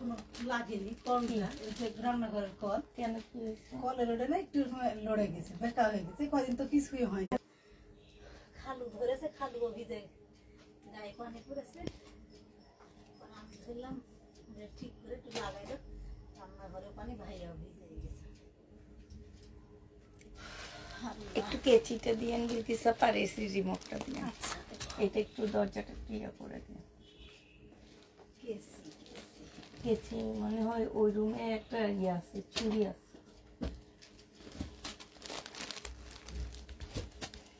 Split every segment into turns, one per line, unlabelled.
এখনো লাগেনি কলটা, এই যে রান্নাঘরের কল।
কেন কি হয়েছে?
কলের ওটা না একটু লড়ে গেছে, বেকা হয়ে গেছে, কদিন তো কিছুই হয় না। খালু ধরেছে, খালুও ভিজে গায়ে পানি পড়েছে। আমি ধরলাম ঠিক করে একটু লাগাই দেব, রান্নাঘরে পানি ভাইয়াও ভিজে গেছে।
একটু কেচিটা দিয়ে বিলকিসা পারেছি রিমোটটা দিয়ে।
আচ্ছা,
এটা একটু দরজাটা ক্লিয়ার করে দিন। কেচি মনে হয় ওই রুমে একটা ইয়ে আছে, চুড়ি আছে।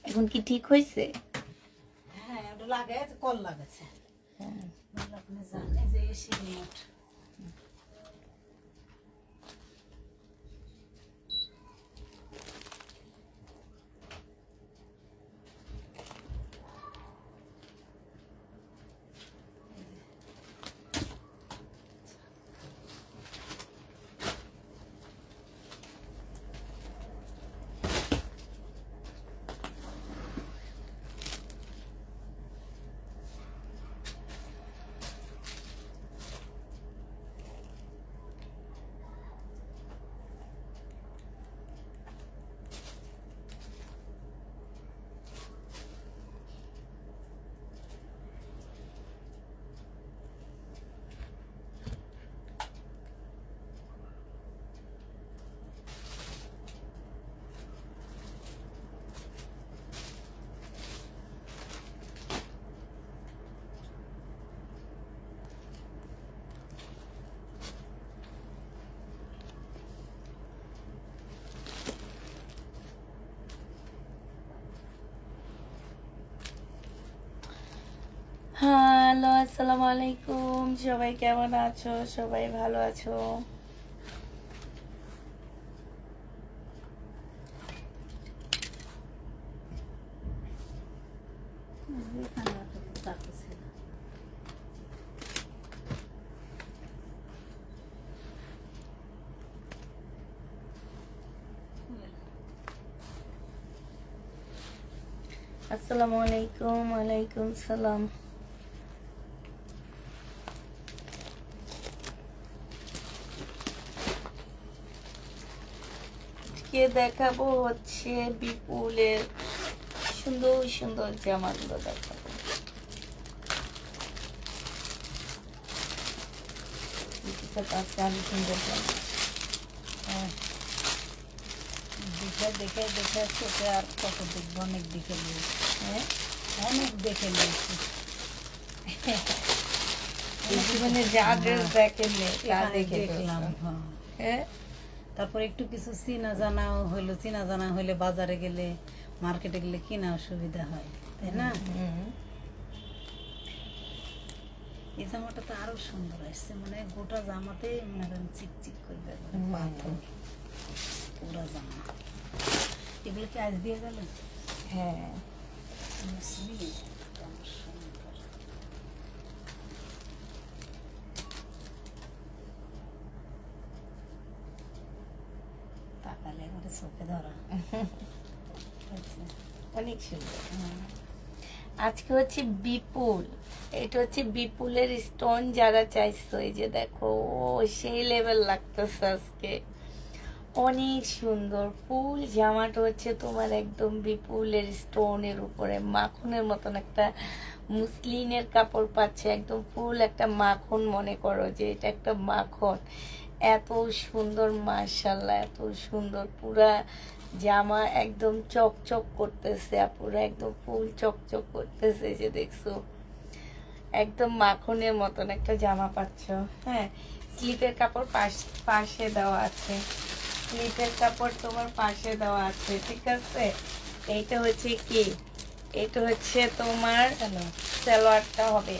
এখন কি ঠিক হয়েছে?
হ্যাঁ, ওটা লাগাই কল লাগাচ্ছে।
হ্যাঁ,
আপনি জানেন যে এসে রিমোট
হ্যালো, আসসালামু আলাইকুম। সবাই কেমন আছো? সবাই ভালো আছো? আসসালামু আলাইকুম। ওয়ালাইকুম সালাম। কে দেখাবো হচ্ছে বিপুলের সুন্দর সুন্দর জামাগুলো দেখাবো। আমি সুন্দর জামা
দেখে দেখে চোখে আর কত দেখবো, অনেক দেখে নিয়েছি। হ্যাঁ, অনেক দেখে নিয়েছি।
জীবনে যা ড্রেস দেখেননি তা দেখে
দেখলাম।
হ্যাঁ,
তারপর একটু কিছু চিনা জানাও হইলো, চিনা জানা হইলে বাজারে গেলে মার্কেটে গেলে কিনা সুবিধা হয়, তাই না? এই জামাটা তো আরো সুন্দর আসছে, মানে গোটা জামাতে মনে করেন চিকচিক করবে, পাথর পুরা জামা। এগুলো কি আজ দিয়ে গেল?
হ্যাঁ,
তাকালে আমার চোখে ধরা।
অনেক সুন্দর। আজকে হচ্ছে বিপুল, এটা হচ্ছে বিপুলের স্টোন যারা চাইছো, এই যে দেখো সেই লেভেল লাগতেছে আজকে, অনেক সুন্দর। ফুল জামাটা হচ্ছে তোমার একদম বিপুলের স্টোনের উপরে মাখনের মতন একটা মুসলিনের কাপড় পাচ্ছে, একদম ফুল একটা মাখন, মনে করো যে এটা একটা মাখন। এত সুন্দর, মাশাআল্লাহ, এত সুন্দর। পুরা জামা একদম চকচক করতেছে, পুরো একদম ফুল চকচক করতেছে, যে দেখছো একদম মাখনের মতন একটা জামা পাচ্ছ। হ্যাঁ, স্লিপের কাপড় পাশে দেওয়া আছে, স্লিপের কাপড় তোমার পাশে দেওয়া আছে, ঠিক আছে। এইটা হচ্ছে কি, এটা হচ্ছে তোমার সালোয়ারটা হবে।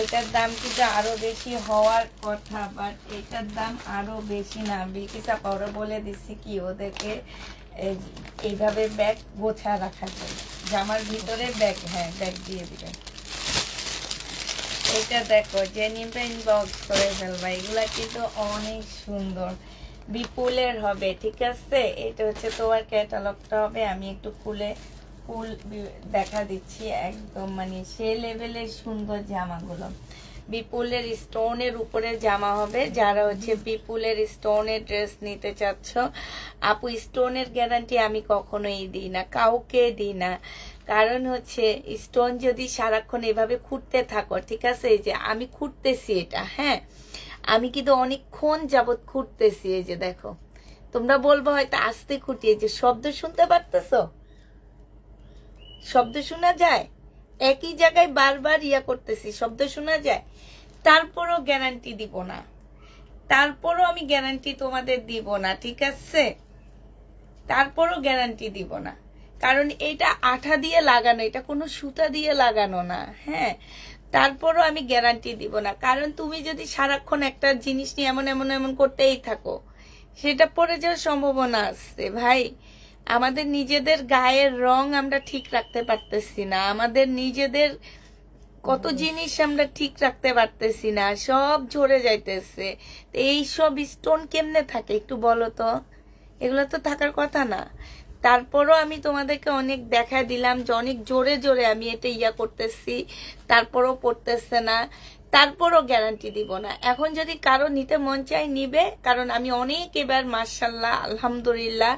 এটার দাম কিন্তু আরো বেশি হওয়ার কথা, বাট এটার দাম আরো বেশি না। বিলকিস আপা ওরা বলে দিচ্ছি কি ওদেরকে এইভাবে ব্যাগ গোছা রাখার জন্য, জামার ভিতরে ব্যাগ, হ্যাঁ ব্যাগ দিয়ে দিবেন। এটা দেখো জেনিমটা ইনবক্স করে ফেলবা, এগুলা কিন্তু অনেক সুন্দর, বিপুলের হবে, ঠিক আছে। এটা হচ্ছে তোমার ক্যাটালগটা হবে, আমি একটু খুলে ফুল দেখা দিচ্ছি, একদম মানে সে লেভেলের সুন্দর জামাগুলো। বিপুলের স্টোনের উপরে জামা হবে। যারা হচ্ছে বিপুলের স্টোনের ড্রেস নিতে চাচ্ছ, আপু স্টোনের গ্যারান্টি আমি কখনোই দিই না, কাউকে দিই না। কারণ হচ্ছে স্টোন যদি সারাক্ষণ এভাবে খুঁড়তে থাকো, ঠিক আছে, এই যে আমি খুঁড়তেছি এটা, হ্যাঁ আমি কিন্তু অনেকক্ষণ যাবত খুঁড়তেছি। এই যে দেখো, তোমরা বলবো হয়তো আস্তে খুঁটি, এই যে শব্দ শুনতে পারতেছো, শব্দ শোনা যায়, একই জায়গায় বারবার ইয়া করতেছি, শব্দ শোনা যায়। তারপরও গ্যারান্টি দিব না, তারপরও আমি গ্যারান্টি তোমাদের দিব না, ঠিক আছে, তারপরও গ্যারান্টি দিব না। কারণ এটা আঠা দিয়ে লাগানো, এটা কোনো সুতা দিয়ে লাগানো না, হ্যাঁ তারপরও আমি গ্যারান্টি দিব না। কারণ তুমি যদি সারাক্ষণ একটা জিনিস নিয়ে এমন এমন এমন করতেই থাকো, সেটা পরে যাওয়ার সম্ভাবনা আছে ভাই। আমাদের নিজেদের গায়ের রং আমরা ঠিক রাখতে পারতেছি না, আমাদের নিজেদের কত জিনিস আমরা ঠিক রাখতে পারতেছি না, সব ঝরে যাইতেছে। এই সব স্টোন কেমনে থাকে একটু বলো তো, এগুলো তো থাকার কথা না। তারপরও আমি তোমাদেরকে অনেক দেখা দিলাম যে অনেক জোরে জোরে আমি এটা ইয়া করতেছি, তারপরও পড়তেছে না, তারপরও গ্যারান্টি দিব না। এখন যদি কারো নিতে মন চাই নিবে, কারণ আমি অনেক এবার মাশাআল্লাহ আলহামদুলিল্লাহ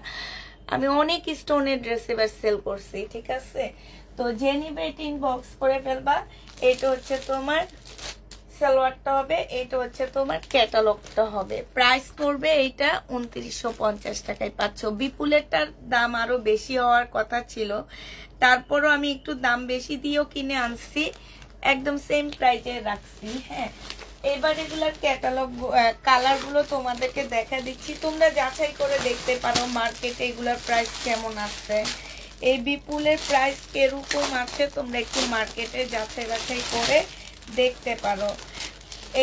আমি অনেক স্টোনের ড্রেস এবার সেল করছি, ঠিক আছে। তো যে নিবে এটা ইনবক্স করে ফেলবা। এটা হচ্ছে তোমার সালোয়ারটা হবে, এটা হচ্ছে তোমার ক্যাটালগটা হবে। প্রাইস পড়বে এইটা 2950 টাকায় পাচ্ছ। বিপুলেরটার দাম আরো বেশি হওয়ার কথা ছিল, তারপরও আমি একটু দাম বেশি দিয়েও কিনে আনছি, একদম সেম প্রাইসে রাখছি, হ্যাঁ। এবার এগুলার ক্যাটালগ কালার গুলো তোমাদেরকে দেখা দিচ্ছি, তোমরা যাচাই করে দেখতে পারো মার্কেটে এগুলার প্রাইস কেমন আছে। এই বিপুলের প্রাইস কিরকম আছে তোমরা একটু মার্কেটে যাচাই বাছাই করে দেখতে পারো।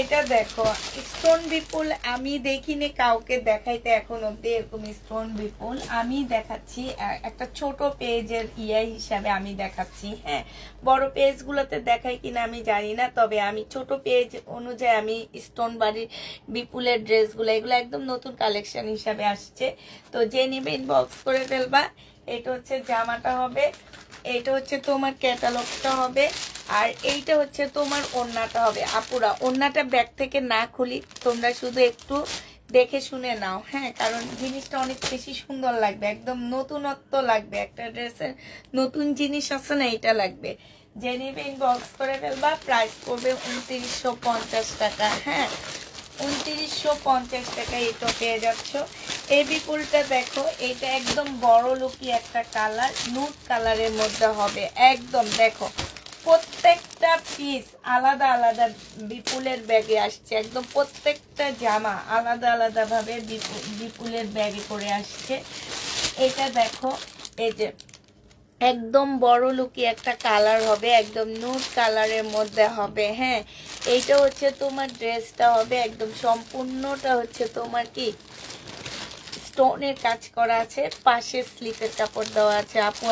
এটা দেখো স্টোন বিপুল আমি দেখিনি কাউকে দেখাইতে এখন অব্দি, এরকম স্টোন বিপুল আমি দেখাচ্ছি একটা ছোট পেজের ইয়া হিসাবে আমি দেখাচ্ছি, হ্যাঁ বড় পেজ গুলোতে দেখাই কিনা আমি জানি না, তবে আমি ছোট পেজ অনুযায়ী আমি স্টোন বাড়ির বিপুলের ড্রেসগুলো এগুলো একদম নতুন কালেকশন হিসাবে আসছে। তো যে নিবে ইনবক্স করে ফেলবা। এটা হচ্ছে জামাটা হবে, এটা হচ্ছে তোমার ক্যাটালগটা হবে, আর এইটা হচ্ছে তোমার ওড়নাটা হবে। আপুরা ওড়নাটা ব্যাগ থেকে না খুলি, তোমরা শুধু একটু দেখে শুনে নাও, হ্যাঁ কারণ জিনিসটা অনেক বেশি সুন্দর লাগবে, একদম নতুনত্ব লাগবে, একটা ড্রেসের নতুন জিনিস আছে না, এটা লাগবে। যে নিবে ইনবক্স করে ফেলবা। প্রাইস পড়বে 2950 টাকা, হ্যাঁ 2950 টাকায় এটা পেয়ে যাচ্ছ। এই বিপুলটা দেখো, এটা একদম বড় লুকি একটা কালার, নুট কালারের মধ্যে হবে একদম। দেখো প্রত্যেকটা পিস আলাদা আলাদা বিপুলের ব্যাগে আসছে, একদম প্রত্যেকটা জামা আলাদা আলাদা ভাবে বিপুলের ব্যাগে করে আসছে। এটা দেখো এই যে একদম বড় লুকি একটা কালার হবে, একদম নুট কালারের মধ্যে হবে, হ্যাঁ এইটা হচ্ছে তোমার ড্রেসটা হবে একদম সম্পূর্ণটা হচ্ছে তোমার কি স্টোনের কাজ করা আছে, পাশে স্লিপের কাপড় দেওয়া আছে। আপু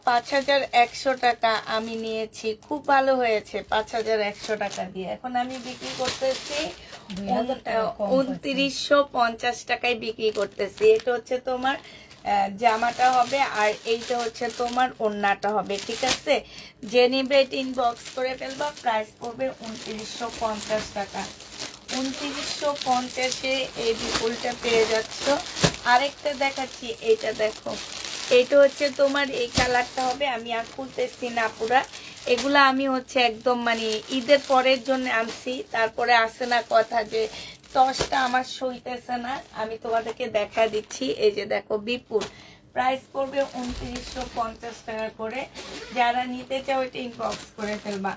5100 টাকা আমি নিয়েছি, খুব ভালো হয়েছে 5100 টাকা দিয়ে। এখন আমি বিক্রি করতেছি 2950 টাকায় বিক্রি করতেছি। এটা হচ্ছে তোমার জামাটা হবে, আর এইটা হচ্ছে তোমার ওড়নাটা হবে, ঠিক আছে। যে নিবে এটা ইনবক্স করে ফেলবা। প্রাইস পড়বে 2950 টাকা। 2950-এ এই বিপুলটা পেয়ে যাচ্ছ। আরেকটা দেখাচ্ছি, এইটা দেখো, এইটা হচ্ছে তোমার এই কালারটা হবে। আমি আর খুলতেছি না পুরা, এগুলা আমি হচ্ছে একদম মানে ঈদের পরের জন্য আনছি, তারপরে আসে না কথা যে টসটা আমার সইতেছে না, আমি তোমাদেরকে দেখা দিচ্ছি। এই যে দেখো বিপুল, প্রাইস পড়বে 2950 টাকা করে। যারা নিতে চাও এটা ইনবক্স করে ফেলবা।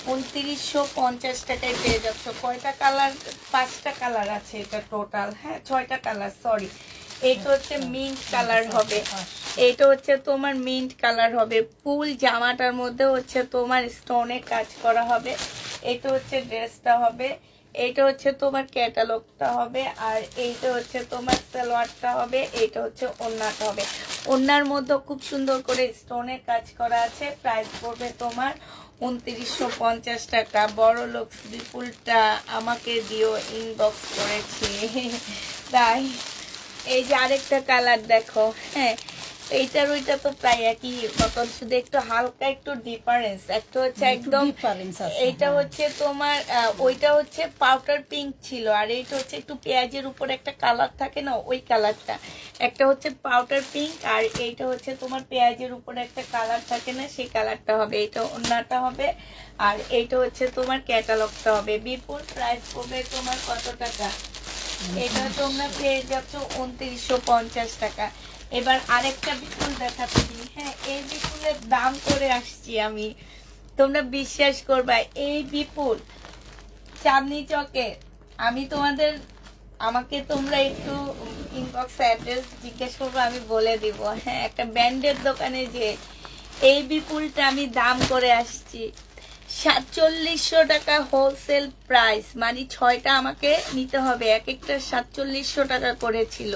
2950 টাকায় পেয়ে যাচ্ছ। কয়টা কালার? 5টা কালার আছে এটা টোটাল, হ্যাঁ 6টা কালার, সরি। এটা হচ্ছে মিন্ট কালার হবে, এটা হচ্ছে তোমার মিন্ট কালার হবে। ফুল জামাটার মধ্যে হচ্ছে তোমার স্টোনে কাজ করা হবে। এটা হচ্ছে ড্রেসটা হবে, এইটা হচ্ছে তোমার ক্যাটালগটা হবে, আর এইটা হচ্ছে তোমার সালোয়ারটা হবে, এইটা হচ্ছে ওড়নাটা হবে। ওড়নার মধ্যে খুব সুন্দর করে স্টোনের কাজ করা আছে। প্রাইস পড়বে তোমার 2950 টাকা। বড় লোক বিপুলটা আমাকে দিও, ইনবক্স করেছি তাই। এই যে আরেকটা কালার দেখো, হ্যাঁ এইটার ওইটা তো প্রায় একই মতন, শুধু একটু হালকা একটু ডিফারেন্স। একটা হচ্ছে একদম, এইটা হচ্ছে তোমার ওইটা হচ্ছে পাউডার পিঙ্ক ছিল, আর এইটা হচ্ছে একটু পেঁয়াজের উপর একটা কালার থাকে না, ওই কালারটা। একটা হচ্ছে পাউডার পিঙ্ক, আর এইটা হচ্ছে তোমার পেঁয়াজের উপর একটা কালার থাকে না, সেই কালারটা হবে। এইটা ওন্নাটা হবে, আর এইটা হচ্ছে তোমার ক্যাটালগটা হবে। বিপুল প্রাইস পড়বে তোমার কত টাকা? এটা তোমরা পেয়ে যাচ্ছ 2950 টাকা। এবার আরেকটা বিপুল দেখাচ্ছি। হ্যাঁ, এই বিপুলের দাম করে আসছি আমি, তোমরা বিশ্বাস করবা। এই বিপুল চাঁদনি চকে, আমি তোমাদের, আমাকে তোমরা একটু ইনবক্স অ্যাড্রেস জিজ্ঞেস করবো, আমি বলে দিব। হ্যাঁ, একটা ব্র্যান্ডের দোকানে যে এই বিপুলটা আমি দাম করে আসছি 4700 টাকা হোলসেল প্রাইস, মানে 6টা আমাকে নিতে হবে। এক একটা 4700 টাকা করেছিল,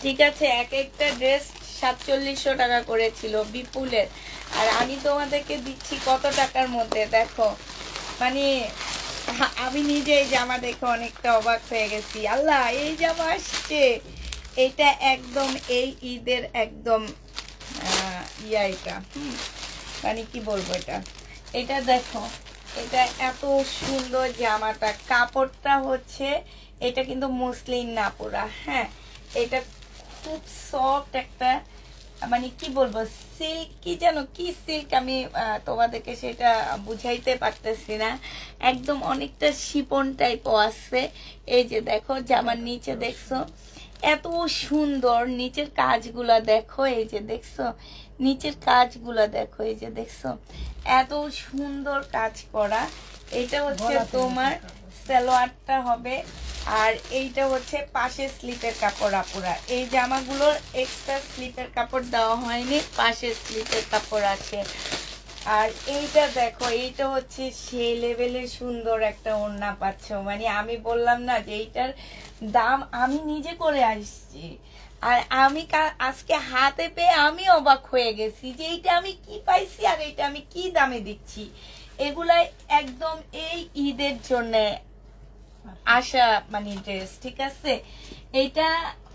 ঠিক আছে? এক একটা ড্রেস 4700 টাকা করেছিল বিপুলের। আর আমি তোমাদেরকে দিচ্ছি কত টাকার মধ্যে, দেখো। মানে আমি নিজে এই জামা দেখে অনেকটা অবাক হয়ে গেছি। আল্লাহ, এই জামা আসছে! এটা একদম এই ঈদের একদম এটা মানে কি বলবো, এটা দেখো, এটা এত সুন্দর জামাটা। কাপড়টা হচ্ছে, এটা কিন্তু মসলিন না পুরা। হ্যাঁ, এটা খুব সফট একটা, মানে কি বলবো, সিল্ক, কি যেন কি সিল্ক, আমি তোমাদেরকে সেটা বুঝাইতে পারতেছি না। একদম অনেকটা শিপন টাইপও আছে। এই যে দেখো, জামার নিচে দেখছো এত সুন্দর নিচের কাজগুলা দেখো। এই যে দেখছো নিচের কাজগুলা দেখো, এই যে দেখছো এত সুন্দর কাজ করা। এটা হচ্ছে তোমার সালোয়ারটা হবে, আর এইটা হচ্ছে পাশে স্লিপের কাপড়। আপুরা, এই জামাগুলোর এক্সট্রা স্লিপের কাপড় দেওয়া হয়নি, পাশে স্লিপের কাপড় আছে। আর এইটা দেখো, এইটা হচ্ছে সেই লেভেলের সুন্দর একটা ওড়না পাচ্ছ। মানে আমি বললাম না যে এইটার দাম আমি নিজে করে আসছি, আর আমি আজকে হাতে পেয়ে আমি অবাক হয়ে গেছি যে এইটা আমি কি পাইছি আর এইটা আমি কি দামে দিচ্ছি। এগুলাই একদম এই ঈদের জন্য আসা মানে ড্রেস, ঠিক আছে? এটা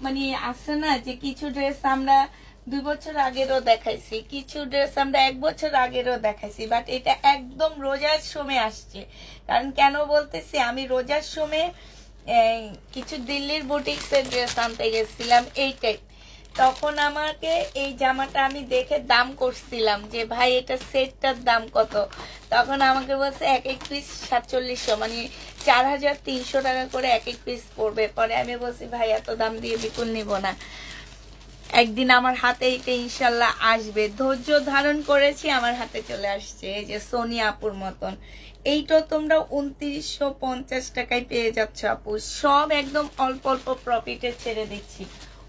মানে আছে না যে কিছু ড্রেস আমরা 2 বছর আগেরও দেখাইছি, কিছু ড্রেস আমরা 1 বছর আগেরও দেখাইছি, বাট এটা একদম রোজার সময় আসছে। কারণ কেন বলতেছি, আমি রোজার সময় কিছু দিল্লির বুটিক্সের ড্রেস আনতে গেছিলাম এইটাই। তখন আমাকে এই জামাটা আমি দেখে দাম করছিলাম যে ভাই এটা সেটটার দাম কত। তখন আমাকে বলছে এক এক পিস 4700, মানে 4300 টাকা করে এক এক পিস পড়বে। পরে আমি বলছি ভাই এত দাম দিয়ে বিপুল নিব না, একদিন আমার হাতে এটা ইনশাল্লাহ আসবে। ধৈর্য ধারণ করেছি, আমার হাতে চলে আসছে। এই যে সোনিয়া আপুর মতন এইটা তোমরা 2950 টাকায় পেয়ে যাচ্ছ আপু। সব একদম অল্প অল্প প্রফিটে ছেড়ে দিচ্ছি।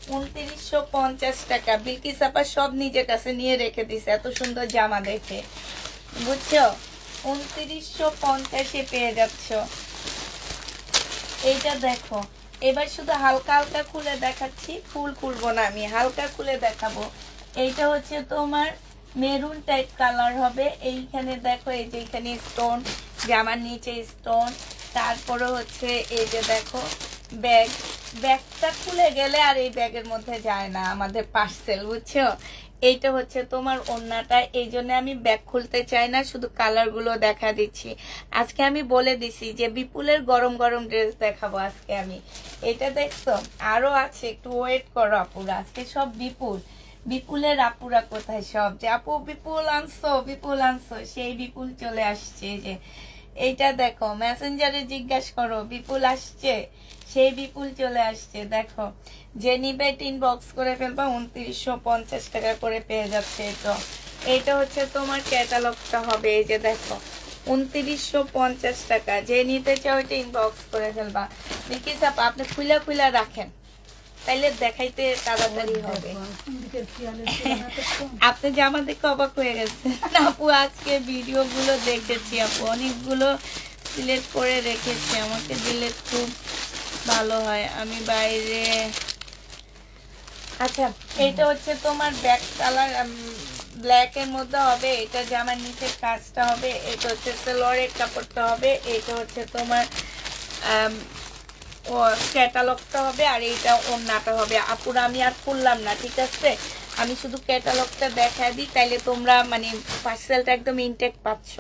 2950 টাকা। বিলকিস আপা সব নিজের কাছে নিয়ে রেখে দিছে এত সুন্দর জামা দেখে, বুঝছো? 2950-এ পেয়ে যাচ্ছ। এইটা দেখো, এবার শুধু হালকা হালকা খুলে দেখাচ্ছি, ফুল খুলবো না আমি, হালকা খুলে দেখাবো। এইটা হচ্ছে তোমার মেরুন টাইপ কালার হবে। এইখানে দেখো, এই যে এখানে স্টোন, জামার নিচে স্টোন। তারপরে হচ্ছে এই যে দেখো ব্যাগ, ব্যাগটা খুলে গেলে আর এই ব্যাগের মধ্যে যায় না আমাদের পার্সেল, বুঝছো? এইটা হচ্ছে তোমার ওড়নাটা। এই জন্য আমি ব্যাগ খুলতে চাই না, শুধু কালারগুলো দেখা দিচ্ছি। আজকে আমি বলে দিছি যে বিপুলের গরম গরম ড্রেস দেখাবো আজকে আমি। এটা দেখছো, আরো আছে, একটু ওয়েট করো আপুরা। আজকে সব বিপুল, বিপুলের আপুরা কোথায় সব, যে আপু বিপুল আনছো, বিপুল আনছো, সেই বিপুল চলে আসছে। যে এইটা দেখো, মেসেঞ্জারে জিজ্ঞাসা করো বিপুল আসছে, সেই বিপুল চলে আসছে। দেখো, যে নিবে ইনবক্স করে ফেলবা, 2950 টাকা করে পেয়ে যাচ্ছে। এটা হচ্ছে তোমার ক্যাটালগটা হবে। এই যে দেখো 2950 টাকা, যে নিতে চাও এটা ইনবক্স করে ফেলবা। বিকিস আপা আপনি খুলা খুলা রাখেন, তাইলে দেখাইতে তাড়াতাড়ি হবে। আপনি জামা দেখে অবাক হয়ে গেছেন আপু। আজকে ভিডিও গুলো দেখেছি আপু, অনেকগুলো সিলেক্ট করে রেখেছি, আমাকে দিলে খুব ভালো হয়, আমি বাইরে। আচ্ছা, এটা হচ্ছে তোমার ব্যাক কালার ব্ল্যাক এর মধ্যে হবে। এটা জামার নিচের কাজটা হবে। এটা হচ্ছে সালোয়ারের কাপড়টা হবে। এটা হচ্ছে তোমার ক্যাটালগটা হবে, আর এইটা ওড়নাটা হবে। আপুরা আমি আর খুললাম না, ঠিক আছে? আমি শুধু ক্যাটালগটা দেখাই দিই, তাইলে তোমরা মানে পার্সেলটা একদম ইনটেক পাচ্ছ।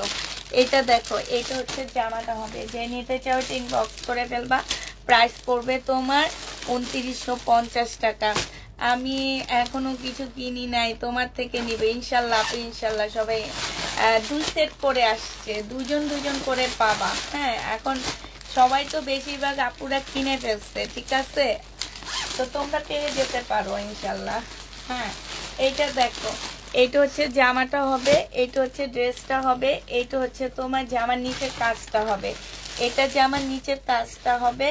এটা দেখো, এটা হচ্ছে জামাটা হবে, যে নিতে চাও ইনবক্স করে ফেলবা। প্রাইস পড়বে তোমার 2950 টাকা। আমি এখনো কিছু কিনি নাই, তোমার থেকে নিবে ইনশাল্লাহ। ইনশাল্লাহ সবাই 2 সেট করে আসছে, দুজন করে পাবা। হ্যাঁ, এখন সবাই তো বেশিরভাগ আপুরা কিনে ফেলছে, ঠিক আছে? তো তোমরা পেয়ে যেতে পারো ইনশাল্লাহ। হ্যাঁ, এইটা দেখো, এইটা হচ্ছে জামাটা হবে, এইটা হচ্ছে ড্রেসটা হবে, এইটা হচ্ছে তোমার জামার নিচের কাজটা হবে, এটা জামার নিচের কাজটা হবে।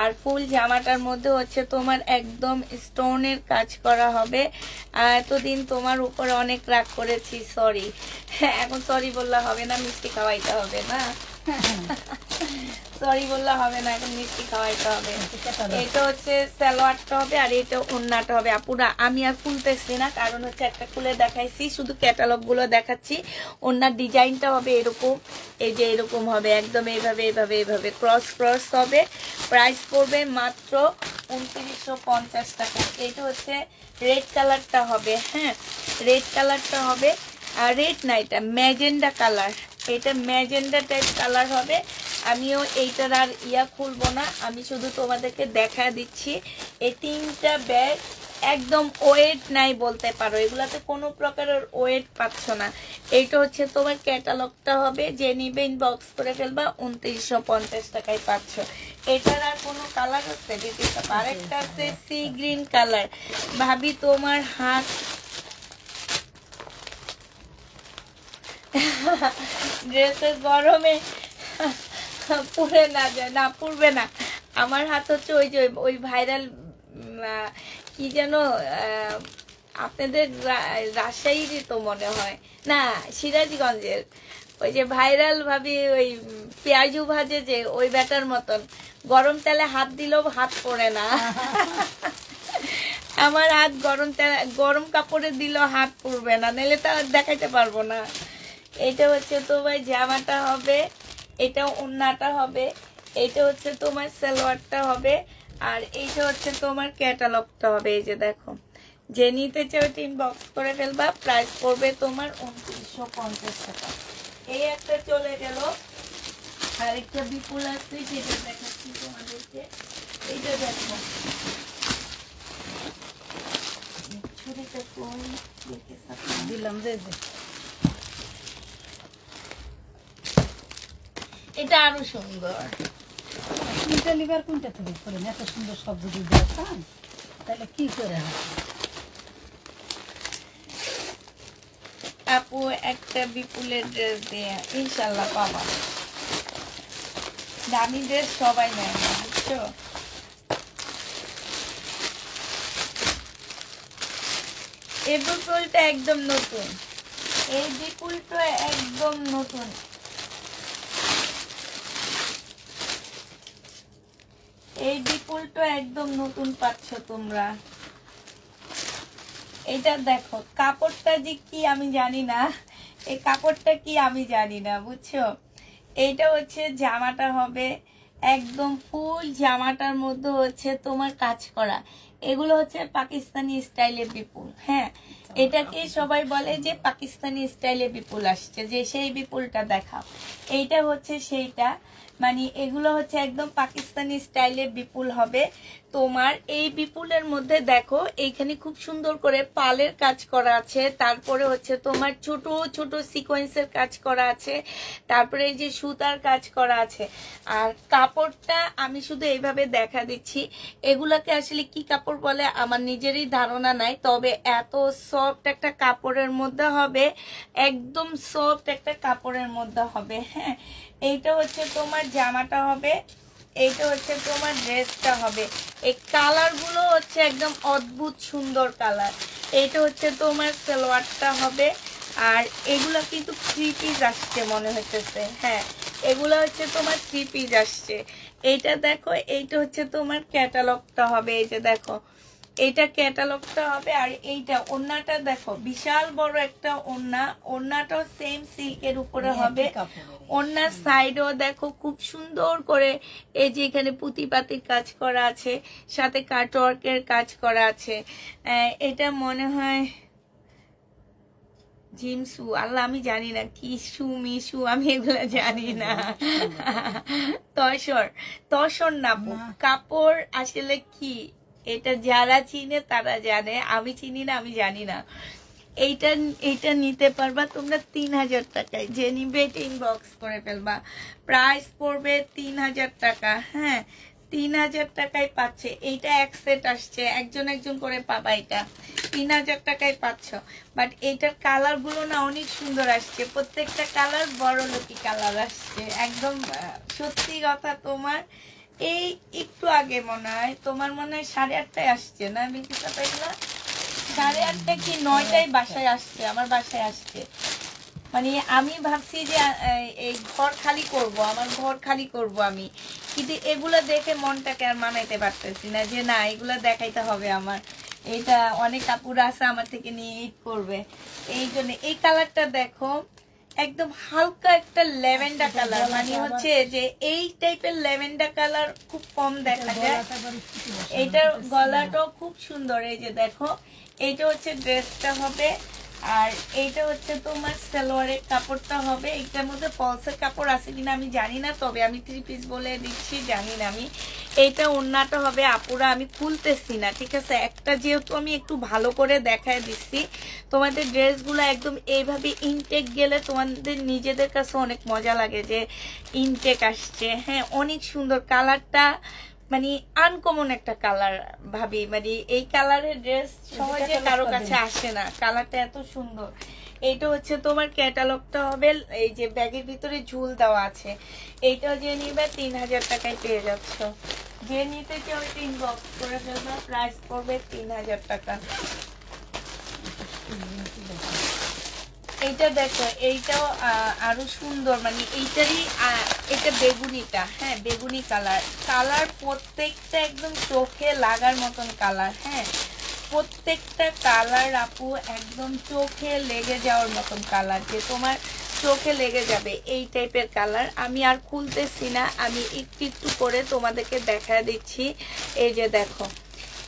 আর ফুল জামাটার মধ্যে হচ্ছে তোমার একদম স্টোনের কাজ করা হবে। এতদিন তোমার উপরে অনেক রাগ করেছি, সরি। এখন সরি বললে হবে না, মিষ্টি খাওয়াইতে হবে না। সরি বললে হবে না, এখন মিষ্টি খাওয়াইতে হবে। এটা হচ্ছে সালোয়ারটা হবে, আর এটা ওড়নাটা হবে। আপুরা আমি আর খুলতেছি না, কারণ হচ্ছে একটা খুলে দেখাইছি, শুধু ক্যাটালগ গুলো দেখাচ্ছি। ওড়নার ডিজাইনটা হবে এরকম, এই যে এরকম হবে, একদম এইভাবে এইভাবে এইভাবে ক্রস ক্রস হবে। প্রাইস পড়বে মাত্র 2950 টাকা। এটা হচ্ছে রেড কালারটা হবে। হ্যাঁ, রেড কালারটা হবে, আর রেড না, এটা ম্যাজেন্ডা কালার, এটা ম্যাজেন্ডা টাইপ কালার হবে। আমিও এইটার আর খুলবো না, আমি শুধু তোমাদেরকে দেখা দিচ্ছি। এই 3টা ব্যাগ একদম ওয়েট নাই বলতে পারো, এগুলাতে কোনো প্রকারের ওয়েট পাচ্ছ না। এইটা হচ্ছে তোমার ক্যাটালগটা হবে, যে নিবে ইনবক্স করে ফেলবা, 2950 টাকায় পাচ্ছ। এটার আর কোনো কালার হচ্ছে দিতে পারে। আরেকটা আছে সি গ্রিন কালার। ভাবি তোমার হাত ড্রেসের গরমে পুড়ে না যায়, না পুড়বে না। আমার হাত হচ্ছে ওই যে ওই ভাইরাল কি যেন, আপনাদের রাজশাহীর তো মনে হয় না, সিরাজগঞ্জের ওই যে ভাইরাল ভাবি ওই পেঁয়াজু ভাজে যে ওই ব্যাটার মতন, গরম তেলে হাত দিলেও হাত পড়ে না। আমার হাত গরম কাপড়ে দিলেও হাত পড়বে না, নাহলে তো দেখাইতে পারবো না। এটা হচ্ছে তোমার জামাটা হবে, এটা ওড়নাটা হবে, এইটা হচ্ছে তোমার সালোয়ারটা হবে, আর এইটা হচ্ছে তোমার ক্যাটালগটা হবে। এই যে দেখো, যে নিতে চাও ইনবক্স করে ফেলবা। প্রাইস পড়বে তোমার 2950 টাকা। এই একটা চলে গেল, আর একটা বিপুল আছে, সেটা দেখাচ্ছি তোমাদেরকে। এইটা দেখো, ছুরিটা কোন
দিলাম যে
এটা আরো সুন্দর।
কোনটা লিভার কোনটা থেকে করেন, এত সুন্দর শব্দ যদি দেখান তাহলে কি করে হবে?
আপু একটা বিপুলের ড্রেস দিয়ে ইনশাল্লাহ পাবা। দামি ড্রেস সবাই নেয় না, বুঝছো? এই বিপুলটা একদম নতুন, এই বিপুলটা একদম নতুন। এই বিপুলটা একদম নতুন পাচ্ছ তোমরা। এটা দেখো, কাপড়টা যে কি আমি জানি না, এই কাপড়টা কি আমি জানি না, বুঝছো? এইটা হচ্ছে জামাটা হবে, একদম ফুল জামাটার মধ্যে হচ্ছে তোমার কাজ করা। এগুলো হচ্ছে পাকিস্তানি স্টাইলে বিপুল। হ্যাঁ, এটাকে সবাই বলে যে পাকিস্তানি স্টাইলে বিপুল আসছে, যে সেই বিপুলটা দেখাও। এইটা হচ্ছে সেইটা, মানে এগুলো হচ্ছে একদম পাকিস্তানি স্টাইলে বিপুল হবে তোমার। এই বিপুলের মধ্যে দেখো, এইখানে খুব সুন্দর করে পালের কাজ করা আছে, তারপরে হচ্ছে তোমার ছোট ছোট সিকোয়েন্সের কাজ করা আছে, তারপরে এই যে সুতার কাজ করা আছে। আর কাপড়টা আমি শুধু এইভাবে দেখা দিচ্ছি, এগুলাকে আসলে কি কাপড় বলে আমার নিজেরই ধারণা নাই, তবে এত সফট একটা কাপড়ের মধ্যে হবে, একদম সফট একটা কাপড়ের মধ্যে হবে। হ্যাঁ, এইটা হচ্ছে তোমার জামাটা হবে, এইটা হচ্ছে তোমার ড্রেসটা হবে। এই কালার গুলো হচ্ছে একদম অদ্ভুত সুন্দর কালার। এইটা হচ্ছে তোমার সালোয়ারটা হবে, আর এগুলো কিন্তু 3 পিস আসছে মনে হচ্ছে। হ্যাঁ, এগুলো হচ্ছে তোমার 3 পিস আসছে। এইটা দেখো, এইটা হচ্ছে তোমার ক্যাটালগটা হবে। এই যে দেখো, এইটা ক্যাটালগটা হবে, আর এইটা ওড়নাটা দেখো, বিশাল বড় একটা ওড়না। ওড়নাটাও সেম সিল্কের উপরে হবে। ওড়নার সাইডও দেখো খুব সুন্দর করে এই যে এখানে পুঁতি পাতির কাজ করা আছে, সাথে কাটওয়ার্কের কাজ করা আছে। এটা মনে হয় জিমসু, আল্লাহ আমি জানি না কি সু মিশু, আমি এগুলা জানি না। তসর না কাপড় আসলে কি, এটা যারা চিনে তারা জানে, আমি চিনি না, আমি জানি না। এইটা নিতে পারবা তোমরা 3000 টাকায়, যে নিবে এটা ইনবক্স করে ফেলবা। প্রাইস পড়বে 3000 টাকা। হ্যাঁ 3000 টাকায় পাচ্ছে। এইটা এক সেট আসছে, একজন করে পাবা। এটা 3000 টাকায় পাচ্ছ। বাট এইটার কালার গুলো না অনেক সুন্দর আসছে, প্রত্যেকটা কালার বড় লোকি কালার আসছে একদম। সত্যি কথা, তোমার এই একটু আগে মনে হয়, তোমার মনে হয় 8:30টায় আসছে না বিকিতা পাইলা? 8:30 কি 9টায় বাসায় আসছে, আমার বাসায় আসছে। মানে আমি ভাবছি যে এই ঘর খালি করব, আমার ঘর খালি করব আমি, কিন্তু এগুলা দেখে মনটাকে আর মানাইতে পারতেছি না যে না এগুলা দেখাইতে হবে আমার। এটা অনেক কাপড় আছে আমার থেকে নিয়ে ঈদ করবে, এই জন্য। এই কালারটা দেখো, একদম হালকা একটা ল্যাভেন্ডার কালার, মানে হচ্ছে যে এই টাইপের ল্যাভেন্ডার কালার খুব কম দেখা যায়। এইটার গলাটাও খুব সুন্দর, এই যে দেখো। এইটা হচ্ছে ড্রেসটা হবে, আর এইটা হচ্ছে তোমার সালোয়ারের কাপড়টা হবে। এইটার মধ্যে ফলসের কাপড় আছে কিনা আমি জানি না, তবে আমি 3 পিস বলে দিচ্ছি, জানি না আমি। এইটা ওড়নাটা হবে আপুরা, আমি খুলতেছি না, ঠিক আছে? একটা যেহেতু আমি একটু ভালো করে দেখায় দিচ্ছি, তোমাদের ড্রেসগুলো একদম এইভাবে ইনটেক গেলে তোমাদের নিজেদের কাছে অনেক মজা লাগে যে ইনটেক আসছে। হ্যাঁ অনেক সুন্দর কালারটা, মানে আনকমন একটা কালার ভাবি, মানে এই কালারের ড্রেস সহজে কারো কাছে আসে না, কালারটা এত সুন্দর। এইটা হচ্ছে তোমার ক্যাটালগটা হবে, এই যে ব্যাগের ভিতরে ঝুল দেওয়া আছে। এইটাও যে নিবে 3000 টাকায় পেয়ে যাচ্ছ, যে নিতে চাও এটা ইনবক্স করে ফেলবে। প্রাইস পড়বে 3000 টাকা। এইটা দেখো, এইটাও আরো সুন্দর, মানে এইটারই এটা বেগুনিটা, হ্যাঁ বেগুনি কালার প্রত্যেকটা একদম চোখে লাগার মতন কালার। হ্যাঁ প্রত্যেকটা কালার আপু একদম চোখে লেগে যাওয়ার মতন কালার, যে তোমার চোখে লেগে যাবে এই টাইপের কালার। আমি আর খুলতেছি না, আমি একটু করে তোমাদেরকে দেখা দিচ্ছি। এই যে দেখো,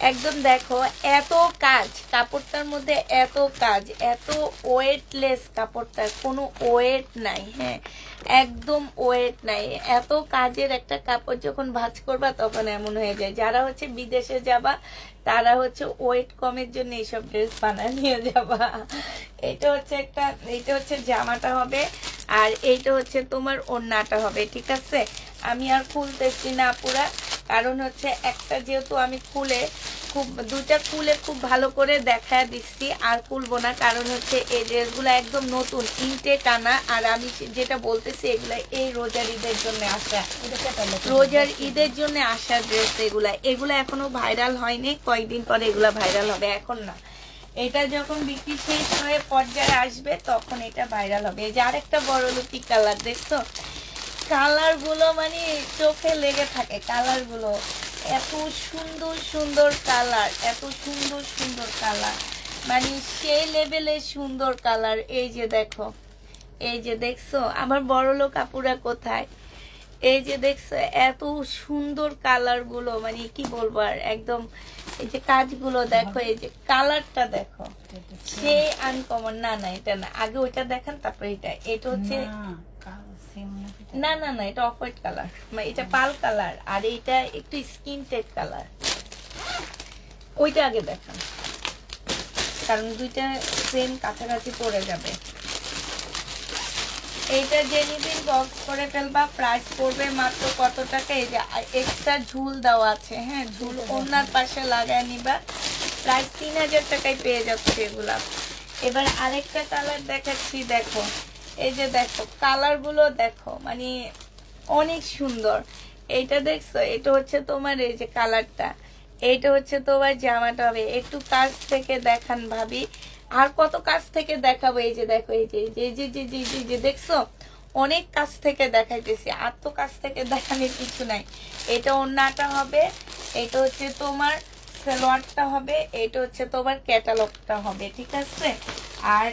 একদম দেখো এত কাজ কাপড়টার মধ্যে, এত কাজ, এত ওয়েটলেস কাপড়টা, কোনো ওয়েট নাই। হ্যাঁ একদম ওয়েট নাই। এত কাজের একটা কাপড় যখন ভাঁজ করবা তখন এমন হয়ে যায়। যারা হচ্ছে বিদেশে যাবা তারা হচ্ছে ওয়েট কমের জন্য এইসব ড্রেস বানায় নিয়ে যাবা। এটা হচ্ছে জামাটা হবে, আর এইটা হচ্ছে তোমার ওড়নাটা হবে, ঠিক আছে? আমি আর খুলতেছি না পুরা, কারণ হচ্ছে একটা যেহেতু আমি দুইটা খুলে খুব ভালো করে দেখা দিচ্ছি, আর খুলবো না, কারণ হচ্ছে এই ড্রেসগুলো একদম নতুন ইনটেক আনা। আর আমি যেটা বলতেছি এগুলা এই রোজার ঈদের জন্য আসা, রোজার ঈদের জন্য আসা ড্রেস। এগুলা এখনো ভাইরাল হয়নি, কয়েকদিন পরে এগুলা ভাইরাল হবে, এখন না। এটা যখন বিক্রি শেষ হয়ে পর্যায়ে আসবে তখন এটা ভাইরাল হবে। এই যে আরেকটা বড় লুকি কালার দেখছো, কালার গুলো মানে চোখে লেগে থাকে। কালার গুলো এত সুন্দর কালার, এত সুন্দর কালার, মানে সেই লেভেলের সুন্দর কালার। এই যে দেখো, এই যে দেখছো আমার বড় লোক আপুরা কোথায়, এই যে দেখছো এত সুন্দর কালার গুলো, মানে কি বলবো আর, একদম এই যে কাজগুলো দেখো, এই যে কালারটা দেখো, সে আনকমন। না এটা না, আগে ওইটা দেখান তারপরে এটা হচ্ছে না এটা অফ হোয়াইট কালার, এটা পাল কালার, আর এইটা একটু স্কিন টেক কালার। ওইটা আগে দেখান, কারণ দুইটা সেম কাছাকাছি পড়ে যাবে। এইটা যে নিবেন বক্স করে ফেলবা। প্রাইস পড়বে মাত্র কত টাকা? এই যে এক্সট্রা ঝুল দেওয়া আছে, হ্যাঁ ঝুল ওনার পাশে লাগায় নিবা। প্রাইস 3000 টাকায় পেয়ে যাচ্ছে এগুলা। এবার আরেকটা কালার দেখাচ্ছি, দেখো এই যে দেখো কালার গুলো দেখো, মানে অনেক সুন্দর। এইটা দেখছো, এটা হচ্ছে তোমার এই যে কালারটা, এইটা হচ্ছে তোমার জামাটা হবে। একটু কাছ থেকে দেখান ভাবি, আর কত কাছ থেকে দেখাবো? এই যে দেখো, এই যে দেখছো, অনেক কাছ থেকে দেখাইতেছি, আর তো কাছ থেকে দেখানোর কিছু নাই। এটা ওড়নাটা হবে, এটা হচ্ছে তোমার সালোয়ারটা হবে, এটা হচ্ছে তোমার ক্যাটালগটা হবে, ঠিক আছে? আর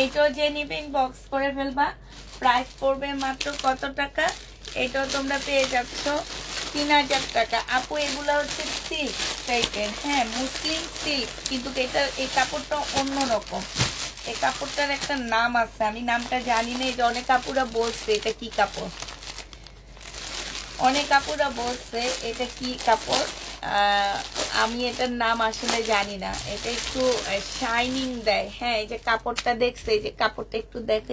এইটাও যে নিবেন বক্স করে ফেলবা। প্রাইস পড়বে মাত্র কত টাকা? এটাও তোমরা পেয়ে যাচ্ছ 3000 টাকা। আপু এগুলো হচ্ছে সিল্ক, টাইপের, হ্যাঁ মুসলিম সিল্ক, কিন্তু এটা এই কাপড়টা অন্যরকম। এই কাপড়টার একটা নাম আছে, আমি নামটা জানি না। এটা অনেক কাপড়রা বলছে এটা কি কাপড়, অনেক কাপড়রা বলছে এটা কি কাপড়, আমি এটার নাম আসলে জানি না। এটা একটু শাইনিং দেয়, হ্যাঁ এই যে কাপড়টা দেখছে, এই যে কাপড়টা একটু দেখো,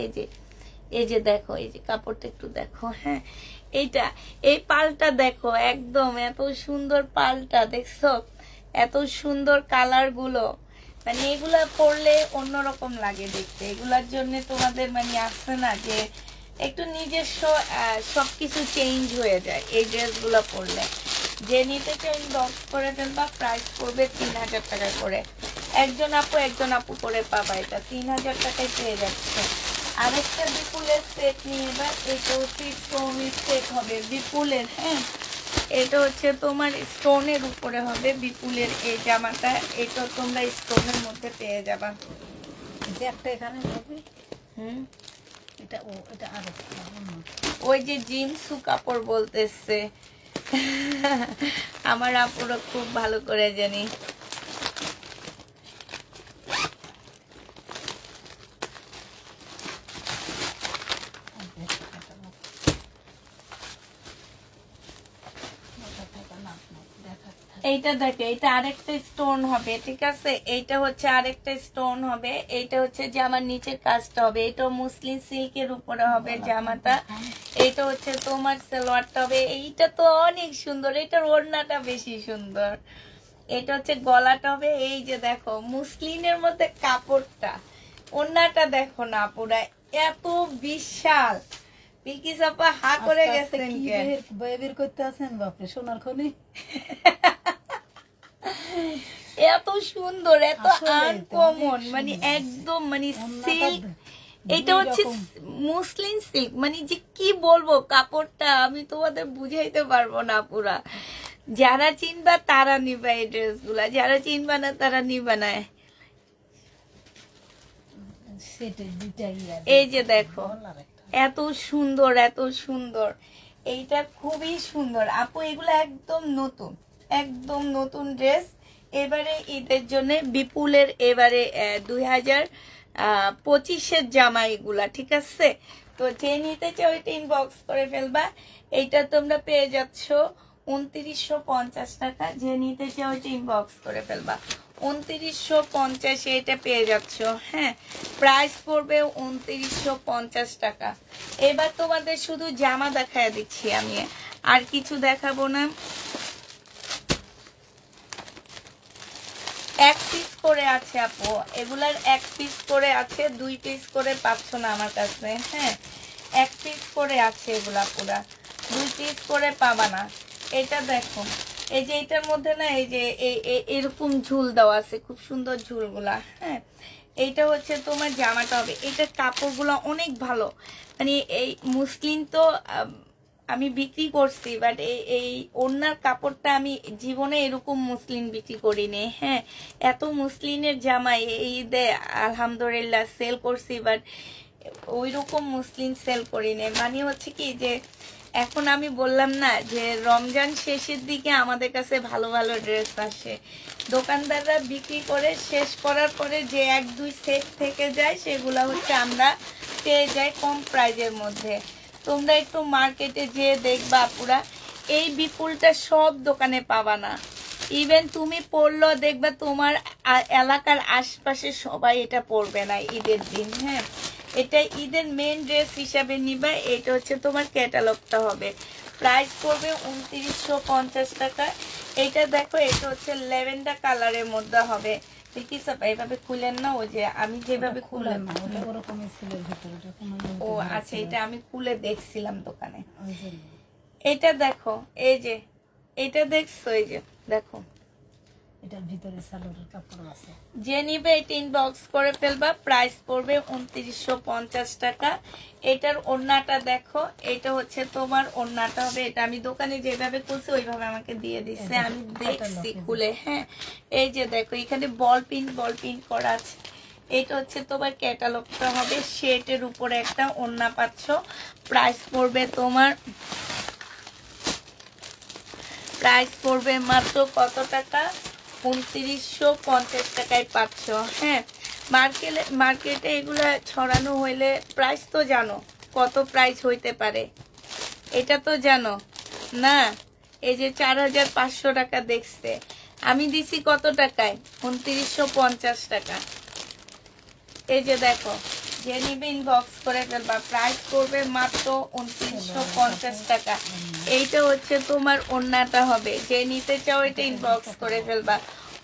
এই যে দেখো, এই যে কাপড়টা একটু দেখো, হ্যাঁ এইটা, এই পালটা দেখো, একদম এত সুন্দর পালটা দেখছো, এত সুন্দর কালার গুলো, মানে এগুলা পরলে অন্যরকম লাগে দেখতে। এগুলার জন্য তোমাদের মানে আসছে না যে একটু নিজস্ব সবকিছু চেঞ্জ হয়ে যায় এই ড্রেসগুলো পরলে। যে নিতে চাই ইনবক্স করে ফেলবা, প্রাইস পড়বে 3000 টাকা করে। একজন আপু করে পাবা, এটা 3000 টাকায় পেয়ে যাচ্ছে। আরেকটা বিপুলের সেট নিয়ে এবার, এটা হচ্ছে স্টোনের সেট হবে বিপুলের, হ্যাঁ এটা হচ্ছে তোমার স্টোনের উপরে হবে বিপুলের এই জামাটা, এটা তোমরা স্টোনের মধ্যে পেয়ে যাবা।
যে একটা এখানে হবে, এটা এটা আরো
ওই যে জিন্সু কাপড় বলতেছে আমার আপুরা খুব ভালো করে জানি। এইটা দেখে, এটা আরেকটা স্টোন হবে, ঠিক আছে, এইটা হচ্ছে আরেকটা স্টোন হবে, এইটা হচ্ছে জামার নিচের কাজটা হবে, এটা মুসলিম সিল্কের উপরে হবে জামাটা, এইটা হচ্ছে তোমার সালোয়ারটা হবে। এইটা তো অনেক সুন্দর, এটার ওড়নাটা বেশি সুন্দর, এটা হচ্ছে গলাটা হবে। এই যে দেখো মুসলিমের মধ্যে কাপড়টা, ওড়নাটা দেখো না পুরা এত বিশাল। বিলকিস আপা হা করে গেছেন,
বের করতে আছেন বাপরে সোনার খনি
এত সুন্দর, এত আনকমন, মানে একদম মানে সিল্ক। এটা হচ্ছে মুসলিম সিল্ক, মানে যে কি বলবো কাপড়টা আমি তোমাদের বুঝাইতে পারবো না পুরা। যারা চিনবা তারা নিবা এই ড্রেস গুলা, যারা চিনবা না তারা নিবা না। এই যে দেখো এত সুন্দর, এত সুন্দর, এইটা খুবই সুন্দর আপু। এগুলো একদম নতুন, একদম নতুন ড্রেস, এবারে ঈদের জন্য বিপুলের, এবারে 2025-এর জামা এগুলা, ঠিক আছে। তো যে নিতে চাও এটা ইনবক্স করে ফেলবা। এইটা তোমরা পেয়ে যাচ্ছ 2950 টাকা, যে নিতে চাও এটা ইনবক্স করে ফেলবা। 2950 এটা পেয়ে যাচ্ছ, হ্যাঁ প্রাইস পড়বে 2950 টাকা। এবার তোমাদের শুধু জামা দেখায় দিচ্ছি আমি, আর কিছু দেখাবো না। এক পিস করে আছে আপু, এগুলার এক পিস করে আছে, 2 পিস করে পাচ্ছ না আমার কাছে, হ্যাঁ এক পিস করে আছে এগুলা, পুরা 2 পিস করে পাবা না। এটা দেখো, এই যে এটার মধ্যে না এই যে এরকম ঝুল দেওয়া আছে, খুব সুন্দর ঝুলগুলা, হ্যাঁ এইটা হচ্ছে তোমার জামাটা হবে। এটার কাপড়গুলো অনেক ভালো, মানে এই মুসলিম তো আমি বিক্রি করছি, বাট এই ওড়নার কাপড়টা আমি জীবনে এরকম মুসলিম বিক্রি করিনি, হ্যাঁ এত মুসলিমের জামাই এই ঈদে আলহামদুলিল্লাহ সেল করছি, বাট ওই রকম মুসলিম সেল করিনি। মানে হচ্ছে কি যে এখন আমি বললাম না যে রমজান শেষের দিকে আমাদের কাছে ভালো ভালো ড্রেস আসে, দোকানদাররা বিক্রি করে শেষ করার পরে যে 1-2 সেট থেকে যায় সেগুলা হচ্ছে আমরা পেয়ে যাই কম প্রাইজের মধ্যে। তোমরা একটু মার্কেটে যেয়ে দেখবা পুরা, এই বিপুলটা সব দোকানে পাবা না। ইভেন তুমি পরলো দেখবা তোমার এলাকার আশপাশে সবাই এটা পরবে না ঈদের দিন, হ্যাঁ এটা ঈদের মেন ড্রেস হিসাবে নিবা। এটা হচ্ছে তোমার ক্যাটালগটা হবে, প্রাইস পড়বে 2950 টাকা। এটা দেখো, এটা হচ্ছে ল্যাভেন্ডার কালারের মধ্যে হবে। দেখি সব এইভাবে খুলেন না, ওই যে আমি যেভাবে খুলেন না ও আচ্ছা, এটা আমি খুলে দেখছিলাম দোকানে। এটা দেখো, এই যে এটা দেখছো, এই যে দেখো
এটার ভিতরে সালোয়ারের কাপড় আছে,
যে নিবে এটা ইনবক্স করে ফেলবা, প্রাইস পড়বে 2950 টাকা। এটার ওড়নাটা দেখো, এটা হচ্ছে তোমার ওড়নাটা হবে, এটা আমি দোকানে যেভাবে খুলছি ওইভাবে আমাকে দিয়ে দিচ্ছে, আমি দেখছি খুলে, হ্যাঁ এই যে দেখো এখানে বল পিন করা আছে। এটা হচ্ছে তোমার ক্যাটালগটা হবে, শেটের উপরে একটা ওড়না পাচ্ছ, প্রাইস পড়বে তোমার প্রাইস পড়বে মাত্র কত টাকা? 2950 টাকায় পাচ্ছ। হ্যাঁ, মার্কেটে এগুলা ছড়ানো হইলে প্রাইস তো জানো কত প্রাইস হইতে পারে, এটা তো জানো না। এই যে 4500 টাকা দেখছে, আমি দিছি কত টাকায়? 2950 টাকা। এই যে দেখো, যে নিবে ইনবক্স করে ফেলবা, প্রাইস করবে মাত্র 2950 টাকা। এইটা হচ্ছে তোমার ওড়নাটা হবে, যে নিতে চাও এটা ইনবক্স করে ফেলবা।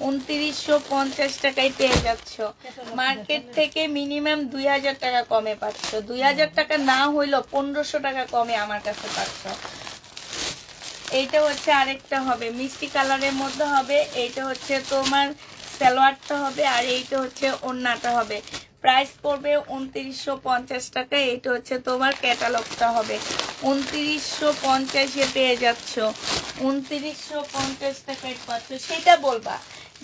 2950 টাকায় পেয়ে যাচ্ছ। মার্কেট থেকে মিনিমাম 2000 টাকা কমে পাচ্ছ। 2000 টাকা না হইলো 1500 টাকা কমে আমার কাছে পাচ্ছ। এইটা হচ্ছে আরেকটা হবে মিষ্টি কালারের মধ্যে হবে। এইটা হচ্ছে তোমার সালোয়ারটা হবে, আর এইটা হচ্ছে ওড়নাটা হবে। প্রাইস পড়বে 2950 টাকা। এইটা হচ্ছে তোমার ক্যাটালগটা হবে। 2950-এ পেয়ে যাচ্ছ। 2950 টাকায় পাচ্ছ। সেটা বলবা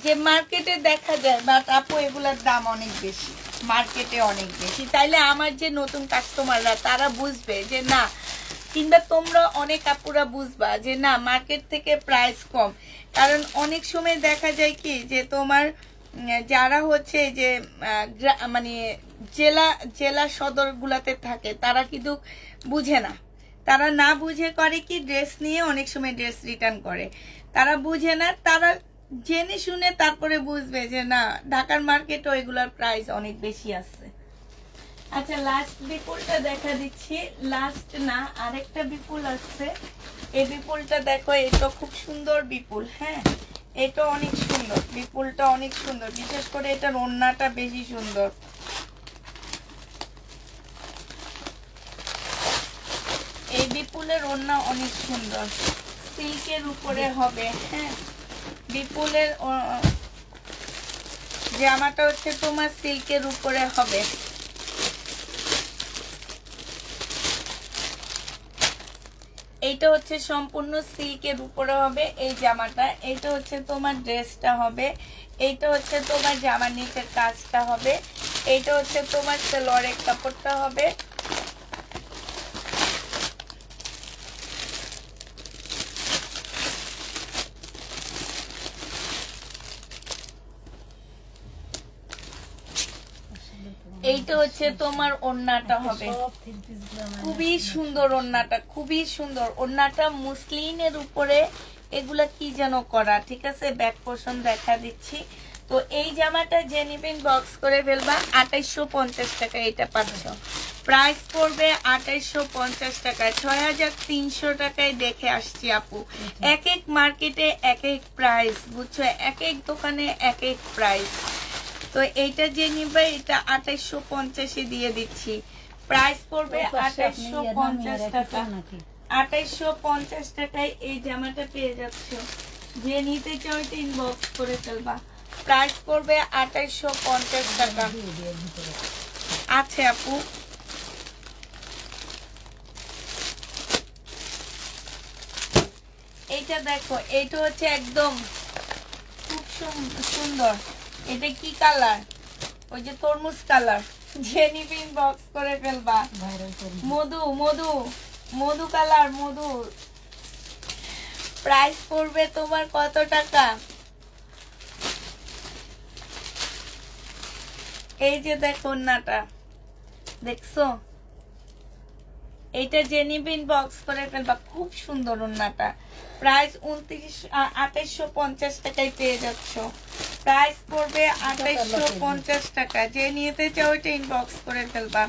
যে মার্কেটে দেখা যায়, বাট আপু এগুলোর দাম অনেক বেশি, মার্কেটে অনেক বেশি। তাইলে আমার যে নতুন কাস্টমাররা তারা বুঝবে যে না, কিংবা তোমরা অনেক আপুরা বুঝবা যে না, মার্কেট থেকে প্রাইস কম। কারণ অনেক সময় দেখা যায় কি যে তোমার যারা হচ্ছে যে মানে জেলা সদরগুলাতে থাকে, তারা কিন্তু বুঝে না। তারা না বুঝে করে কি, ড্রেস নিয়ে অনেক সময় ড্রেস রিটার্ন করে। তারা বুঝে না, তারা জেনে শুনে তারপরে বুঝবে যে না, ঢাকার মার্কেটে এগুলার প্রাইস অনেক বেশি আছে। আচ্ছা, লাস্ট বিপুলটা দেখা দিচ্ছি। লাস্ট না, আরেকটা বিপুল আসছে। এই বিপুলটা দেখো, এটা খুব সুন্দর বিপুল। হ্যাঁ, এটা অনেক সুন্দর, বিপুলটা অনেক সুন্দর। বিশেষ করে এটার ওড়নাটা বেশি সুন্দর। এই বিপুলের ওড়না অনেক সুন্দর, সিল্কের উপরে হবে। হ্যাঁ, বিপুলের জামাটা হচ্ছে তোমার সিল্কের উপরে হবে। এইটা হচ্ছে সম্পূর্ণ সিল্কের উপরে হবে এই জামাটা। এইটা হচ্ছে তোমার ড্রেসটা হবে। এইটা হচ্ছে তোমার জামার নিচের কাজটা হবে। এইটা হচ্ছে তোমার সালোয়ারের কাপড়টা হবে। এইটা হচ্ছে তোমার ওড়নাটা হবে। খুবই সুন্দর ওড়নাটা, খুবই সুন্দর ওড়নাটা। মুসলিনের উপরে এগুলা কি যেন করা, ঠিক আছে? ব্যাক পোর্শন দেখা দিচ্ছি। তো এই জামাটা যে নিবেন বক্স করে ফেলবা। 2850 টাকা এটা পাচ্ছ। প্রাইস পড়বে 2850 টাকা। 6300 টাকায় দেখে আসছি আপু। এক এক মার্কেটে এক এক প্রাইস, বুঝছো? এক এক দোকানে এক এক প্রাইস। তো এইটা যে নিবে এটা 2850-এ দিয়ে দিচ্ছি। প্রাইস পড়বে 2850 টাকা। 2850 টাকায় এই জামাটা পেয়ে যাচ্ছ। যে নিতে চাও এটা ইনবক্স করে ফেলবা। প্রাইস পড়বে 2850 টাকা। আছে আপু। এইটা দেখো, এইটা হচ্ছে একদম খুব সুন্দর। এটা কি কালার? ওই যে তরমুজ কালার। যে নিবে ইনবক্স করে ফেলবা। মধু মধু মধু কালার, মধু। প্রাইস পড়বে তোমার কত টাকা? এই যে দেখো ওড়নাটা, দেখছো? এইটা যে নিবে ইনবক্স করে ফেলবা। খুব সুন্দর ওড়নাটা। প্রাইস 2850 টাকায় পেয়ে যাচ্ছ। প্রাইস পড়বে 2850 টাকা। যে নিতে চাও এটা ইনবক্স করে ফেলবা।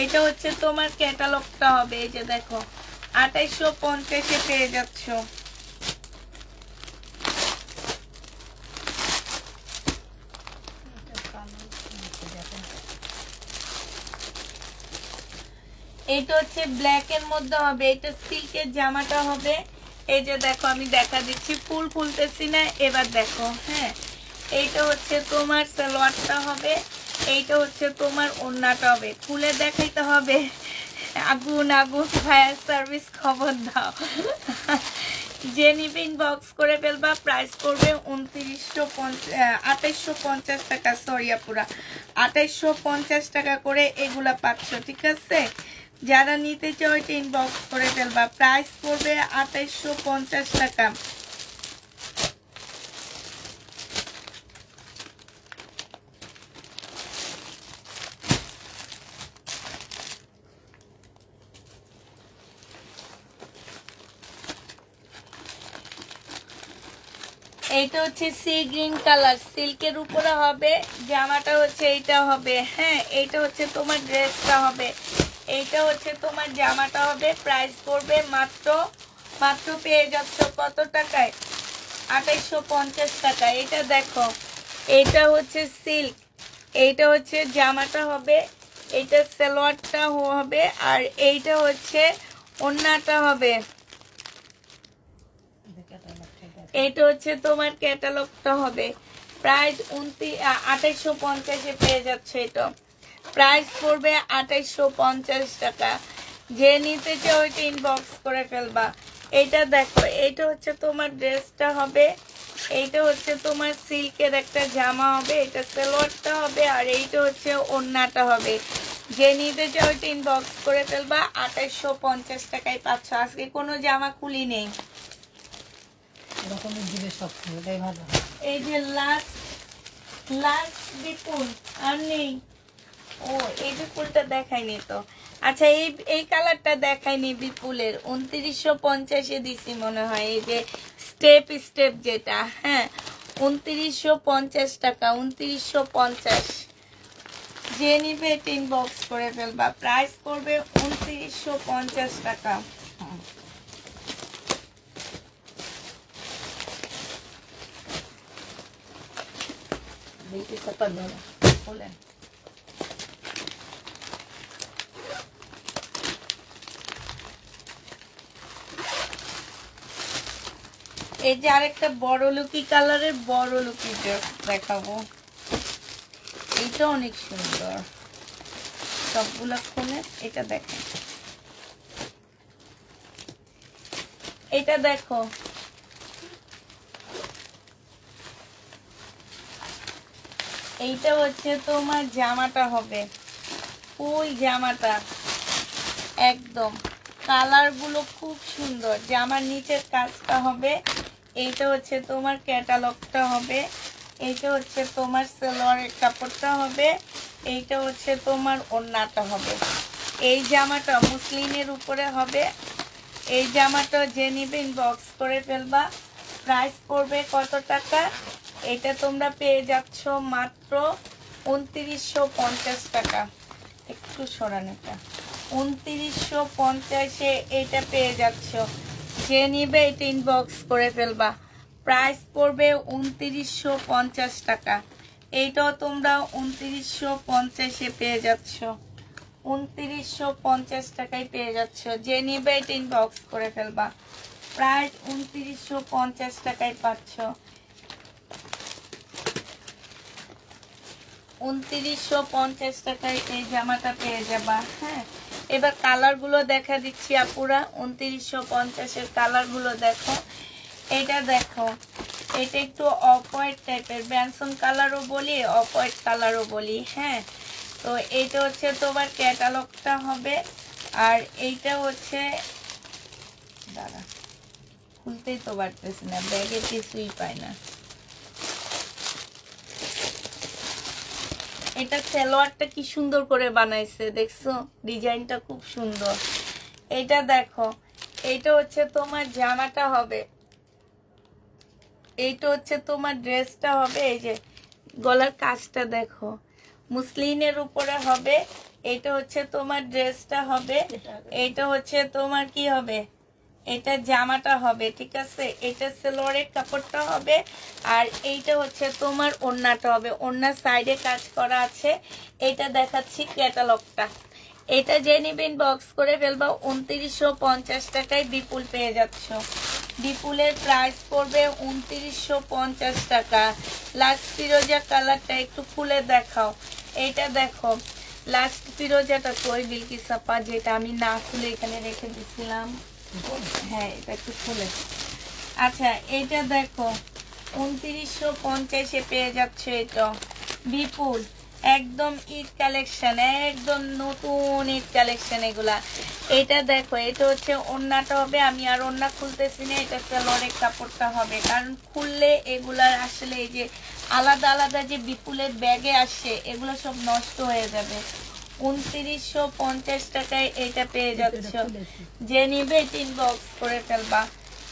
এটা হচ্ছে তোমার ক্যাটালগটা হবে। এই যে দেখো, 2850-এ পেয়ে যাচ্ছ। এটা হচ্ছে ব্ল্যাক এর মধ্যে হবে। এটা সিল্কের জামাটা হবে। এই যে দেখো, আমি দেখা দিচ্ছি, ফুল খুলতেছি না, এবার দেখো। হ্যাঁ, এইটা হচ্ছে তোমার সালোয়ারটা হবে। এইটা হচ্ছে তোমার ওড়নাটা হবে। খুলে দেখাইতে হবে। আগুন আগুন ফায়ার সার্ভিস, খবর দাও। যে নিবে ইনবক্স করে ফেলবা। প্রাইস করবে 2850 টাকা। সরি আপুরা, 2850 টাকা করে এগুলা পাচ্ছ, ঠিক আছে? যারা নিতে চাও এটা ইনবক্স করে ফেলবা। প্রাইস পড়বে 2850 টাকা। এইটা হচ্ছে সি গ্রিন কালার, সিল্কের উপরে হবে, জামাটা হচ্ছে এইটা হবে। হ্যাঁ, এইটা হচ্ছে তোমার ড্রেসটা হবে, এইটা হচ্ছে তোমার জামাটা হবে। প্রাইস পড়বে মাত্র পেয়ে যাচ্ছ কত টাকায়? 2850 টাকা। এটা দেখো, এইটা হচ্ছে সিল্ক, এইটা হচ্ছে জামাটা হবে, এইটা সালোয়ারটা হবে, আর এইটা হচ্ছে ওড়নাটা হবে। এটা হচ্ছে তোমার ক্যাটালগটা হবে। প্রাইস 2850-এ পেয়ে যাচ্ছে। এটা প্রাইস পড়বে 2850 টাকা। যে নিতে চাও ওইটা ইনবক্স করে ফেলবা। এটা দেখো, এইটা হচ্ছে তোমার ড্রেসটা হবে, এইটা হচ্ছে তোমার সিল্কের একটা জামা হবে, এটা সালোয়ারটা হবে, আর এইটা হচ্ছে ওড়নাটা হবে। যে নিতে চাও ওইটা ইনবক্স করে ফেলবা। 2850 টাকায় পাচ্ছ। আজকে কোনো জামা খুলি নেই। এই যে লাস্ট বিপুল আর নেই। ও, এই বিপুলটা দেখাইনি তো। আচ্ছা, এই কালারটা দেখাইনি বিপুলের। 2950-এ দিছি মনে হয়। এই যে স্টেপ যেটা, হ্যাঁ, 2950 টাকা। 2950। যে নিবে এটা ইনবক্স করে ফেলবা। প্রাইস করবে 2950 টাকা। বলেন, এই যে আরেকটা বড় লুকি কালারের বড় লুকি ড্রেস দেখাবো। এইটা অনেক সুন্দর, সবগুলা খুলে এটা দেখেন। এটা দেখো, এইটা হচ্ছে তোমার জামাটা হবে, ওই জামাটা একদম কালার গুলো খুব সুন্দর। জামার নিচের কাজটা হবে, এইটা হচ্ছে তোমার ক্যাটালগটা হবে, এইটা হচ্ছে তোমার সালোয়ারের কাপড়টা হবে, এইটা হচ্ছে তোমার ওড়নাটা হবে। এই জামাটা মুসলিনের উপরে হবে। এই জামাটা যে নিবে ইনবক্স করে ফেলবা। প্রাইস পড়বে কত টাকা? এটা তোমরা পেয়ে যাচ্ছ মাত্র 2950 টাকা। একটু সরান, এটা 2950-এ এটা পেয়ে যাচ্ছ। যে নিবে এটা ইনবক্স করে ফেলবা। প্রাইস পড়বে 2950 টাকা। এইটাও তোমরা 2950-এ পেয়ে যাচ্ছ। 2950 টাকায় পেয়ে যাচ্ছ। যে নিবে এটা ইনবক্স করে ফেলবা। প্রাইস 2950 টাকায় পাচ্ছ। 2950 টাকায় এই জামাটা পেয়ে যাবা। হ্যাঁ, এবার কালার গুলো দেখা দিচ্ছি আপুরা। 2950-এর কালার গুলো দেখো। এটা দেখো, এটা একটু অফ হোয়াইট টাইপের, ব্যানসন কালারও বলি, অফ হোয়াইট কালারও বলি। হ্যাঁ, তো এইটা হচ্ছে তোমার ক্যাটালগটা হবে, আর এইটা হচ্ছে, দাঁড়া খুলতেই তো পারতেছি না, ব্যাগে কিছুই পাই না। এটা সালোয়ারটা কি সুন্দর করে বানাইছে, দেখছো? ডিজাইনটা খুব সুন্দর। এটা দেখো, এইটা হচ্ছে তোমার জামাটা হবে, এইটা হচ্ছে তোমার ড্রেসটা হবে। এই যে গলার কাজটা দেখো, মুসলিনের উপরে হবে। এটা হচ্ছে তোমার ড্রেসটা হবে, এইটা হচ্ছে তোমার কি হবে, এটা জামাটা হবে, ঠিক আছে? এটা সালোয়ারের কাপড়টা হবে, আর এইটা হচ্ছে তোমার ওড়নাটা হবে। ওড়নার সাইডে কাজ করা আছে। এটা দেখাচ্ছি ক্যাটালগটা। এটা যে নিবেন বক্স করে ফেলবা। 2950 টাকায় বিপুল পেয়ে যাচ্ছ। বিপুলের প্রাইস পড়বে 2950 টাকা। লাস্ট ফিরোজা কালারটা একটু খুলে দেখাও। এইটা দেখো, লাস্ট ফিরোজাটা কই বিলকিস আপা, যেটা আমি না খুলে এখানে রেখে দিছিলাম। হ্যাঁ, এটা একটু খুলে। আচ্ছা, এটা দেখো 2950-এ পেয়ে যাচ্ছে। এটা বিপুল একদম ঈদ কালেকশন, একদম নতুন ঈদ কালেকশন এগুলা। এটা দেখো, এটা হচ্ছে ওড়নাটা হবে। আমি আর ওড়না খুলতেছি না, এটা সালোয়ারের কাপড়টা হবে, কারণ খুললে এগুলার আসলে এই যে আলাদা আলাদা যে বিপুলের ব্যাগে আসে, এগুলো সব নষ্ট হয়ে যাবে। 2950 টাকায় এটা পেয়ে যাচ্ছ। যে নিবে 3 বক্স করে ফেলবা।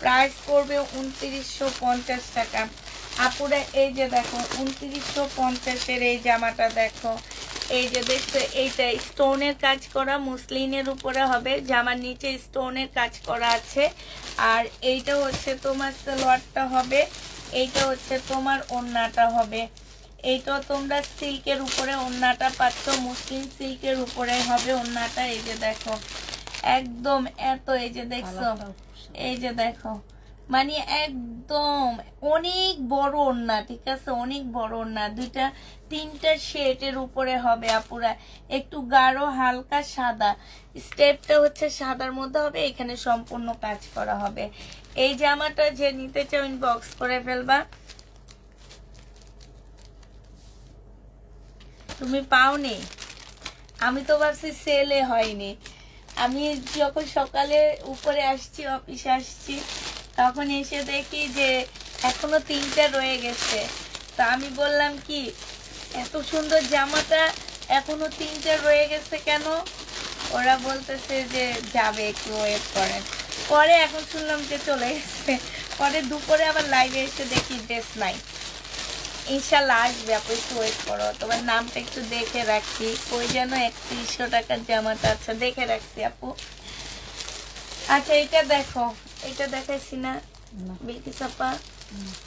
প্রাইস পড়বে 2950 টাকা। আপুরা এই যে দেখো 2950-এর এই জামাটা দেখো, এই যে দেখছো এইটা স্টোনের কাজ করা মুসলিনের উপরে হবে, জামার নিচে স্টোনের কাজ করা আছে। আর এইটা হচ্ছে তোমার সালোয়ারটা হবে, এইটা হচ্ছে তোমার ওড়নাটা হবে। এইটা তোমরা সিল্কের উপরে ওড়নাটা পাচ্ছ, মুসলিম সিল্কের উপরে হবে ওড়নাটা। এই যে দেখো একদম এত, এই যে দেখছো, এই যে দেখো মানে একদম অনেক বড় ওড়না, ঠিক আছে, অনেক বড় ওড়না। দুইটা তিনটা শেডের উপরে হবে আপুরা, একটু গাঢ় হালকা সাদা, স্টেপটা হচ্ছে সাদার মধ্যে হবে, এখানে সম্পূর্ণ কাজ করা হবে। এই জামাটা যে নিতে চাও ইনবক্স করে ফেলবা। তুমি পাওনি? আমি তো ভাবছি সেলে হয়নি। আমি যখন সকালে উপরে আসছি, অফিসে আসছি, তখন এসে দেখি যে এখনো 3টা রয়ে গেছে। তো আমি বললাম কি এত সুন্দর জামাটা এখনো 3টা রয়ে গেছে কেন? ওরা বলতেছে যে যাবে, একটু ওয়েট করেন। পরে এখন শুনলাম যে চলে গেছে। পরে দুপুরে আবার লাইভে এসে দেখি ড্রেস নাই। ইনশাল্লাহ আসবে, আপু একটু ওয়েট করো। তোমার নামটা একটু দেখে রাখি, ওই যেন 3100 টাকার জামাটা আছে, দেখে রাখছি আপু। আচ্ছা এটা দেখো, এটা দেখাইছি না বিলকিস আপা?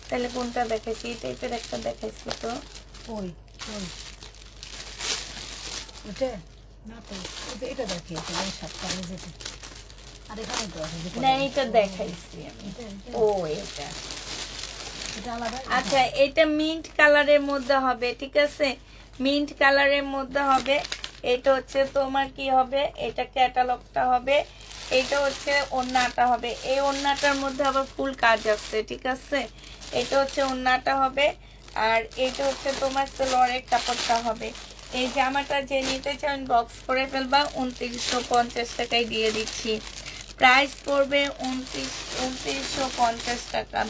তাহলে কোনটা দেখাইছি? এই টাইপের একটা দেখাইছি তো।
ওই ওই ওটা না তো, এটা দেখিয়েছে ওই সাতটা যেটা। আর এখানে তো আছে যেটা,
না এটা দেখাইছি আমি। ও এটা
এটা আলাদা।
আচ্ছা এটা মিন্ট কালারের মধ্যে হবে, ঠিক আছে, মিন্ট কালারের মধ্যে হবে। এটা হচ্ছে তোমার কি হবে, এটা ক্যাটালগটা হবে, এটা হচ্ছে ওড়নাটা হবে। এই ওড়নাটার মধ্যে আবার ফুল কাজ আছে, ঠিক আছে। এটা হচ্ছে ওড়নাটা হবে, আর এটা হচ্ছে তোমার সালোয়ারের কাপড়টা হবে। এই জামাটা যে নিতে চান বক্স করে ফেলবা, 2950 টাকায় দিয়ে দিচ্ছি। প্রাইস পড়বে 2950 টাকা।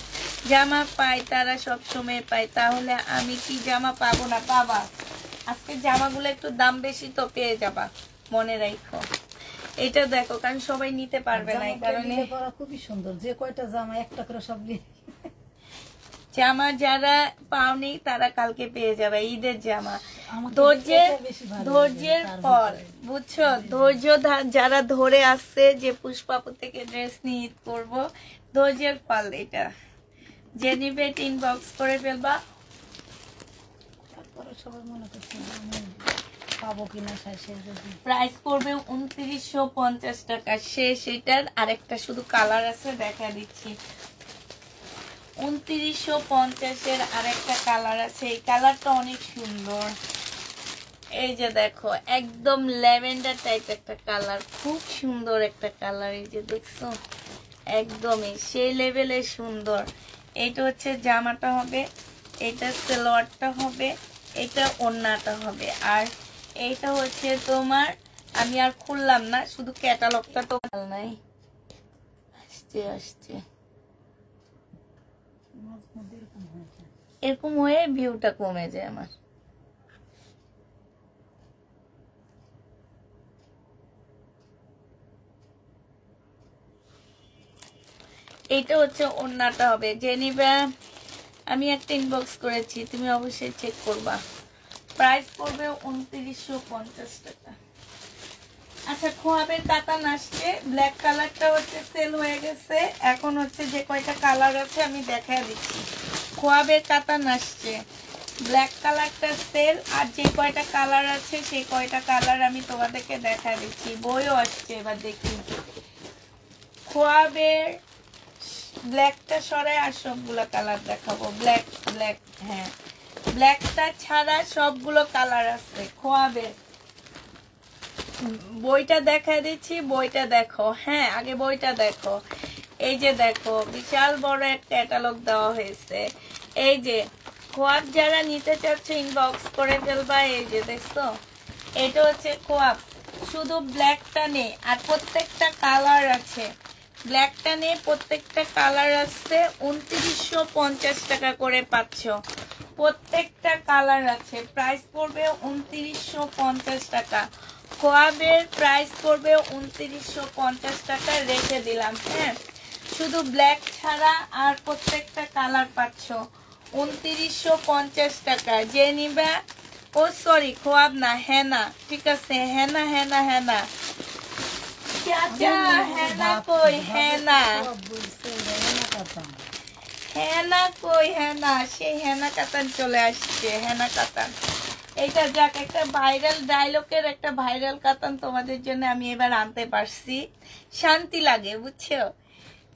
জামা পায় তারা সব সময় পায়, তাহলে আমি কি জামা পাবো না? পাবা। আজকে জামাগুলো একটু দাম বেশি তো পেয়ে যাবা, মনে রাখো। এটা দেখো, কারণ সবাই নিতে পারবে না, এই কারণে
খুবই সুন্দর। যে কয়টা জামা একটা করে সব
জামা যারা পাওনি তারা কালকে পেয়ে যাবে, ঈদের জামা। ধৈর্যের ফল, বুঝছো? ধৈর্য যারা ধরে আসছে যে পুষ্পাপু থেকে ড্রেস নিয়ে ঈদ করবো, ধৈর্যের ফল এটা। যে নিবে ইনবক্স করে ফেলবা।
সবাই মনে করছে পাবো কিনা শেষে।
প্রাইস পড়বে 2950 টাকা শেষ। এটার আরেকটা শুধু কালার আছে, দেখা দিচ্ছি। 2950-এর আরেকটা কালার আছে, এই কালারটা অনেক সুন্দর। এই যে দেখো একদম ল্যাভেন্ডার টাইপ একটা কালার, খুব সুন্দর একটা কালার। এই যে দেখছো একদমই সেই লেভেলের সুন্দর। এইটা হচ্ছে জামাটা হবে, এটা সালোয়ারটা হবে, এটা ওড়নাটা হবে। আর এইটা হচ্ছে তোমার, আমি আর খুললাম না, শুধু ক্যাটালগটা তো নাই। আসছে আসছে এরকম হয়ে ভিউটা কমে যায় আমার। এইটা হচ্ছে ওড়নাটা হবে। যে নিবে, আমি একটা ইনবক্স করেছি, তুমি অবশ্যই চেক করবা। প্রাইস পড়বে 2950 টাকা। আচ্ছা খোয়াবের কাতান আসছে, ব্ল্যাক কালারটা হচ্ছে সেল হয়ে গেছে। এখন হচ্ছে যে কয়টা কালার আছে আমি দেখায় দিচ্ছি। খোয়াবের কাতান আসছে, ব্ল্যাক কালারটা সেল, আর যে কয়টা কালার আছে সেই কয়টা কালার আমি তোমাদেরকে দেখা দিচ্ছি। বইও আসছে, এবার দেখি। খোয়াবের ব্ল্যাকটা সরাই আর সবগুলো কালার দেখাবো। ব্ল্যাক ব্ল্যাক, হ্যাঁ ব্ল্যাকটা ছাড়া সবগুলো কালার আছে খোয়াবের। বইটা দেখা দিচ্ছি, বইটা দেখো। হ্যাঁ আগে বইটা দেখো। এই যে দেখো বিশাল বড় একটা ক্যাটালগ দেওয়া হয়েছে। এই যে খোয়াব যারা নিতে চাচ্ছে ইনবক্স করে ফেলবা। এই যে দেখছো, এটা হচ্ছে খোয়াব, শুধু ব্ল্যাকটা নেই, আর প্রত্যেকটা কালার আছে। ব্ল্যাকটা নেই, প্রত্যেকটা কালার আছে। 2950 টাকা করে পাচ্ছ, প্রত্যেকটা কালার আছে। প্রাইস পড়বে 2950 টাকা। খোয়াবের প্রাইস পড়বে 2950 টাকা, রেখে দিলাম। হ্যাঁ শুধু ব্ল্যাক ছাড়া আর প্রত্যেকটা কালার পাচ্ছ। 2950 টাকা। যে নিবা, ও সরি খোয়াব না, হেনা, ঠিক আছে, হেনা হেনা হেনা। চাচা হেনা কই, হেনা হেনা কই, হেনা সেই হেনা কাতান চলে আসছে, হেনা কাতান। এইটা যাক, একটা ভাইরাল ডায়লগের একটা ভাইরাল কাতান তোমাদের জন্য আমি এবার আনতে পারছি। শান্তি লাগে, বুঝছো?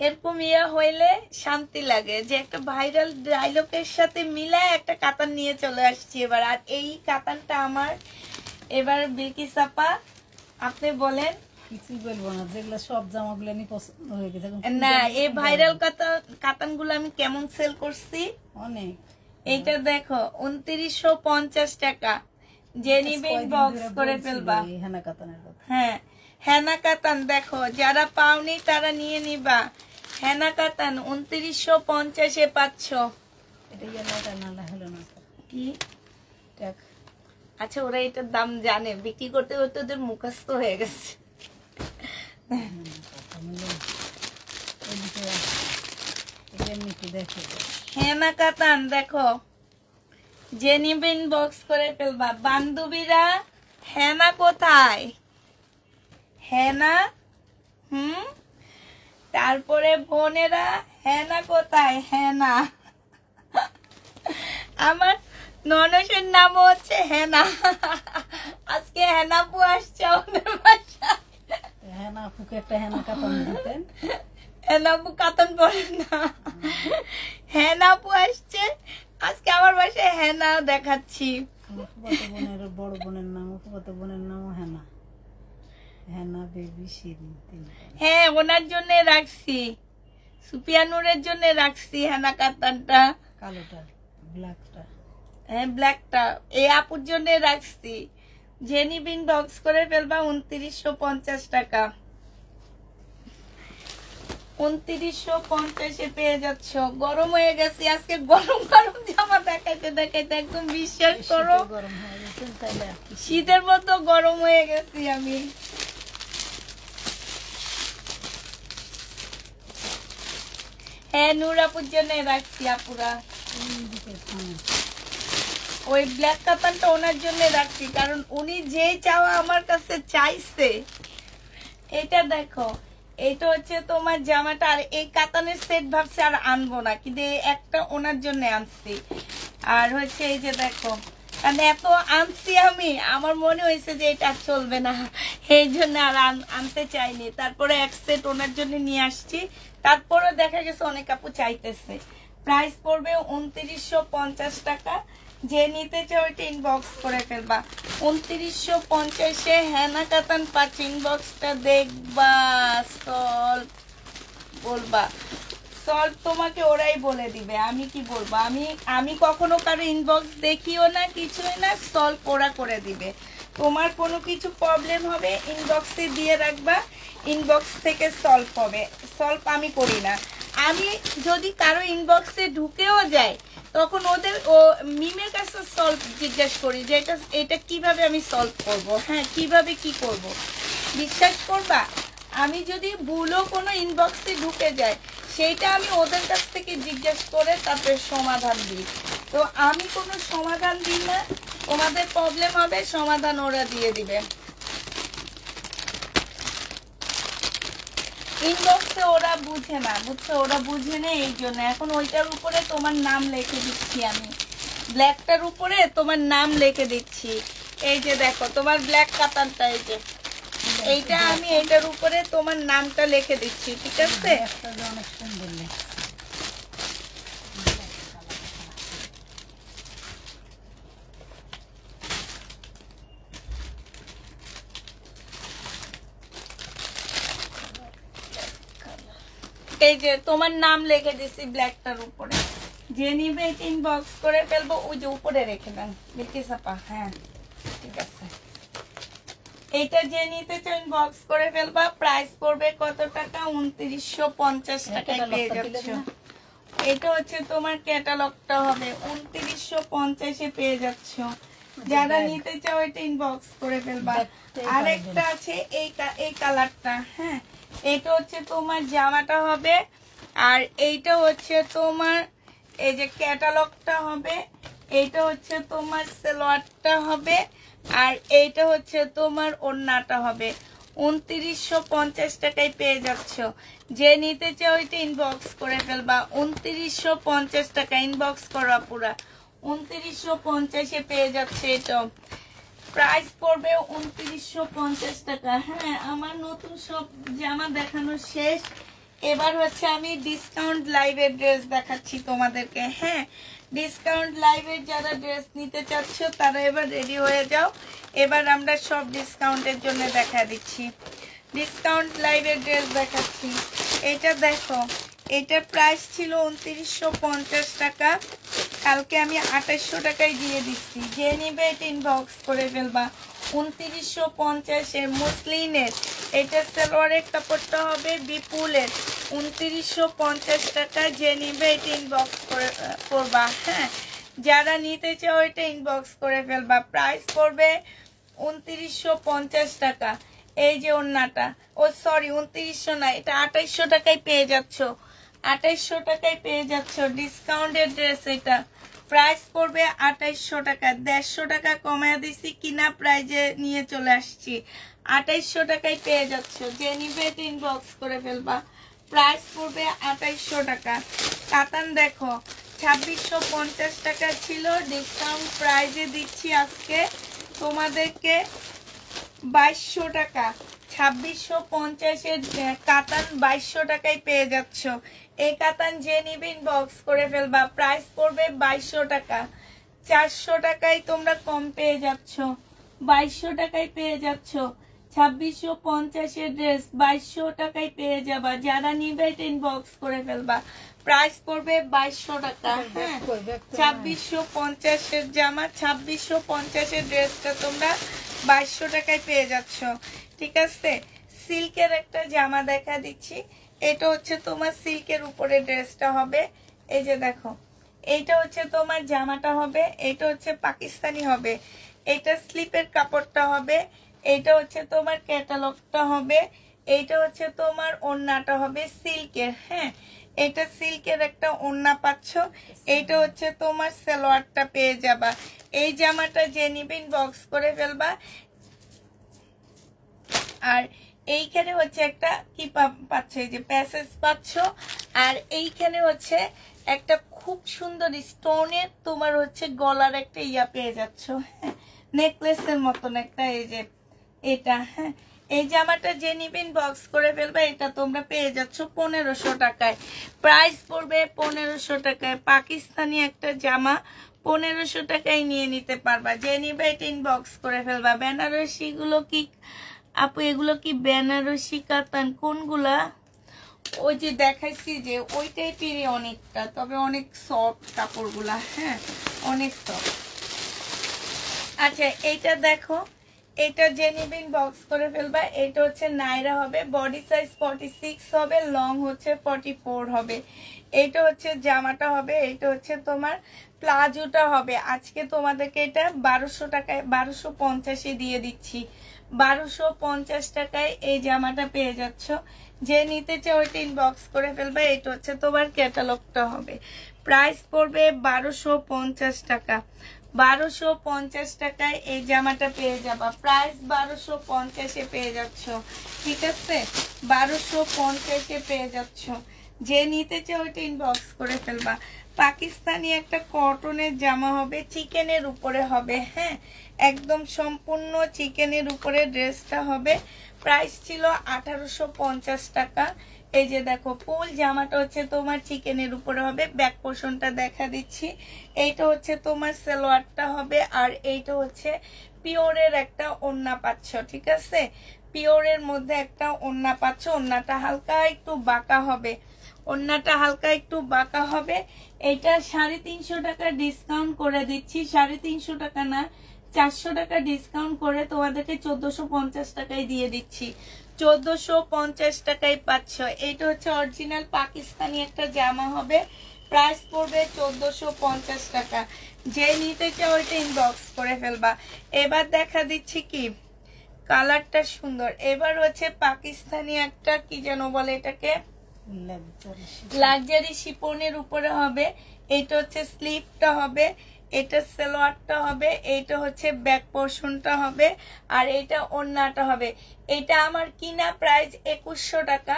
এরকম হইলে শান্তি লাগে যে একটা ভাইরাল ডায়লগের সাথে মিলায় একটা কাতান নিয়ে চলে আসছি এবার। আর এই কাতানটা আমার এবার বিলকিস আপা, আপনি বলেন।
কিছুই বলবো না, যেগুলো সব জামাগুলো আমি পছন্দ হয়ে গেছে।
না, এই ভাইরাল কাতানগুলো আমি কেমন সেল করছি
অনেক।
এইটা দেখো 2950 টাকা। যে নিবে বক্স করে ফেলবা।
হেনা কাতানের কথা।
হ্যাঁ, হেনা কাতান দেখো, যারা পাওনি তারা নিয়ে নিবা। হেনা কাতান 2950-এ পাচ্ছ।
এটা ইয়ালাটা না হলো না
কি
টাক।
আচ্ছা, ওরা এটার দাম জানে, বিক্রি করতে করতে ওদের মুখস্থ হয়ে গেছে। হেনা কাতান দেখো, যে নিবেন বক্স করে ফেলবা। বান্ধবীরা হেনা কোথায়? হেনা, তারপরে বোনেরা হেনা কোথায়? হেনা। আমার ননসের নাম হচ্ছে হেনা। আজকে হেনা আপু আসছে আমাদের বাসায়।
হেনা আপুকে একটা হেনা কাতান দিতেন।
হেনা আপু কাতান পরে না, হেনা আপু আসছে আজকে আমার বাসায়, হেনা দেখাচ্ছি।
বড় বোনের নাম, ফুফাতো বোনের নামও হেনা। হেনা বেবি শিরিন।
হ্যাঁ, ওনার জন্য রাখছি, সুপিয়ানুরের জন্য রাখছি হেনা কাতানটা।
কালোটা, ব্ল্যাকটা।
হ্যাঁ, ব্ল্যাকটা এই আপুর জন্য রাখছি। যে নিবেন বক্স করে ফেলবা 2950 টাকা। 2950-এ পেয়ে যাচ্ছ। গরম হয়ে গেছে আজকে, গরম গরম জামা দেখাইতে দেখাইতে একদম বিশ্বাস করো শীতের মতো গরম হয়ে গেছি আমি। হ্যাঁ, নূর আপুর জন্য রাখছি আপুরা। ওই ব্ল্যাক কাতানটা ওনার জন্য রাখছি, কারণ উনি যে চাওয়া আমার কাছে চাইছে। এটা দেখো, এটা হচ্ছে তোমার জামাটা, আর এই কাতানের সেট ভাবছি আর আনবো না, কিন্তু একটা ওনার জন্য আনছি। আর হচ্ছে এই যে দেখো, কারণ এত আনছি আমি, আমার মনে হয়েছে যে এটা চলবে না, এই জন্য আর আনতে চাইনি। তারপরে এক সেট ওনার জন্য নিয়ে আসছি। তারপরে দেখা গেছে অনেক আপু চাইতেছে। প্রাইস পড়বে 2950 টাকা। যে নিতে চাও ওইটা ইনবক্স করে ফেলবা। 2950-এ হেনা কাতান পাচ্ছ। ইনবক্সটা দেখবা, সলভ বলবা, সলভ তোমাকে ওরাই বলে দিবে, আমি কি বলবো। আমি কখনো কারো ইনবক্স দেখিও না, কিছুই না, সলভ ওরা করে দিবে। তোমার কোনো কিছু প্রবলেম হবে ইনবক্সে দিয়ে রাখবা, ইনবক্স থেকে সলভ হবে। সলভ আমি করি না। আমি যদি কারো ইনবক্সে ঢুকেও যায় তখন ওদের মিমের কাছে সলভ জিজ্ঞেস করি যে এটা কিভাবে আমি সলভ করব। হ্যাঁ, কিভাবে কি করব। বিশ্বাস করবা, আমি যদি ভুলও কোনো ইনবক্সে ঢুকে যায় সেইটা আমি ওদের কাছ থেকে জিজ্ঞেস করে তারপরে সমাধান দিই। তো আমি কোনো সমাধান দিই না, তোমাদের প্রবলেম হবে সমাধান ওরা দিয়ে দিবে। ইনবক্সে ওরা বুঝে না, বুঝছো, ওরা বুঝে না, এই জন্য এখন ওইটার উপরে তোমার নাম লিখে দিচ্ছি আমি। ব্ল্যাকটার উপরে তোমার নাম লিখে দিচ্ছি। এই যে দেখো তোমার ব্ল্যাক কাতানটা, এই যে এইটা আমি এইটার উপরে তোমার নামটা লিখে দিচ্ছি, ঠিক আছে?
অনেক সুন্দর লাগছে।
এই যে তোমার নাম লিখে দিচ্ছি ব্ল্যাকটার উপরে। যে নিবে ইনবক্স করে ফেলবো, ওই যে উপরে রেখে দেন বিলকিস আপা। হ্যাঁ, ঠিক আছে। এইটা যে নিতে চাও ইনবক্স করে ফেলবা। প্রাইস পড়বে কত টাকা? 2950 টাকায় পেয়ে যাচ্ছ। এটা হচ্ছে তোমার ক্যাটালগটা হবে, 2950-এ পেয়ে যাচ্ছ। যারা নিতে চাও এটা ইনবক্স করে ফেলবা। আরেকটা আছে এই কালারটা। হ্যাঁ, এটা হচ্ছে তোমার জামাটা হবে, আর এইটা হচ্ছে তোমার এই যে ক্যাটালগটা হবে, এইটা হচ্ছে তোমার সালোয়ারটা হবে, আর এইটা হচ্ছে তোমার ওড়নাটা হবে। 2950 টাকায় পেয়ে যাচ্ছ। যে নিতে চাও ওইটা ইনবক্স করে ফেলবা। 2950 টাকা ইনবক্স করা পুরা 2950-এ পেয়ে যাচ্ছে। এটা প্রাইস পড়বে 2950 টাকা। হ্যাঁ, আমার নতুন সব জামা দেখানো শেষ। এবার হচ্ছে আমি ডিসকাউন্ট লাইভের ড্রেস দেখাচ্ছি তোমাদেরকে। হ্যাঁ, ডিসকাউন্ট লাইভের যারা ড্রেস নিতে চাচ্ছ তারা এবার রেডি হয়ে যাও। এবার আমরা সব ডিসকাউন্টের জন্য দেখা দিচ্ছি। ডিসকাউন্ট লাইভের ড্রেস দেখাচ্ছি। এটা দেখো, এটার প্রাইস ছিল 2950 টাকা, কালকে আমি 2800 টাকায় দিয়ে দিচ্ছি। যে নিবে এটা ইনবক্স করে ফেলবা। 2950-এর মুসলিনের, এটা সালোয়ারের কাপড়টা হবে বিপুলের। 2950 টাকা। যে নিবে এটা ইনবক্স করবা। হ্যাঁ, যারা নিতে চাও এটা ইনবক্স করে ফেলবা। প্রাইস পড়বে 2950 টাকা। এই যে ওড়নাটা, ও সরি 2900 না, এটা 2800 টাকায় পেয়ে যাচ্ছ। 2800 টাকায় পেয়ে যাচ্ছ ডিসকাউন্টের ড্রেস। এটা প্রাইস পড়বে 2800 টাকা। 150 টাকা কমায় দিছি, কিনা প্রাইজে নিয়ে চলে আসছি। 2800 টাকায় পেয়ে যাচ্ছ। যে নিবে ইনবক্স করে ফেলবা। প্রাইস পড়বে 2800 টাকা। কাতান দেখো, 2650 টাকা ছিল, ডিসকাউন্ট প্রাইজে দিচ্ছি আজকে তোমাদেরকে 2200 টাকা। 2650-এর কাতান 2200 টাকায় পেয়ে যাচ্ছ। এই কাতান যে নিবে ইনবক্স করে ফেলবা। প্রাইস পড়বে 2200 টাকা। 400 টাকায় তোমরা কম পেয়ে যাচ্ছ, 2200 টাকায় পেয়ে যাচ্ছ। 2650-এর ড্রেস 2200 টাকায় পেয়ে যাবা। যারা নিবে এটা ইনবক্স করে ফেলবা। প্রাইস পড়বে 2200 টাকা। হ্যাঁ, 2650-এর জামা, 2650-এর ড্রেসটা তোমরা 2200 টাকায় পেয়ে যাচ্ছ। ঠিক আছে, সিল্কের একটা জামা দেখা দিচ্ছি। এটা হচ্ছে তোমার সিল্কের উপরে ড্রেসটা হবে। এই যে দেখো, এইটা হচ্ছে তোমার জামাটা হবে, এটা হচ্ছে পাকিস্তানি হবে, এটা স্লিপের কাপড়টা হবে, এইটা হচ্ছে তোমার ক্যাটালগটা হবে, এইটা হচ্ছে তোমার ওড়নাটা হবে সিল্কের। হ্যাঁ, এটা সিল্কের একটা ওড়না পাচ্ছ। এইটা হচ্ছে তোমার সালোয়ারটা পেয়ে যাবা। এই জামাটা যে নিবে ইনবক্স করে ফেলবা। আর এইখানে হচ্ছে একটা কি পাচ্ছ, এই যে প্যাসেজ পাচ্ছ। আর এইখানে হচ্ছে একটা খুব সুন্দর স্টোনের তোমার হচ্ছে গলার একটা ইয়া পেয়ে যাচ্ছ। হ্যাঁ, নেকলেসের মতন একটা, এই যে এটা। হ্যাঁ, এই জামাটা যে নিবেন বক্স করে ফেলবে। এটা তোমরা পেয়ে যাচ্ছ 1500 টাকায়। প্রাইস পড়বে 1500 টাকায়। পাকিস্তানি একটা জামা 1500 টাকায় নিয়ে নিতে পারবা। যে নিবে এটা ইনবক্স করে ফেলবা। বেনারসি গুলো কি আপু, এগুলো কি বেনারসি কাতান? কোনগুলা? ওই যে দেখাইছি যে ওই টাইপেরই অনেকটা, তবে অনেক সফট কাপড়গুলা। হ্যাঁ, অনেক সফট। আচ্ছা, এইটা দেখো, এটা যে নিবেন বক্স করে ফেলবা। এটা হচ্ছে নাইরা হবে, বডি সাইজ 46 হবে, লং হচ্ছে 44 হবে। এইটা হচ্ছে জামাটা হবে, এইটা হচ্ছে তোমার প্লাজোটা হবে। আজকে তোমাদেরকে এটা 1200 টাকায় 1250-এ দিয়ে দিচ্ছি। 1250 টাকায় এই জামাটা পেয়ে যাচ্ছ। যে নিতে চাও ওইটা ইনবক্স করে ফেলবে। এটা হচ্ছে তোমার ক্যাটালগটা হবে। প্রাইস পড়বে 1250 টাকা। 1250 টাকায় এই জামাটা পেয়ে যাবা। প্রাইস 1250-এ পেয়ে যাচ্ছ। ঠিক আছে, 1250-এ পেয়ে যাচ্ছ। যে নিতে চাও ওইটা ইনবক্স করে ফেলবা। পাকিস্তানি একটা কটনের জামা হবে, চিকেনের উপরে হবে। হ্যাঁ, একদম সম্পূর্ণ চিকেনের উপরে ড্রেসটা হবে। প্রাইস ছিল 1850 টাকা। এই যে দেখো, ফুল জামাটা হচ্ছে তোমার চিকেনের উপরে হবে। ব্যাক পোর্শনটা দেখা দিচ্ছি। এইটা হচ্ছে তোমার সালোয়ারটা হবে, আর এইটা হচ্ছে পিওরের একটা ওড়না পাচ্ছ। ঠিক আছে, পিওরের মধ্যে একটা ওড়না পাচ্ছ। ওড়নাটা হালকা একটু বাঁকা হবে, ওড়নাটা হালকা একটু বাঁকা হবে। এটা 350 টাকা ডিসকাউন্ট করে দিচ্ছি। 350 টাকা না, 400 টাকা ডিসকাউন্ট করে তোমাদেরকে 1450 টাকায় দিয়ে দিচ্ছি। 1450 টাকায় পাচ্ছ। এইটা হচ্ছে অরিজিনাল পাকিস্তানি একটা জামা হবে। প্রাইস পড়বে 1450 টাকা। যে নিতে চাও ওইটা ইনবক্স করে ফেলবা। এবার দেখা দিচ্ছি কি, কালারটা সুন্দর। এবার হচ্ছে পাকিস্তানি একটা কি যেন বলে এটাকে, লাক্সারি শিপনের উপরে হবে। এইটা হচ্ছে স্লিভটা হবে, এটা সালোয়ারটা হবে, এইটা হচ্ছে ব্যাক পোর্শনটা হবে, আর এইটা ওড়নাটা হবে। এটা আমার কিনা প্রাইস 2100 টাকা।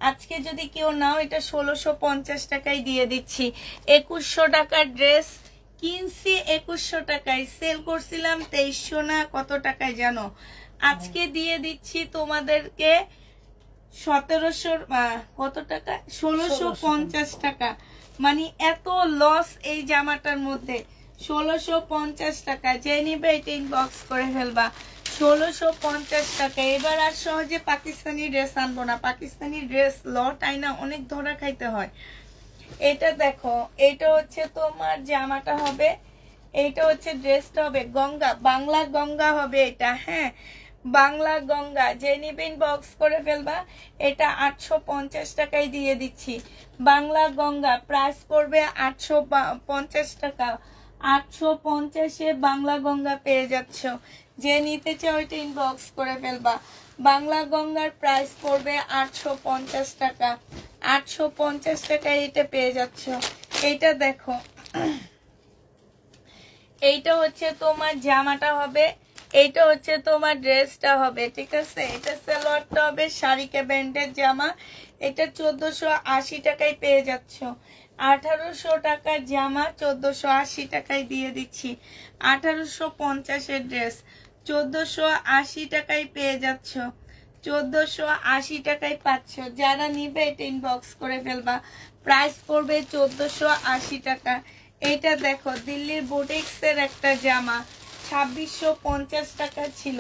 আজকে যদি কেউ নাও এটা 1650 টাকায় দিয়ে দিচ্ছি। 2100 টাকার ড্রেস কিনছি 2100 টাকায়, সেল করছিলাম 2300 না কত টাকায় জানো। আজকে দিয়ে দিচ্ছি তোমাদেরকে 1700 কত টাকা, 1650 টাকা। মানে এত লস এই জামাটার মধ্যে। 1650 টাকা, যে নিবে এটা ইনবক্স করে ফেলবা। 1650 টাকা। এবার আর সহজে পাকিস্তানি ড্রেস আনবো না, পাকিস্তানি ড্রেস লট আইনা অনেক ধরা খাইতে হয়। এটা দেখো, এটা হচ্ছে তোমার জামাটা হবে, এইটা হচ্ছে ড্রেসটা হবে গঙ্গা, বাংলা গঙ্গা হবে এটা। হ্যাঁ, বাংলা গঙ্গা, যে নিবে ইনবক্স করে ফেলবা। এটা 850 টাকায় দিয়ে দিচ্ছি। বাংলা গঙ্গা প্রাইস পড়বে 850 টাকা। 850-এ বাংলা গঙ্গা পেয়ে যাচ্ছ। যে নিতে চাও ওইটা ইনবক্স করে ফেলবা। বাংলা গঙ্গার প্রাইস পড়বে 850 টাকা। 850 টাকায় এটা পেয়ে যাচ্ছ। এইটা দেখো, এইটা হচ্ছে তোমার জামাটা হবে, এইটা হচ্ছে তোমার ড্রেসটা হবে, ঠিক আছে। এটা সালোয়ারটা হবে, শাড়িকে ব্যান্ডের জামা। এটা 1480 টাকায় পেয়ে যাচ্ছ। 1800 টাকার জামা 1480 টাকায় দিয়ে দিচ্ছি। 1850-এর ড্রেস 1480 টাকায় পেয়ে যাচ্ছ। 1480 টাকায় পাচ্ছ। যারা নিবে এটা ইনবক্স করে ফেলবা। প্রাইস পড়বে 1480 টাকা। এটা দেখো, দিল্লির বুটিক্সের একটা জামা 2650 টাকা ছিল।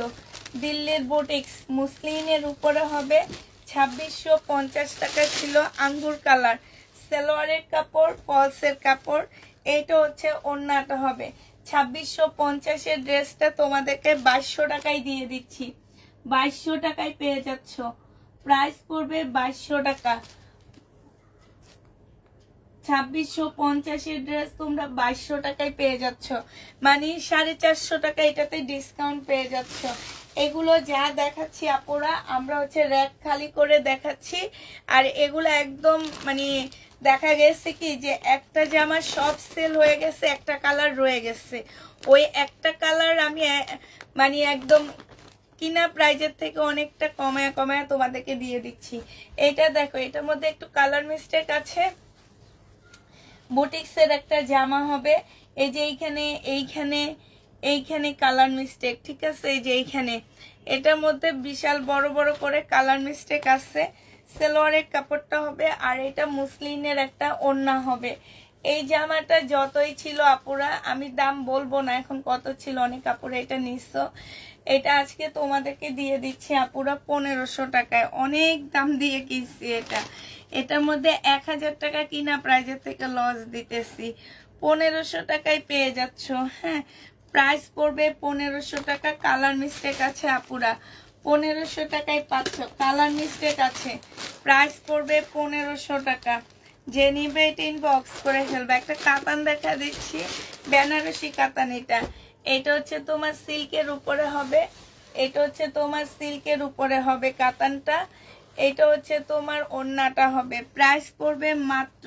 দিল্লির বুটিক্স মুসলিনের উপরে হবে, 2650 টাকা ছিল। আঙ্গুর কালার, সালোয়ারের কাপড়, ফলসের কাপড়। এইটা হচ্ছে ওড়নাটা হবে। 2650-এর ড্রেসটা তোমাদেরকে 2200 টাকায় দিয়ে দিচ্ছি। 2200 টাকায় পেয়ে যাচ্ছ। প্রাইস পড়বে 2200 টাকা। 2650-এর ড্রেস তোমরা 2200 টাকায় পেয়ে যাচ্ছ। মানে 450 টাকা এটাতে ডিসকাউন্ট পেয়ে যাচ্ছ। এগুলো যা দেখাচ্ছি আপুরা, আমরা হচ্ছে র্যাক খালি করে দেখাচ্ছি। আর এগুলো একদম মানে দেখা গেছে কি যে একটা জামা সব সেল হয়ে গেছে, একটা কালার রয়ে গেছে। ওই একটা কালার আমি মানে একদম কিনা প্রাইজের থেকে অনেকটা কমায় কমায় তোমাদেরকে দিয়ে দিচ্ছি। এটা দেখো, এটার মধ্যে একটু কালার মিস্টেক আছে। বুটিক্সের একটা জামা হবে, এই যে এইখানে কালার মিস্টেক, ঠিক আছে। এই যে এইখানে এটার মধ্যে বিশাল বড় বড় করে কালার মিস্টেক আছে। সালোয়ারের কাপড়টা হবে, আর এটা মুসলিনের একটা ওড়না হবে। এই জামাটা যতই ছিল আপুরা, আমি দাম বলবো না এখন কত ছিল, অনেক আপুরা এটা নিচ্ছ। এটা আজকে তোমাদেরকে দিয়ে দিচ্ছি আপুরা 1500 টাকায়। অনেক দাম দিয়ে কিনছি এটা। এটার মধ্যে 1000 টাকা কিনা প্রাইজের থেকে লস দিতেছি। 1500 টাকায় পেয়ে যাচ্ছ। হ্যাঁ, প্রাইস পড়বে 1500 টাকা। কালার মিস্টেক আছে আপুরা, 1500 টাকায় পাচ্ছ। কালার মিস্টেক আছে, প্রাইস পড়বে 1500 টাকা। যে নিবে এটা ইনবক্স করে ফেলবে। একটা কাতান দেখা দিচ্ছি, বেনারসি কাতান। এটা হচ্ছে তোমার সিল্কের উপরে হবে, এটা হচ্ছে তোমার সিল্কের উপরে হবে কাতানটা। এটা হচ্ছে তোমার ওড়নাটা হবে। প্রাইস পড়বে মাত্র,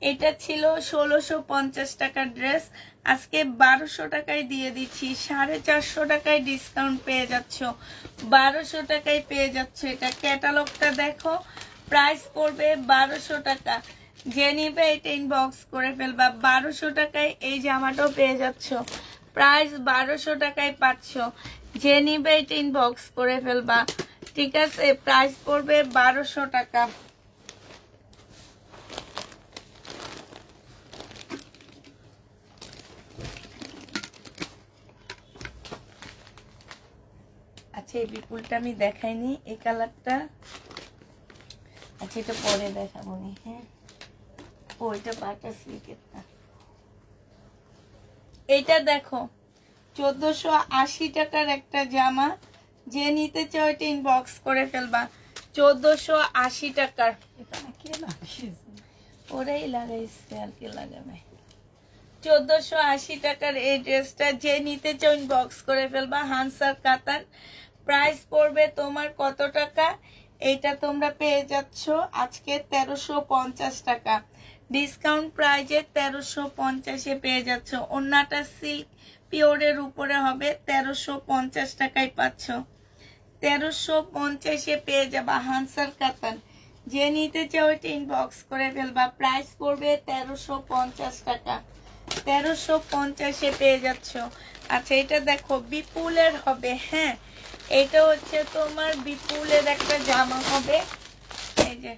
এটা ছিল 1650 টাকার ড্রেস, আজকে 1200 টাকায় দিয়ে দিচ্ছি। 450 টাকায় ডিসকাউন্ট পেয়ে যাচ্ছ। 1200 টাকায় পেয়ে যাচ্ছ। এটা ক্যাটালগটা দেখো। প্রাইস পড়বে 1200 টাকা। যে নিবে এটা ইনবক্স করে ফেলবা। 1200 টাকায় এই জামাটাও পেয়ে যাচ্ছ। প্রাইস 1200 টাকায় পাচ্ছ। যে নিবে এটা ইনবক্স করে ফেলবা, ঠিক আছে। প্রাইস পড়বে 1200 টাকা। আচ্ছা, এই বিপুলটা আমি দেখাইনি, এই কালারটা। আচ্ছা, এটা পরে দেখাবো নি। হ্যাঁ, ওইটা বাটার সিল্কেরটা। এটা দেখো, 1480 টাকার একটা জামা। যে নিতে চাও এটা ইনবক্স করে ফেলবা। 1480 টাকার। ওরাই লাগাইছে, আর কি লাগাবে। 1480 টাকার এই ড্রেসটা যে নিতে চাও ইনবক্স করে ফেলবা। হানসার কাতান। প্রাইস পড়বে তোমার কত টাকা? এটা তোমরা পেয়ে যাচ্ছ আজকে 1350 টাকা। ডিসকাউন্ট প্রাইজে 1350-এ পেয়ে যাচ্ছ। ওন্নাটা সিল্ক পিওরের উপরে হবে, 1350 টাকায় পাচ্ছ। 1350-এ পেয়ে যাবা হানসার কাতান। যে নিতে চাও এটা ইনবক্স করে ফেলবা। প্রাইস পড়বে 1350 টাকা। 1350-এ পেয়ে যাচ্ছ। আচ্ছা এটা দেখো বিপুলের হবে, হ্যাঁ এটা হচ্ছে তোমার বিপুলের একটা জামা হবে। এই যে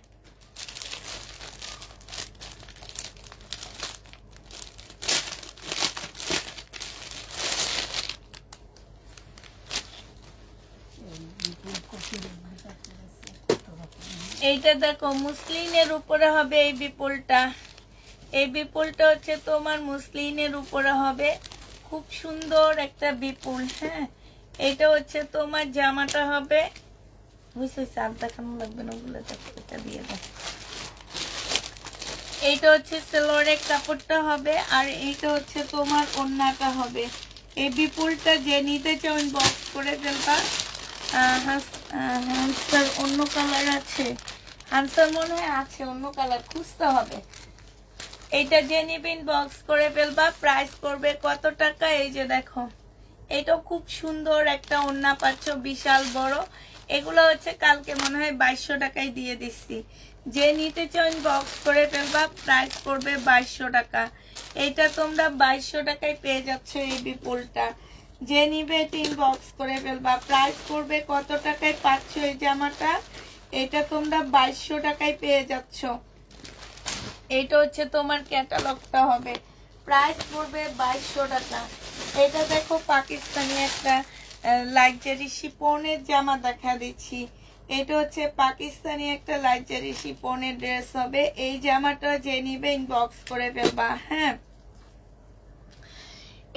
এইটা দেখো মুসলিনের উপরে হবে এই বিপুলটা। এই বিপুলটা হচ্ছে তোমার মুসলিনের উপরে হবে, খুব সুন্দর একটা বিপুল। হ্যাঁ এটা হচ্ছে তোমার জামাটা হবে, বুঝছি চাপ দেখানো লাগবে না, ওগুলো এটা দিয়ে দেখ। এইটা হচ্ছে সেলোয়ারের কাপড়টা হবে, আর এইটা হচ্ছে তোমার ওড়নাটা হবে। এই বিপুলটা যে নিতে চাও বক্স করে ফেলবা। হানসার অন্য কালার আছে, হানসার মনে হয় আছে, অন্য কালার খুঁজতে হবে। এইটা যে নিবেন বক্স করে ফেলবা। প্রাইস করবে কত টাকা? এই যে দেখো এটা খুব সুন্দর একটা ওড়না পাচ্ছ, বিশাল বড়। এগুলো হচ্ছে কালকে মনে হয় 2200 টাকায় দিয়ে দিচ্ছি। যে নিতে চাও বক্স করে ফেলবা। প্রাইস করবে 2200 টাকা। এটা তোমরা 2200 টাকায় পেয়ে যাচ্ছ এই বিপুলটা। যে নিবে 3 বক্স করে ফেলবা। প্রাইস করবে কত টাকায় পাচ্ছ এই জামাটা? এটা তোমরা 2200 টাকায় পেয়ে যাচ্ছ। এটা হচ্ছে তোমার ক্যাটালগটা হবে। প্রাইস পড়বে 2200 টাকা। এটা দেখো পাকিস্তানি একটা লাক্সারি শিফনের জামা দেখা দিচ্ছি। এটা হচ্ছে পাকিস্তানি একটা লাক্সারি শিফনের ড্রেস হবে। এই জামাটা যে নিবে ইনবক্স করে ফেলবা। হ্যাঁ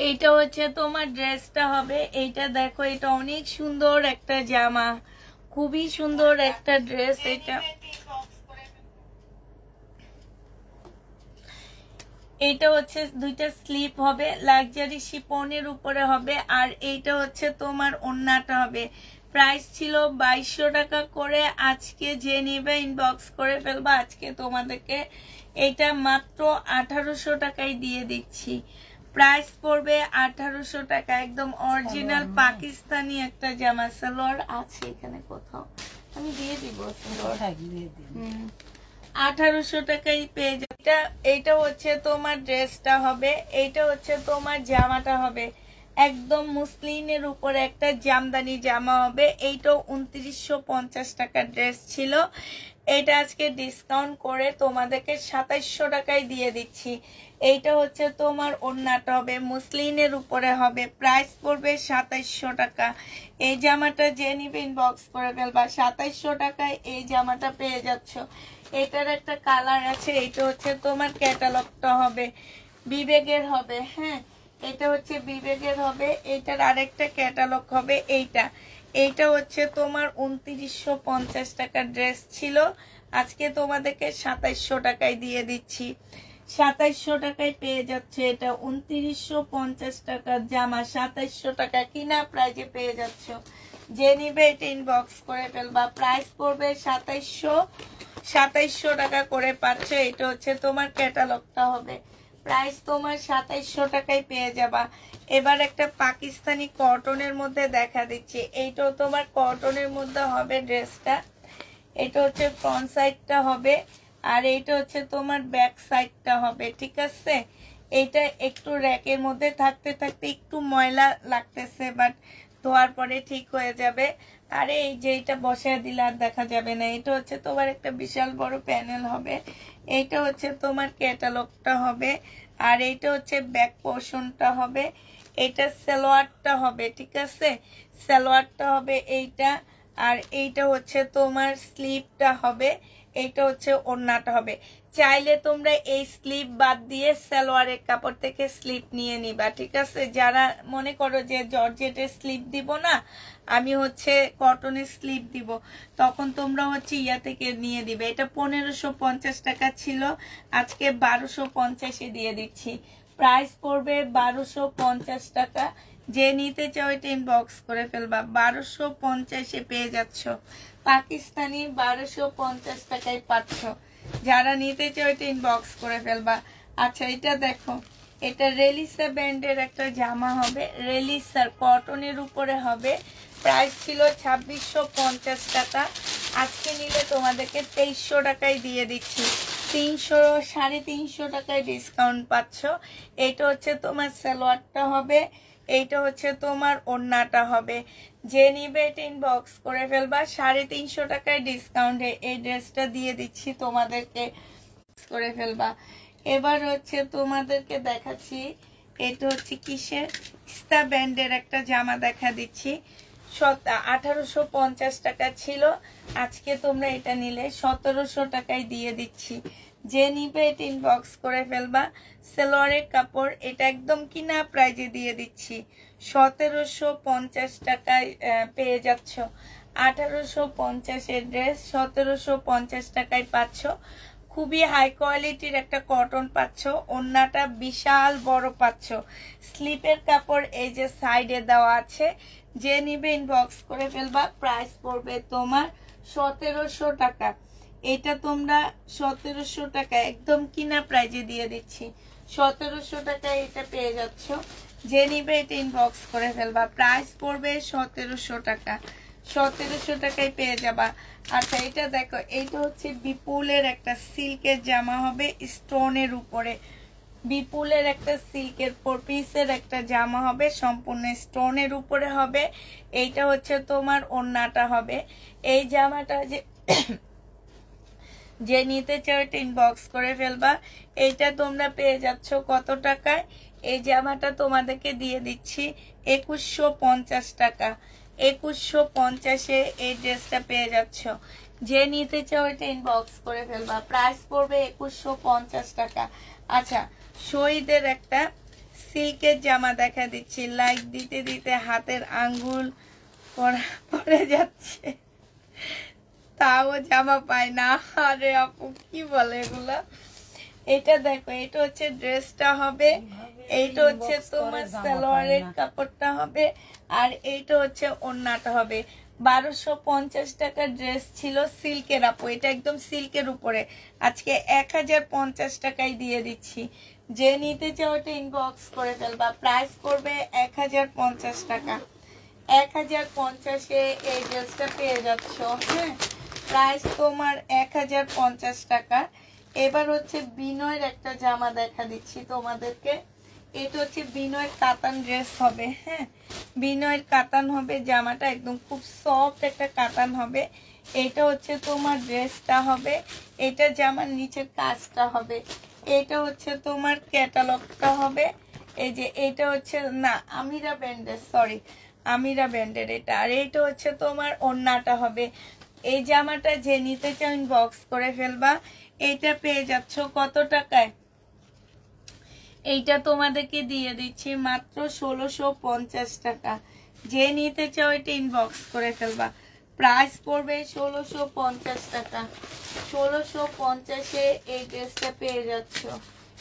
এইটা হচ্ছে তোমার ড্রেসটা হবে। এইটা দেখো এটা অনেক সুন্দর একটা জামা, খুবই সুন্দর একটা ড্রেস। এটা হচ্ছে দুইটা স্লিপ হবে, লাক্সারি শিফনের উপরে হবে, আর এইটা হচ্ছে তোমার ওড়নাটা হবে। প্রাইস ছিল 2200 টাকা করে। আজকে যে নিবে ইনবক্স করে ফেলবা। আজকে তোমাদেরকে এটা মাত্র 1800 টাকায় দিয়ে দিচ্ছি। প্রাইস পড়বে 1800 টাকা। একদম অরিজিনাল পাকিস্তানি একটা জামা। সালোয়ার আছে এখানে কোথাও, আমি দিয়ে দিব। 1800 টাকায় পেয়ে যাবে। এইটা হচ্ছে তোমার ড্রেসটা হবে, এইটা হচ্ছে তোমার জামাটা হবে। একদম মুসলিনের উপরে একটা জামদানি জামা হবে। এইটাও 2950 টাকার ড্রেস ছিল। এটা আজকে ডিসকাউন্ট করে তোমাদেরকে 2700 টাকায় দিয়ে দিচ্ছি। এইটা হচ্ছে তোমার ওড়নাটা হবে, মুসলিনের উপরে হবে। প্রাইস পড়বে 2700 টাকা। এই জামাটা যে নিবে ইনবক্স করে ফেলবা। 2700 টাকায় এই জামাটা পেয়ে যাচ্ছ। এটার একটা কালার আছে। এটা হচ্ছে তোমার ক্যাটালগটা হবে, বিবেকের হবে। হ্যাঁ এটা হচ্ছে বিবেকের হবে। এটার আরেকটা ক্যাটালগ হবে এইটা। এইটা হচ্ছে তোমার 2950 টাকার ড্রেস ছিল। আজকে তোমাদেরকে 2700 টাকায় দিয়ে দিচ্ছি। 2700 টাকায় পেয়ে যাচ্ছে এটা। 2950 টাকার জামা 2700 টাকা কিনা প্রাইজে পেয়ে যাচ্ছ। যে নিবে এটা ইনবক্স করে ফেলবা। প্রাইস পড়বে 2700 টাকা করে পাচ্ছ। এটা হচ্ছে তোমার ক্যাটালগটা হবে। প্রাইস তোমার 2700 টাকায় পেয়ে যাবা। এবার একটা পাকিস্তানি কটনের মধ্যে দেখা দিচ্ছি। এইটাও তোমার কটনের মধ্যে হবে ড্রেসটা। এটা হচ্ছে ফ্রন্ট সাইডটা হবে, আর এইটা হচ্ছে তোমার ব্যাক সাইডটা হবে। ঠিক আছে, এইটা একটু র্যাকের মধ্যে থাকতে থাকতে একটু ময়লা লাগতেছে, বাট ধোয়ার পরে ঠিক হয়ে যাবে। আর এই যে এটা বসায় দিলে আর দেখা যাবে না। এটা হচ্ছে তোমার একটা বিশাল বড় প্যানেল হবে। এইটা হচ্ছে তোমার ক্যাটালগটা হবে, আর এইটা হচ্ছে ব্যাক পোর্শনটা হবে। এটা সালোয়ারটা হবে। ঠিক আছে, সালোয়ারটা হবে এইটা, আর এইটা হচ্ছে তোমার স্লিপটা হবে। এইটা হচ্ছে ওড়নাটা হবে। চাইলে তোমরা এই স্লিপ বাদ দিয়ে সালোয়ারের কাপড় থেকে স্লিপ নিয়ে নিবা। ঠিক আছে, যারা মনে করো যে জর্জেটের স্লিপ দিব না, আমি হচ্ছে কটনের স্লিপ দিব, তখন তোমরা হচ্ছে ইয়া থেকে নিয়ে দিবে। এটা 1550 টাকা ছিল, আজকে 1250-এ দিয়ে দিচ্ছি। প্রাইস পড়বে 1250 টাকা। যে নিতে চাও এটা ইনবক্স করে ফেলবা। 1250-এ পেয়ে যাচ্ছ। পাকিস্তানি 1250 টাকায় পাচ্ছ। যারা নিতে চাও এটা ইনবক্স করে ফেলবা। আচ্ছা এটা দেখো, এটা রেলিসা ব্যান্ডের একটা জামা হবে, রেলিসার কটনের উপরে হবে। প্রাইস ছিল 2650 টাকা, আজকে নিলে তোমাদেরকে 2300 টাকায় দিয়ে দিচ্ছি। 300-350 টাকায় ডিসকাউন্ট পাচ্ছ। এটা হচ্ছে তোমার সালোয়ারটা হবে, এইটা হচ্ছে তোমার ওড়নাটা হবে। যে নিবে এটা ইনবক্স করে ফেলবা। 350 টাকায় ডিসকাউন্টে এই ড্রেসটা দিয়ে দিচ্ছি তোমাদেরকে, করে ফেলবা। এবার হচ্ছে তোমাদেরকে দেখাচ্ছি, এটা হচ্ছে কিসের, ইস্তা ব্যান্ডের একটা জামা দেখা দিচ্ছি। 1850 টাকা ছিল, আজকে তোমরা এটা নিলে 1700 টাকায় দিয়ে দিচ্ছি। যে নিবে এটা ইনবক্স করে ফেলবা। সালোয়ারের কাপড়, এটা একদম কিনা প্রাইজে দিয়ে দিচ্ছি, 1750 টাকায় পেয়ে যাচ্ছ। 1850-এর ড্রেস 1750 টাকায় পাচ্ছ। খুবই হাই কোয়ালিটির একটা কটন পাচ্ছ, ওড়নাটা বিশাল বড় পাচ্ছ। স্লিপের কাপড় এই যে সাইডে দেওয়া আছে, যে নিবে ইনবক্স করে ফেলবা। প্রাইস পড়বে তোমার 1700 টাকা। এটা তোমরা 1700 টাকা একদম কিনা প্রাইজে দিয়ে দিচ্ছি, 1700 টাকায় এটা পেয়ে যাচ্ছ। যে নিবে এটা ইনবক্স করে ফেলবা। প্রাইস পড়বে 1700 টাকা, 1700 টাকায় পেয়ে যাবা। আচ্ছা এটা দেখো, এইটা হচ্ছে বিপুলের একটা সিল্কের জামা হবে স্টোনের উপরে। বিপুলের একটা সিল্কের 4 পিসের একটা জামা হবে, সম্পূর্ণ স্টোনের উপরে হবে। এইটা হচ্ছে তোমার ওড়নাটা হবে। এই জামাটা যে নিতে চাও এটা ইনবক্স করে ফেলবা। এইটা তোমরা পেয়ে যাচ্ছ কত টাকায়? এই জামাটা তোমাদেরকে দিয়ে দিচ্ছি 2150 টাকা। 2150-এ এই ড্রেসটা পেয়ে যাচ্ছ। যে নিতে চাও এটা ইনবক্স করে ফেলবা। প্রাইস পড়বে 2150 টাকা। আচ্ছা শহীদের একটা সিল্কের জামা দেখা দিচ্ছি, লাইক দিতে দিতে হাতের আঙ্গুল পড়ে যাচ্ছে, তাও জামা পায় না। আরে আপু কি বলে এগুলা। এটা দেখো, এটা হচ্ছে ড্রেসটা হবে, এইটা হচ্ছে তোমার সালোয়ারের কাপড়টা হবে, আর এইটা হচ্ছে ওড়নাটা হবে। 1250 টাকার ড্রেস ছিল সিল্কের আপু, এটা একদম সিল্কের উপরে, আজকে 1050 টাকায় দিয়ে দিচ্ছি। যে নিতে চাও এটা ইনবক্স করে ফেলবা। প্রাইস পড়বে 1050 টাকা। 1050-এ এই ড্রেসটা পেয়ে যাচ্ছ। হ্যাঁ, প্রাইস তোমার 1050 টাকা। এবার হচ্ছে বিনয়ের একটা জামা দেখা দিচ্ছি তোমাদেরকে। এটা হচ্ছে বিনয়ের কাতান ড্রেস হবে। হ্যাঁ, বিনয়ের কাতান হবে জামাটা, একদম খুব সফট একটা কাতান হবে। এটা হচ্ছে তোমার ড্রেসটা হবে, এটা জামার নিচের কাজটা হবে। এটা হচ্ছে তোমার ক্যাটালগটা হবে। এই যে এটা হচ্ছে না আমিরা ব্র্যান্ডের, সরি আমিরা ব্র্যান্ডের এটা। আর এইটা হচ্ছে তোমার ওড়নাটা হবে। এই জামাটা যে নিতে চাও ইনবক্স করে ফেলবা। এইটা পেয়ে যাচ্ছ কত টাকায়? এইটা তোমাদেরকে দিয়ে দিচ্ছি মাত্র 1650 টাকা। যে নিতে চাও এটা ইনবক্স করে ফেলবা। প্রাইস পড়বে 1650 টাকা। 1650-এ এই ড্রেসটা পেয়ে যাচ্ছ।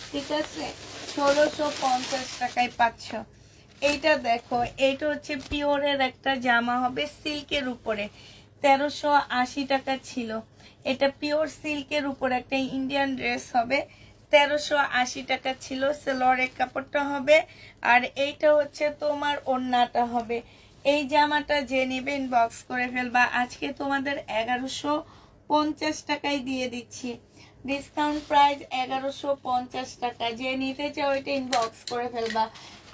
ঠিক আছে, 1650 টাকায় পাচ্ছ। এইটা দেখো, এইটা হচ্ছে পিওরের একটা জামা হবে সিল্কের উপরে, 1380 টাকা ছিল। এটা পিওর সিল্কের উপর একটা ইন্ডিয়ান ড্রেস হবে, 1380 টাকা ছিল। সালোয়ারের কাপড়টা হবে, আর এইটা হচ্ছে তোমার ওড়নাটা হবে। এই জামাটা যে নেবে ইনবক্স করে ফেলবা। আজকে তোমাদের 1150 টাকায় দিয়ে দিচ্ছি, ডিসকাউন্ট প্রাইস 1150 টাকা। যে নিতে চাও এটা ইনবক্স করে ফেলবা।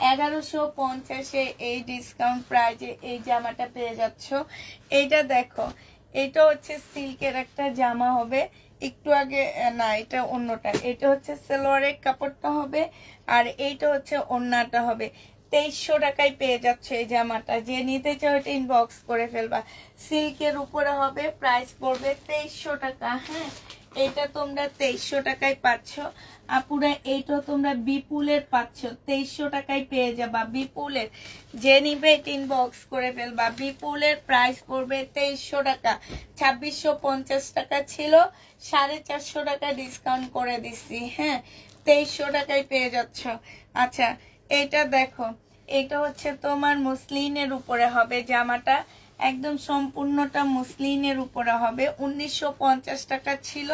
1150-এ এই ডিসকাউন্ট প্রাইজে এই জামাটা পেয়ে যাচ্ছ। এইটা দেখো, এটা হচ্ছে সিল্কের একটা জামা হবে, একটু আগে না এটা অন্যটা। এটা হচ্ছে সালোয়ারের কাপড়টা হবে, আর এইটা হচ্ছে ওড়নাটা হবে। 2300 টাকায় পেয়ে যাচ্ছে এই জামাটা। যে নিতে চাও এটা ইনবক্স করে ফেলবা। সিল্কের উপরে হবে, প্রাইস পড়বে 2300 টাকা। হ্যাঁ, এটা তোমরা 2300 টাকায় পাচ্ছ। আপুরা এইটা তোমরা বিপুলের পাচ্ছ, 2300 টাকায় পেয়ে যাবা বিপুলের। যে নিবে এটা ইনবক্স করে ফেলবা। বিপুলের প্রাইস পড়বে 2300 টাকা। 2650 টাকা ছিল, 450 টাকা ডিসকাউন্ট করে দিচ্ছি। হ্যাঁ, 2300 টাকায় পেয়ে যাচ্ছ। আচ্ছা এইটা দেখো, এটা হচ্ছে তোমার মসলিনের উপরে হবে জামাটা, একদম সম্পূর্ণটা মুসলিনের উপরে হবে। 1950 টাকা ছিল,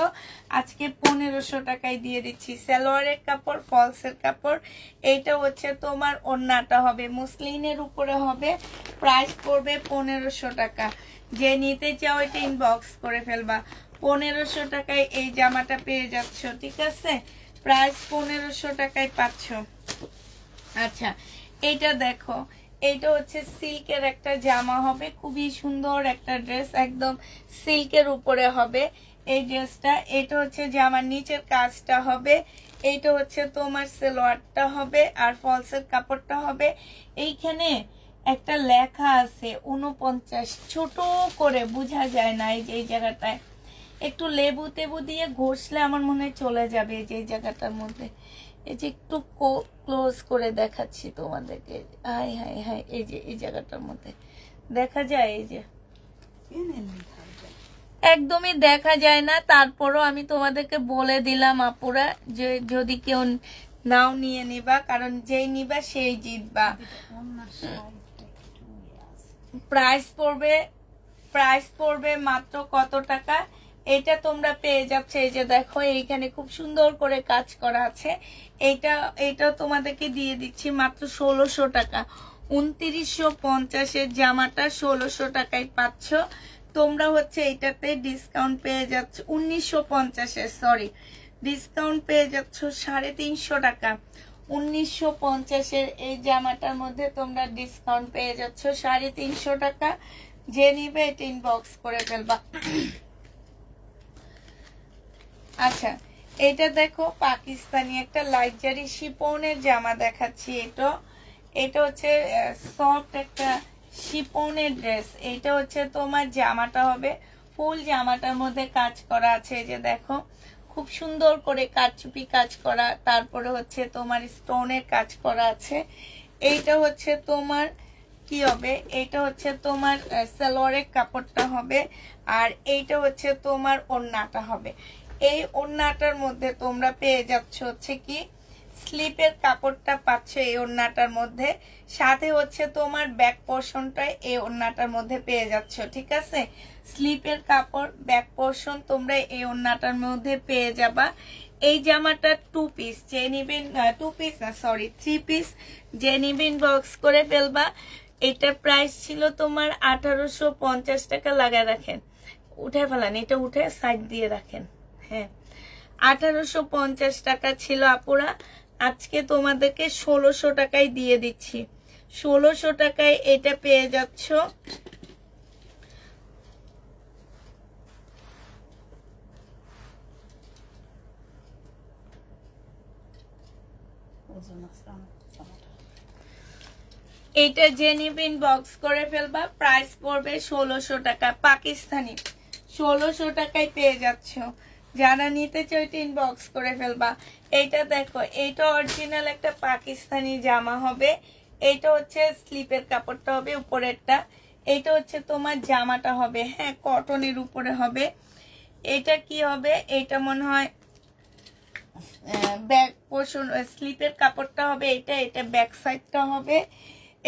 আজকে 1500 টাকায় দিয়ে দিচ্ছি। সালোয়ারের কাপড়, ফলসের কাপড়। এইটা হচ্ছে তোমার ওড়নাটা হবে, মুসলিনের উপরে হবে। প্রাইস পড়বে 1500 টাকা। যে নিতে চাও এটা ইনবক্স করে ফেলবা। 1500 টাকায় এই জামাটা পেয়ে যাচ্ছ, ঠিক আছে? প্রাইস 1500 টাকায় পাচ্ছ। আচ্ছা, এইটা দেখো, এইটা হচ্ছে সিল্কের একটা জামা হবে, খুবই সুন্দর একটা ড্রেস, একদম সিল্কের উপরে হবে এই ড্রেসটা। এটা হচ্ছে জামার নিচের কাজটা হবে, এইটা হচ্ছে তোমার সালোয়ারটা হবে, আর ফলসের কাপড়টা হবে। এইখানে একটা লেখা আছে 49, ছোট করে বোঝা যায় না। এই যে এই জায়গাটায় একটু লেবু টেবু দিয়ে ঘষলে আমার মনে হয় চলে যাবে। এই যে এই জায়গাটার মধ্যে, এই যে একটু ক্লোজ করে দেখাচ্ছি তোমাদেরকে। হাই হাই হাই, এই যে এই জায়গাটার মধ্যে দেখা যায়, এই যে একদমই দেখা যায় না। তারপরও আমি তোমাদেরকে বলে দিলাম আপুরা, যে যদি কেউ নাও নিয়ে নিবা, কারণ যেই নিবা সেই জিতবা। প্রাইস পড়বে মাত্র কত টাকা? এটা তোমরা পেয়ে যাচ্ছ, এই যে দেখো এইখানে খুব সুন্দর করে কাজ করা আছে। এটা তোমাদেরকে দিয়ে দিচ্ছি মাত্র 1600 টাকা। 2950-এর জামাটা 1600 টাকায় পাচ্ছ তোমরা। হচ্ছে এটাতে ডিসকাউন্ট পেয়ে যাচ্ছ 1950-এর, সরি, ডিসকাউন্ট পেয়ে যাচ্ছ 350 টাকা। 1950-এর এই জামাটার মধ্যে তোমরা ডিসকাউন্ট পেয়ে যাচ্ছ 350 টাকা। যে নিবে এটা ইনবক্স করে ফেলবা। আচ্ছা, এটা দেখো পাকিস্তানি একটা লাইজারি শিপনের জামা দেখাচ্ছি। এটা হচ্ছে সফট একটা শিপনের ড্রেস। এটা হচ্ছে তোমার জামাটা হবে, ফুল জামাটার মধ্যে কাজ করা আছে। এই যে দেখো খুব সুন্দর করে কারচুপি কাজ করা, তারপরে হচ্ছে তোমার স্টোনের কাজ করা আছে। এইটা হচ্ছে তোমার কি হবে, এইটা হচ্ছে তোমার সালোয়ারের কাপড়টা হবে, আর এইটা হচ্ছে তোমার ওড়নাটা হবে। এই ওড়নাটার মধ্যে তোমরা পেয়ে যাচ্ছ হচ্ছে কি স্লিপের কাপড়টা পাচ্ছ এই ওড়নাটার মধ্যে, সাথে হচ্ছে তোমার ব্যাক পোর্শনটা এই ওড়নাটার মধ্যে পেয়ে যাচ্ছ, ঠিক আছে? স্লিপের কাপড়, ব্যাক পোর্শন তোমরা এই ওড়নাটার মধ্যে পেয়ে যাবা। এই জামাটা 2 পিস, যে নিবেন 2 পিস না, সরি 3 পিস, যে নিবেন বক্স করে ফেলবা। এটা প্রাইস ছিল তোমার 1850 টাকা। লাগায় রাখেন, উঠে ফেলান, এটা উঠে সাইড দিয়ে রাখেন। হ্যাঁ, 1850 টাকা ছিল আপুরা, আজকে তোমাদেরকে 1600 টাকায় দিয়ে দিচ্ছি। 1600 টাকায় এটা পেয়ে যাচ্ছ। এটা যে নিবেন বক্স করে ফেলবা। প্রাইস পড়বে 1600 টাকা। পাকিস্তানি 1600 টাকায় পেয়ে যাচ্ছ। যারা নিতে চাও এটা ইনবক্স করে ফেলবা। এইটা দেখো, এইটা অরিজিনাল একটা পাকিস্তানি জামা হবে। এইটা হচ্ছে স্লিপের কাপড়টা হবে উপরেরটা। এইটা হচ্ছে তোমার জামাটা হবে, হ্যাঁ কটনের উপরে হবে। এটা কি হবে, এটা মনে হয় ব্যাক পোর্শন, স্লিপের কাপড়টা হবে এটা, এটা ব্যাক সাইডটা হবে,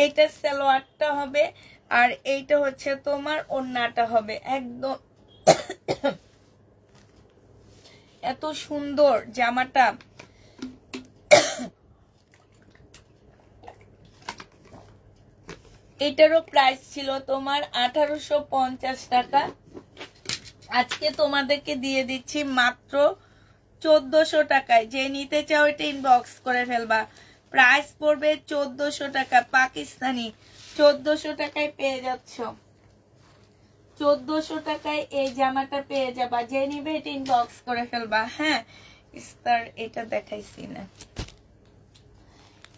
এইটা সালোয়ারটা হবে, আর এইটা হচ্ছে তোমার ওড়নাটা হবে। একদম এত সুন্দর জামাটা। এটারও প্রাইস ছিল তোমার 1850 টাকা। আজকে তোমাদেরকে দিয়ে দিচ্ছি মাত্র 1400 টাকায়। যে নিতে চাও এটা ইনবক্স করে ফেলবা। প্রাইস পড়বে 1400 টাকা। পাকিস্তানি 1400 টাকায় পেয়ে যাচ্ছ। 1400 টাকায় এই জামাটা পেয়ে যাবা। যে নিবে এটা ইনবক্স করে ফেলবা। হ্যাঁ, ইস্তার এটা দেখাইছি না।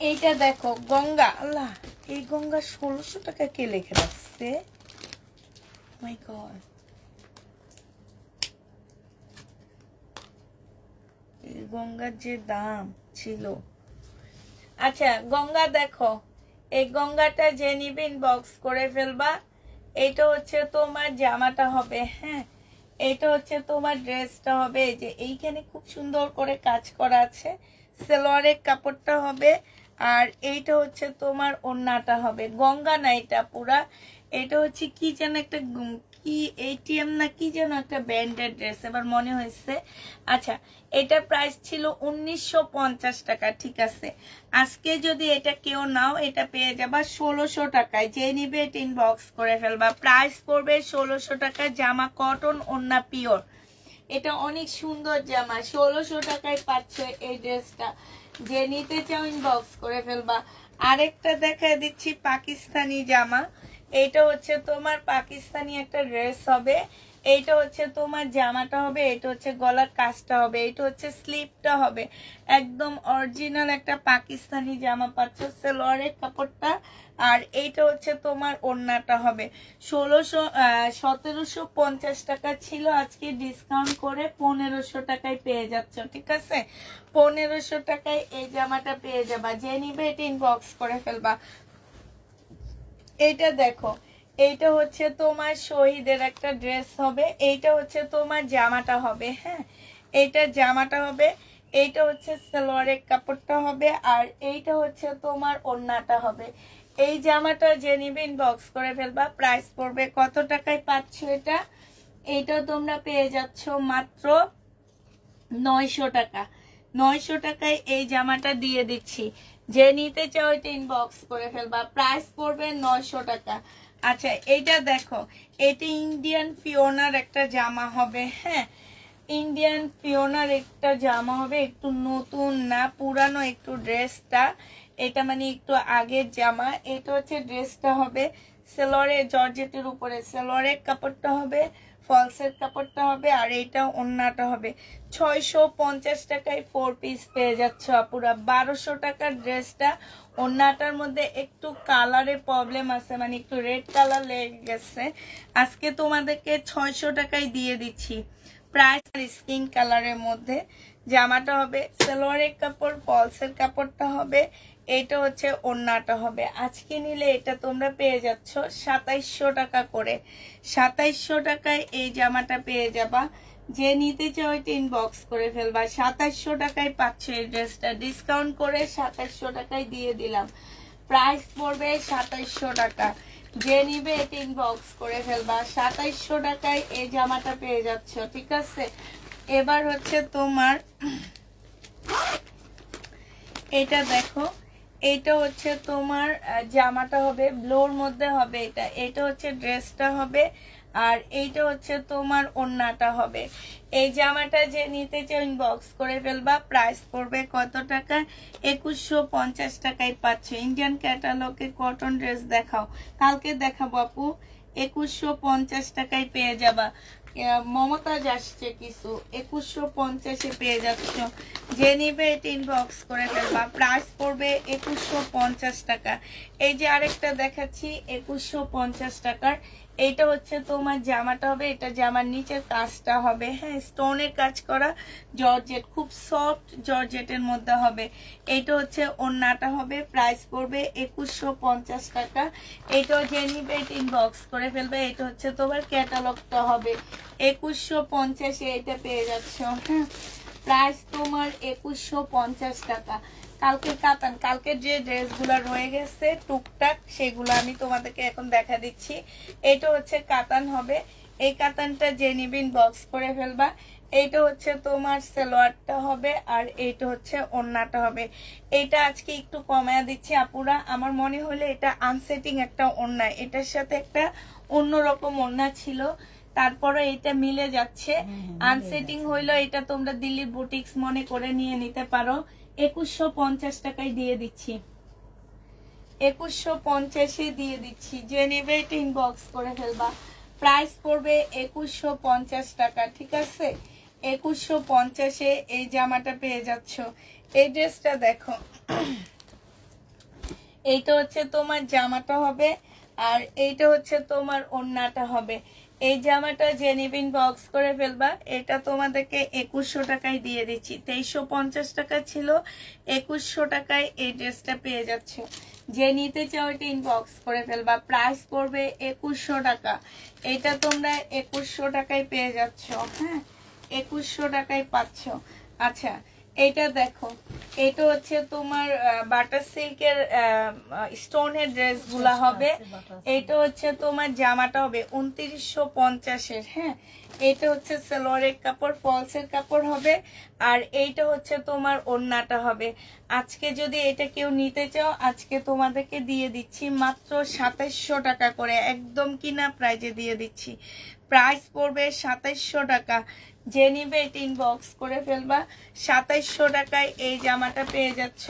এইটা দেখো গঙ্গা, আল্লাহ এই গঙ্গা 1600 টাকা কে লিখে রাখছে? মাই গড, এই গঙ্গার যে দাম ছিল। আচ্ছা গঙ্গা দেখো, এই গঙ্গাটা যে নিবে ইনবক্স করে ফেলবা। এইটা হচ্ছে তোমার জামাটা হবে, হ্যাঁ এইটা হচ্ছে তোমার ড্রেসটা হবে। এই যে এইখানে খুব সুন্দর করে কাজ করা আছে। সালোয়ারের কাপড়টা হবে, আর এইটা হচ্ছে তোমার ওড়নাটা হবে। গঙ্গা না এটা পুরা, এটা হচ্ছে কি যেন একটা কি এটিএম না কি যেন একটা ব্র্যান্ডের ড্রেস, এবার মনে হয়েছে। আচ্ছা, এটার প্রাইস ছিল 1950 টাকা, ঠিক আছে। আজকে যদি এটা কেউ নাও, এটা পেয়ে যাবা 1600 টাকায়। যে নিবে এটা ইনবক্স করে ফেলবা। প্রাইস পড়বে 1600 টাকা। জামা কটন, ওড়না পিওর। এটা অনেক সুন্দর জামা, 1600 টাকায় পাচ্ছ এই ড্রেসটা। যে নিতে চাও ইনবক্স করে ফেলবা। আরেকটা দেখায় দিচ্ছি পাকিস্তানি জামা। এইটা হচ্ছে তোমার পাকিস্তানি একটা ড্রেস হবে। এইটা হচ্ছে তোমার জামাটা হবে, এটা হচ্ছে গলার কাজটা হবে, এটা হচ্ছে স্লিপটা হবে। একদম অরিজিনাল একটা পাকিস্তানি জামা পাচ্ছ, সালোয়ারের কাপড়টা। আর এইটা হচ্ছে তোমার ওড়নাটা হবে। 1750 টাকা ছিল, আজকে ডিসকাউন্ট করে 1500 টাকায় পেয়ে যাচ্ছ, ঠিক আছে। 1500 টাকায় এই জামাটা পেয়ে যাবা। যে নিবে এটা ইনবক্স করে ফেলবা। এইটা দেখো, এইটা হচ্ছে তোমার শহীদের একটা ড্রেস হবে। এইটা হচ্ছে তোমার জামাটা হবে, হ্যাঁ, এইটা জামাটা হবে। এইটা হচ্ছে সালোয়ারের কাপড়টা হবে, আর এইটা হচ্ছে তোমার ওড়নাটা হবে। এই জামাটা যে নিবে ইনবক্স করে ফেলবা। প্রাইস পড়বে কত টাকায় পাচ্ছ এটা? এইটা তোমরা পেয়ে যাচ্ছ মাত্র 900 টাকা। 900 টাকায় এই জামাটা দিয়ে দিচ্ছি। যে নিতে চাও এটা ইনবক্স করে ফেলবা। প্রাইস পড়বে 900 টাকা। আচ্ছা, এইটা দেখো, এটা ইন্ডিয়ান ফিওনার একটা জামা হবে, হ্যাঁ, ইন্ডিয়ান ফিওনার একটা জামা হবে। একটু নতুন না, পুরানো একটু ড্রেসটা। এটা মানে একটু আগের জামা। এটা হচ্ছে ড্রেসটা হবে সালোয়ারের জর্জেটের উপরে। সালোয়ারের কাপড়টা হবে, ফলসের কাপড়টা হবে, আর এটা ওড়নাটা হবে। 650 টাকায় 4 পিস পেয়ে যাচ্ছ আপুরা। 1200 টাকার ড্রেসটা। ওড়নাটার মধ্যে একটু কালারের প্রবলেম আছে, মানে একটু রেড কালার লেগে গেছে। আজকে তোমাদেরকে 600 টাকায় দিয়ে দিচ্ছি। প্রাইস স্কিন কালারের মধ্যে। জামাটা হবে সালোয়ারের কাপড়, ফলসের কাপড়টা হবে, এটা হচ্ছে ওড়নাটা হবে। আজকে নিলে এটা তোমরা পেয়ে যাচ্ছ 2700 টাকা করে। 2700 টাকায় এই জামাটা পেয়ে যাবা। যে নিতে চাও এটা ইনবক্স করে ফেলবা। 2700 টাকায় পাচ্ছ এই ড্রেসটা। ডিসকাউন্ট করে 2700 টাকায় দিয়ে দিলাম। প্রাইস পড়বে 2700 টাকা। যে নিবে এটা ইনবক্স করে ফেলবা। 2700 টাকায় এই জামাটা পেয়ে যাচ্ছ, ঠিক আছে। এবার হচ্ছে তোমার এটা দেখো, এটা হচ্ছে তোমার জামাটা হবে ব্লুর মধ্যে হবে। এটা হচ্ছে ড্রেসটা হবে, আর এইটা হচ্ছে তোমার ওড়নাটা হবে। এই জামাটা যে নিতে চাও ইনবক্স করে ফেলবা। প্রাইস পড়বে কত টাকা? 2150 টাকায় পাচ্ছ। ইন্ডিয়ান ক্যাটালগে কটন ড্রেস দেখাও, কালকে দেখাবো আপু। 2150 টাকায় পেয়ে যাবা। মমতাজ আসছে কিছু, 2150-এ পেয়ে যাচ্ছ। যে নিবে এটা ইনবক্স করে ফেলবা। প্রাইস পড়বে 2150 টাকা। এই যে আরেকটা দেখাচ্ছি 2150 টাকার। এইটা হচ্ছে তোমার জামাটা হবে, এটা জামার নিচের কাজটা হবে, হ্যাঁ, স্টোনের কাজ করা জর্জেট, খুব সফট জর্জেটের মধ্যে হবে। এইটা হচ্ছে ওড়নাটা হবে। প্রাইস পড়বে 2150 টাকা। এইটাও যে নিবে এটা ইনবক্স করে ফেলবে। এটা হচ্ছে তোমার ক্যাটালগটা হবে। 2150-এ এটা পেয়ে যাচ্ছ, হ্যাঁ। প্রাইস তোমার 2150 টাকা। কালকে যে ড্রেসগুলো রয়ে গেছে টুকটাক, সেগুলো আমি তোমাদেরকে এখন দেখা দিচ্ছি। এটা হচ্ছে কাতান হবে। এই কাতানটা যে নিবে ইনবক্স করে ফেলবা। এইটা হচ্ছে তোমার সালোয়ারটা হবে, আর এইটা হচ্ছে ওড়নাটা হবে। এটা আজকে একটু কমায়া দিচ্ছি আপুরা। আমার মনে হলে এটা আনসেটিং একটা ওড়না, এটার সাথে একটা অন্যরকম ওড়না ছিল, তারপরে এটা মিলে যাচ্ছে। আনসেটিং হইলো, এটা তোমরা দিল্লির বুটিক্স মনে করে নিয়ে নিতে পারো। 2150 টাকায় দিয়ে দিচ্ছি। 2150-এ দিয়ে দিচ্ছি। যে নেবে এটা ইনবক্স করে ফেলবা। প্রাইস পড়বে 2150 টাকা, ঠিক আছে। 2150-এ এই জামাটা পেয়ে যাচ্ছ। এই ড্রেসটা দেখো, এইটা হচ্ছে তোমার জামাটা হবে, আর এইটা হচ্ছে তোমার ওড়নাটা হবে। এই জামাটা যে নিবে ইনবক্স করে ফেলবা। এটা তোমাদেরকে 2100 টাকায় দিয়ে দিচ্ছি। 2350 টাকা ছিল, 2100 টাকায় এই ড্রেসটা পেয়ে যাচ্ছ। যে নিতে চাও এটা ইনবক্স করে ফেলবা। প্রাইস পড়বে 2100 টাকা। এটা তোমরা 2100 টাকায় পেয়ে যাচ্ছ, হ্যাঁ, 2100 টাকায় পাচ্ছ। আচ্ছা, এটা দেখো, এটা হচ্ছে তোমার বাটার সিল্কের স্টোনের ড্রেসগুলা হবে। এটা হচ্ছে তোমার জামাটা হবে 2950-এর। হ্যাঁ, এটা হচ্ছে সালোয়ারের কাপড়, ফলসের কাপড় হবে। আর এইটা হচ্ছে তোমার ওড়নাটা হবে। আজকে যদি এটা কেউ নিতে চাও, আজকে তোমাদেরকে দিয়ে দিচ্ছি মাত্র 2700 টাকা করে, একদম কিনা প্রাইজে দিয়ে দিচ্ছি। প্রাইস পড়বে 2700 টাকা। যে নিবে এটা ইনবক্স করে ফেলবা। 2700 টাকায় এই জামাটা পেয়ে যাচ্ছ।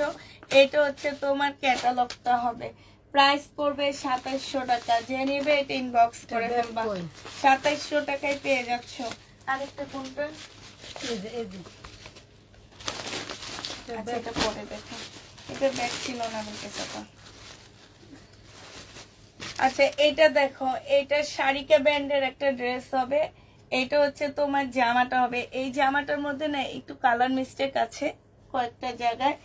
এটা হচ্ছে তোমার ক্যাটালগটা হবে। প্রাইস পড়বে 2700 টাকা। যে নিবে এটা ইনবক্স করে ফেলবা। 2700 টাকায় পেয়ে যাচ্ছ। আরেকটা কোনটা? আচ্ছা, এটা পরে দেখো, এটা ব্যাগ ছিল না আমার কাছে। আচ্ছা, এটা দেখো, এটা শারিকা ব্র্যান্ডের একটা ড্রেস হবে। এটা হচ্ছে তোমার জামাটা হবে। এই জামাটার মধ্যে না একটু কালার মিস্টেক আছে কয়েকটা জায়গায়।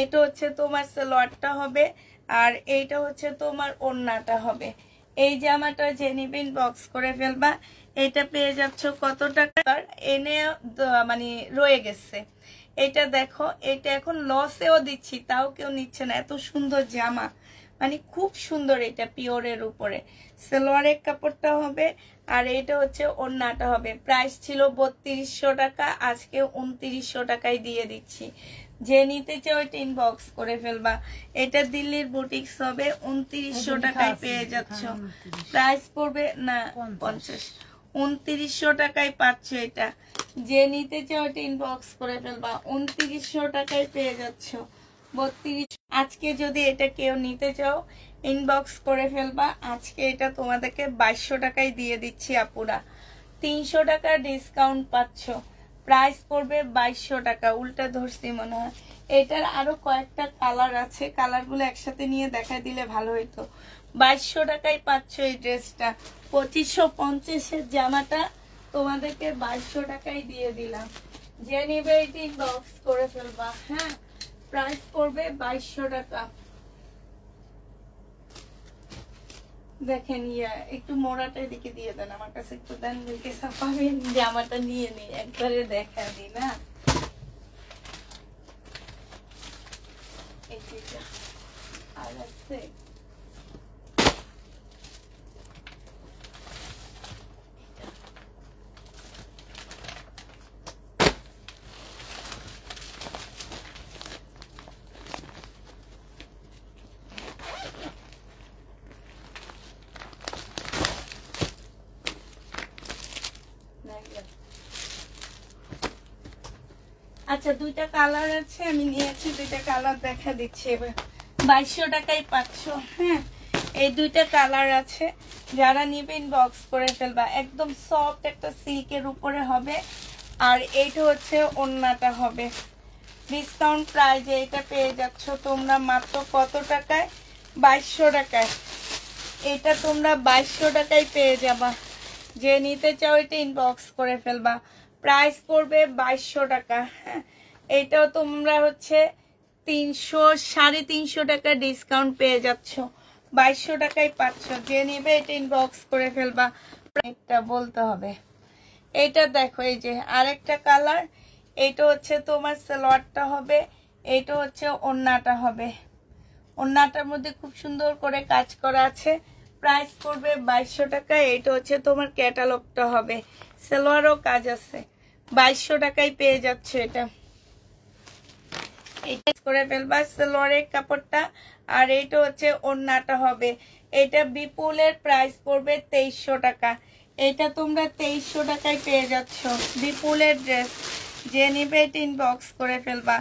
এটা হচ্ছে তোমার সালোয়ারটা হবে, আর এইটা হচ্ছে তোমার ওড়নাটা হবে। এই জামাটা যে নিবেন বক্স করে ফেলবা। এটা পেয়ে যাচ্ছ কত টাকা? এনে মানে রয়ে গেছে। এটা দেখো, এটা এখন লসেও দিচ্ছি, তাও কেউ নিচ্ছে না। এত সুন্দর জামা, মানে খুব সুন্দর। এটা পিওরের উপরে সালোয়ারের কাপড়টা হবে, আর এটা হচ্ছে ওড়নাটা হবে। প্রাইস ছিল 3200 টাকা, আজকে 2900 টাকায় দিয়ে দিচ্ছি। যে নিতে চাও এটা ইনবক্স করে ফেলবা। এটা দিল্লির বুটিক্স হবে, 2900 টাকায় পেয়ে যাচ্ছ। প্রাইস পড়বে না 50, 2900 টাকায় পাচ্ছ এটা। যে নিতে চাও এটা ইনবক্স করে ফেলবা। 2900 টাকায় পেয়ে যাচ্ছ। 32। আজকে যদি এটা কেউ নিতে চাও ইনবক্স করে ফেলবা। আজকে এটা তোমাদেরকে 2200 টাকায় দিয়ে দিচ্ছি আপুরা। 300 টাকা ডিসকাউন্ট পাচ্ছ। প্রাইস পড়বে 2200 টাকা। উল্টা ধরছি মনে হয়। এটার আরো কয়েকটা কালার আছে, কালারগুলো একসাথে নিয়ে দেখা দিলে ভালো হইতো। 2200 টাকায় পাচ্ছ এই ড্রেসটা। 2550-এর জামাটা তোমাদেরকে 2200 টাকায় দিয়ে দিলাম। যে নিবে এটা ইনবক্স করে ফেলবা। হ্যাঁ, প্রাইস পড়বে 2200 টাকা। দেখেন, একটু মোড়াটা এদিকে দিয়ে দেন আমার কাছে, একটু দেন। পাবেন জামাটা নিয়ে নি, একবারে দেখা দিই না। আর আছে আচ্ছা, দুইটা কালার আছে, আমি নিয়েছি। দুইটা কালার দেখা দিচ্ছি এবার। 2200 টাকায় পাচ্ছ। হ্যাঁ, এই দুইটা কালার আছে। যারা নিবে ইনবক্স করে ফেলবা। একদম সফট একটা সিল্কের উপরে হবে, আর এইটা হচ্ছে ওড়নাটা হবে। ডিসকাউন্ট প্রাইজে এটা পেয়ে যাচ্ছ তোমরা মাত্র কত টাকায়? 2200 টাকায়। এটা তোমরা 2200 টাকায় পেয়ে যাবা। যে নিতে চাও এটা ইনবক্স করে ফেলবা। প্রাইস পড়বে 2200 টাকা। হ্যাঁ, এটাও তোমরা হচ্ছে 300-350 টাকা ডিসকাউন্ট পেয়ে যাচ্ছ। 2200 টাকায় পাচ্ছ। যে নিবে এটা ইনবক্স করে ফেলবা। এটা বলতে হবে। এটা দেখো, এই যে আরেকটা কালার। এটা হচ্ছে তোমার সালোয়ারটা হবে, এটা হচ্ছে ওড়নাটা হবে। ওড়নাটার মধ্যে খুব সুন্দর করে কাজ করা আছে। প্রাইস পড়বে 2200 টাকা। এটা হচ্ছে তোমার ক্যাটালগটা হবে, সালোয়ারও কাজ আছে। 2200 টাকায় পেয়ে যাচ্ছে এটা। এটা করে ফেলবা সালোয়ারের কাপড়টা, আর এটা হচ্ছে ওড়নাটা হবে। এটা বিপুলের প্রাইস পড়বে 2300 টাকা। এটা তোমরা 2300 টাকায় পেয়ে যাচ্ছ। বিপুলের ড্রেস। যে নিবে এটা ইনবক্স করে ফেলবা।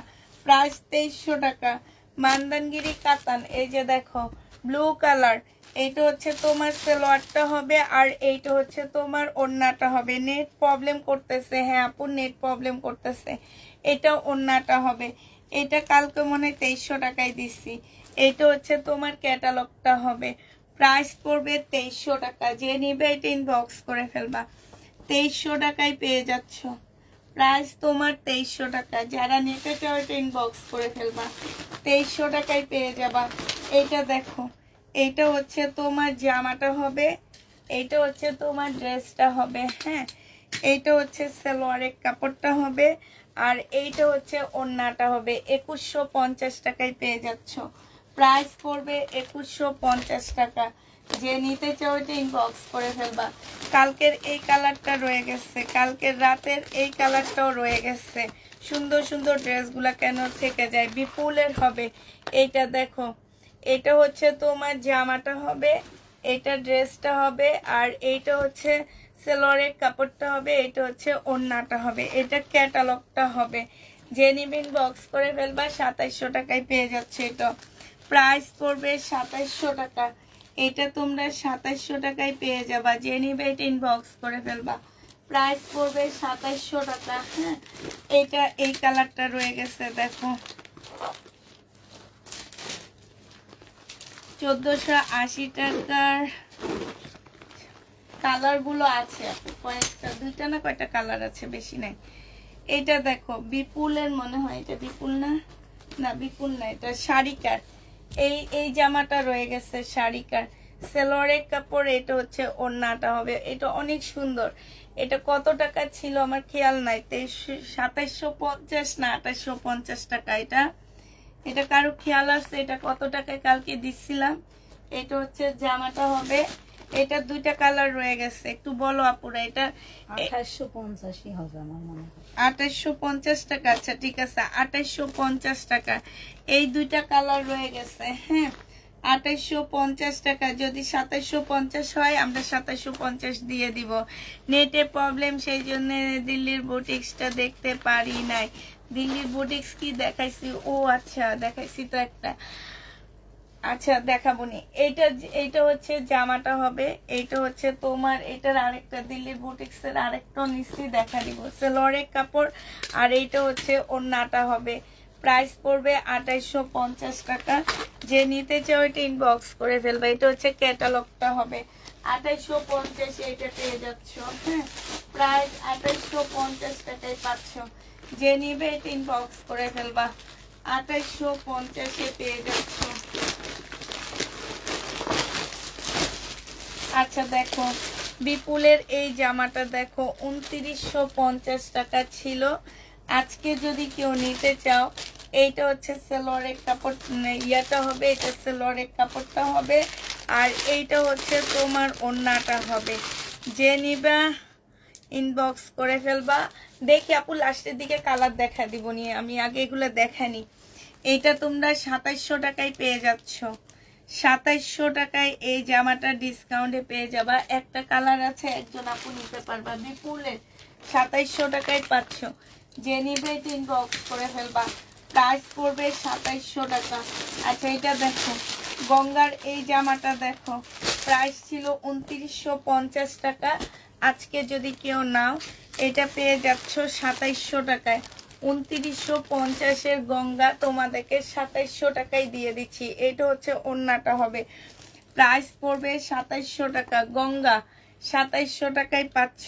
প্রাইস 2300 টাকা। মান্দানগিরি কাতান। এই যে দেখো, ব্লু কালার। এইটা হচ্ছে তোমার সালোয়ারটা হবে, আর এইটা হচ্ছে তোমার ওড়নাটা হবে। নেট প্রবলেম করতেছে। হ্যাঁ আপু, নেট প্রবলেম করতেছে। এটা ওড়নাটা হবে। এটা কালকে মনে হয় 2300 টাকায় দিচ্ছি। এইটা হচ্ছে তোমার ক্যাটালগটা হবে। প্রাইস পড়বে 2300 টাকা। যে নিবে এটা ইনবক্স করে ফেলবা। 2300 টাকায় পেয়ে যাচ্ছ। প্রাইস তোমার 2300 টাকা। যারা নিতে চাও এটা ইনবক্স করে ফেলবা। 2300 টাকায় পেয়ে যাবা। এটা দেখো, এইটা হচ্ছে তোমার জামাটা হবে, এইটা হচ্ছে তোমার ড্রেসটা হবে। হ্যাঁ, এইটা হচ্ছে সালোয়ারের কাপড়টা হবে, আর এইটা হচ্ছে ওড়নাটা হবে 2150 টাকায় পেয়ে যাচ্ছ। প্রাইস পড়বে 2150 টাকা। যে নিতে চাও এটা ইনবক্স করে ফেলবা। কালকের এই কালারটা রয়ে গেছে, কালকের রাতের এই কালারটাও রয়ে গেছে। সুন্দর সুন্দর ড্রেসগুলা কেন থেকে যায়, বিপুলের হবে। এইটা দেখো, এটা হচ্ছে তোমার জামাটা হবে, এটা ড্রেসটা হবে, আর এইটা হচ্ছে সেলোয়ারের কাপড়টা হবে, এটা হচ্ছে ওড়নাটা হবে, এটা ক্যাটালগটা হবে। যে নিবেন বক্স করে ফেলবা। 2700 টাকায় পেয়ে যাচ্ছে এটা। প্রাইস পড়বে 2700 টাকা। এটা তোমরা 2700 টাকায় পেয়ে যাবা। যে নিবে এটা ইনবক্স করে ফেলবা। প্রাইস পড়বে 2700 টাকা। হ্যাঁ, এটা এই কালারটা রয়ে গেছে দেখো, 1480 টাকার কালার গুলো আছে কয়েকটা, দুইটা না কয়টা কালার আছে, বেশি নাই। এটা দেখো বিপুলের মনে হয়, এটা বিপুল না, না বিপুল না, এটা শাড়িকার। এই জামাটা রয়ে গেছে শাড়িকার, সেলোয়ারের কাপড়। এটা হচ্ছে ওড়নাটা হবে, এটা অনেক সুন্দর। এটা কত টাকা ছিল আমার খেয়াল নাই, 2750 না 2850 টাকা। এটা কারো খেয়াল আছে এটা কত টাকায় কালকে দিচ্ছিলাম? এটা হচ্ছে জামাটা হবে, এটা দুইটা কালার রয়ে গেছে, একটু বলো আপুরা। এটা
2850 হবে আমার মনে হয়।
2850 টাকা। আচ্ছা ঠিক আছে, 2850 টাকা। এই দুইটা কালার রয়ে গেছে। হ্যাঁ, 2850 টাকা। যদি 2750 হয় আমরা 2750 দিয়ে দিব। নেটে প্রবলেম, সেই জন্য দিল্লির বুটিক্সটা দেখতে পারি নাই। দিল্লির বুটিক্স কি দেখাইছি? ও আচ্ছা, দেখাইছি তো একটা। আচ্ছা দেখাবো নি। এইটা হচ্ছে জামাটা হবে, এইটা হচ্ছে তোমার, এটার আরেকটা দিল্লির বুটিক্সের আরেকটা নিশ্চয়ই দেখা দিব, সেলোয়ারের কাপড়। আর এইটা হচ্ছে ওড়নাটা হবে। প্রাইস পড়বে 2850 টাকা। যে নিতে চাও এটা ইনবক্স করে ফেলবে। এটা হচ্ছে ক্যাটালগটা হবে, 2850 এটা পেয়ে যাচ্ছ। হ্যাঁ, প্রাইস 2850 টাকায় পাচ্ছ। যে নিবে এটা ইনবক্স করে ফেলবা। 2850 পেয়ে যাচ্ছ। আচ্ছা দেখো, বিপুলের এই জামাটা দেখো 2950 টাকা ছিল। আজকে যদি কেউ নিতে চাও, এইটা হচ্ছে সেলোয়ারের কাপড়, ইয়াটা হবে, এটা সেলোয়ারের কাপড়টা হবে, আর এইটা হচ্ছে তোমার ওড়নাটা হবে। যে নিবা ইনবক্স করে ফেলবা। দেখি আপু লাস্টের দিকে কালার দেখা দিব নিয়ে, আমি আগে এগুলো দেখানি। এইটা তোমরা 2700 টাকায় পেয়ে যাচ্ছ। 2700 টাকায় এই জামাটা ডিসকাউন্টে পেয়ে যাবা। একটা কালার আছে, একজন আপু নিতে পারবা। বিপুলের 2700 টাকায় পাচ্ছ। যে নিবে ইনবক্স করে ফেলবা। প্রাইস পড়বে 2700 টাকা। আচ্ছা এটা দেখো, গঙ্গার এই জামাটা দেখো, প্রাইস ছিল 2950 টাকা। আজকে যদি কেউ নাও এটা পেয়ে যাচ্ছ 2700 টাকায়। 2950 গঙ্গা তোমাদেরকে 2700 টাকায় দিয়ে দিচ্ছি। এটা হচ্ছে ওড়নাটা হবে। প্রাইস পড়বে 2700 টাকা। গঙ্গা 2700 টাকায় পাচ্ছ।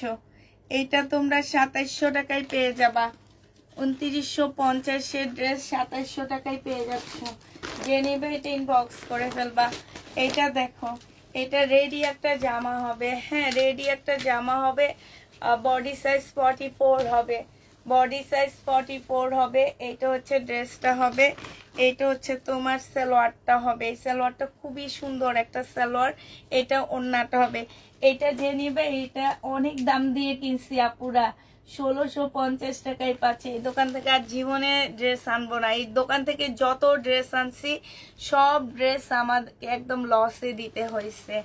এইটা তোমরা 2700 টাকায় পেয়ে যাবা। 2950 ড্রেস 2700 টাকায় পেয়ে যাচ্ছ। যে নেবে এটা ইনবক্স করে ফেলবা। এইটা দেখো, এটা রেডি একটা জামা হবে। হ্যাঁ, রেডি একটা জামা হবে, বডি সাইজ 44 হবে, বডি সাইজ 44 হবে। এটা হচ্ছে ড্রেসটা হবে, এটা হচ্ছে তোমার সালোয়ারটা হবে। এই সালোয়ারটা খুবই সুন্দর একটা সালোয়ার। এটা ওড়নাটা হবে। এটা যে নিবে, এটা অনেক দাম দিয়ে কিনছি আপুরা, 1650 টাকায় পাচ্ছে। এই দোকান থেকে আর জীবনে ড্রেস আনবো না। এই দোকান থেকে যত ড্রেস আনছি সব ড্রেস আমাদেরকে একদম লসে দিতে হয়েছে।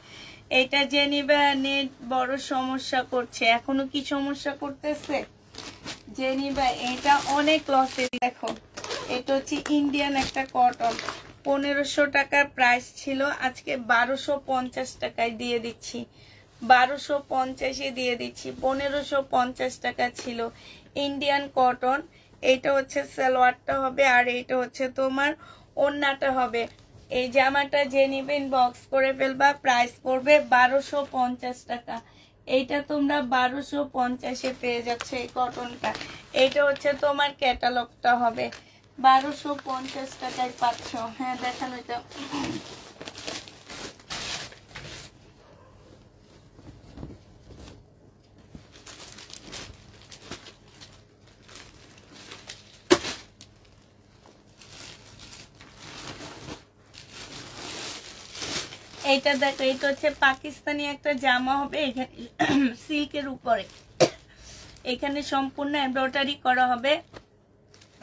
এটা যে নিবে নেট বড় সমস্যা করছে, এখনো কি সমস্যা করতেছে? যে নিবে এটা অনেক লসে। দেখো, এটা হচ্ছে ইন্ডিয়ান একটা কটন, 1500 টাকার প্রাইস ছিল, আজকে 1250 টাকায় দিয়ে দিচ্ছি। 1250 দিয়ে দিচ্ছি। 1550 টাকা ছিল। Indian cotton. এটা হচ্ছে সালোয়ারটা হবে, আর এইটা হচ্ছে তোমার ওড়নাটা হবে। এই জামাটা যে নিবেন বক্স করে ফেলবা। প্রাইস পড়বে 1250 টাকা। এইটা তোমরা 1250 পেয়ে যাচ্ছে এই কটনটা। এইটা হচ্ছে তোমার ক্যাটালগটা হবে, 1250 টাকায় পাচ্ছ। হ্যাঁ দেখানো এটা। এইটা দেখো, এটা হচ্ছে পাকিস্তানি একটা জামা হবে, এখানে সিল্কের উপরে এখানে সম্পূর্ণ এমব্রয়ডারি করা হবে।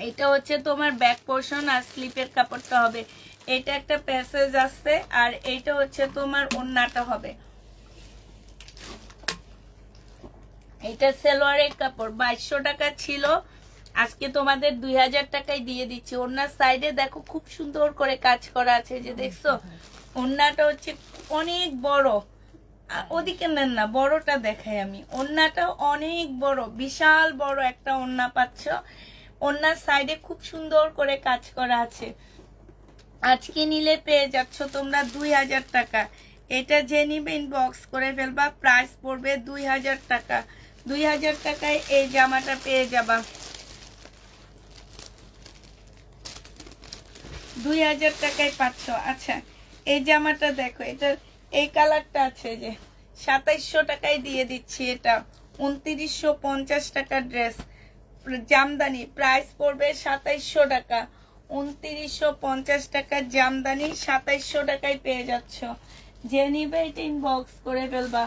এটা হচ্ছে তোমার ব্যাক পোর্শন আর স্লিপের কাপড়টা হবে, এটা একটা প্যাসেজ আছে। আর এইটা হচ্ছে তোমার ওড়নাটা হবে। এটা সালোয়ারের কাপড় 2200 টাকা ছিল, আজকে তোমাদের 2000 টাকায় দিয়ে দিচ্ছি। ওড়নার সাইডে দেখো খুব সুন্দর করে কাজ করা আছে, যে দেখছো ওড়নাটা হচ্ছে অনেক বড়। ওদিকে নেন না, বড়টা দেখাই আমি। ওড়নাটা অনেক বড়, বিশাল বড় একটা ওড়না পাচ্ছ। ওড়নার সাইডে খুব সুন্দর করে কাজ করা আছে। আজকে নিলে পেয়ে যাচ্ছ তোমরা 2000 টাকা। এটা যে নিবে ইনবক্স করে ফেলবা, প্রাইস পড়বে 2000 টাকা। 2000 টাকায় এই জামাটা পেয়ে যাবা। 2000 টাকায় পাচ্ছ। আচ্ছা, এই জামাটা দেখো, এটার এই কালারটা আছে, যে 2700 টাকায় দিয়ে দিচ্ছি। এটা 2950 টাকার ড্রেস, জামদানি, প্রাইস পড়বে 2700 টাকা। 2950 টাকার জামদানি 2700 টাকায় পেয়ে যাচ্ছ। যে নিবে এটা ইনবক্স করে ফেলবা,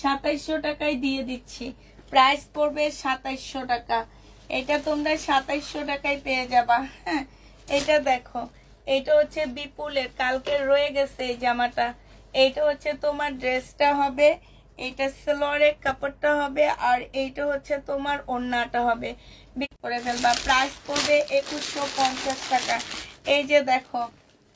2700 টাকায় দিয়ে দিচ্ছি, প্রাইস পড়বে 2700 টাকা। এটা তোমরা 2700 টাকায় পেয়ে যাবা। হ্যাঁ, এটা দেখো, এটা হচ্ছে বিপুলের, কালকে রয়ে গেছে এই জামাটা। এইটা হচ্ছে তোমার ড্রেসটা হবে, এটা সালোয়ারের কাপড়টা হবে, আর এইটা হচ্ছে তোমার ওড়নাটা হবে। করে ফেলবা, প্রাইস পড়বে 2150 টাকা। এই যে দেখো,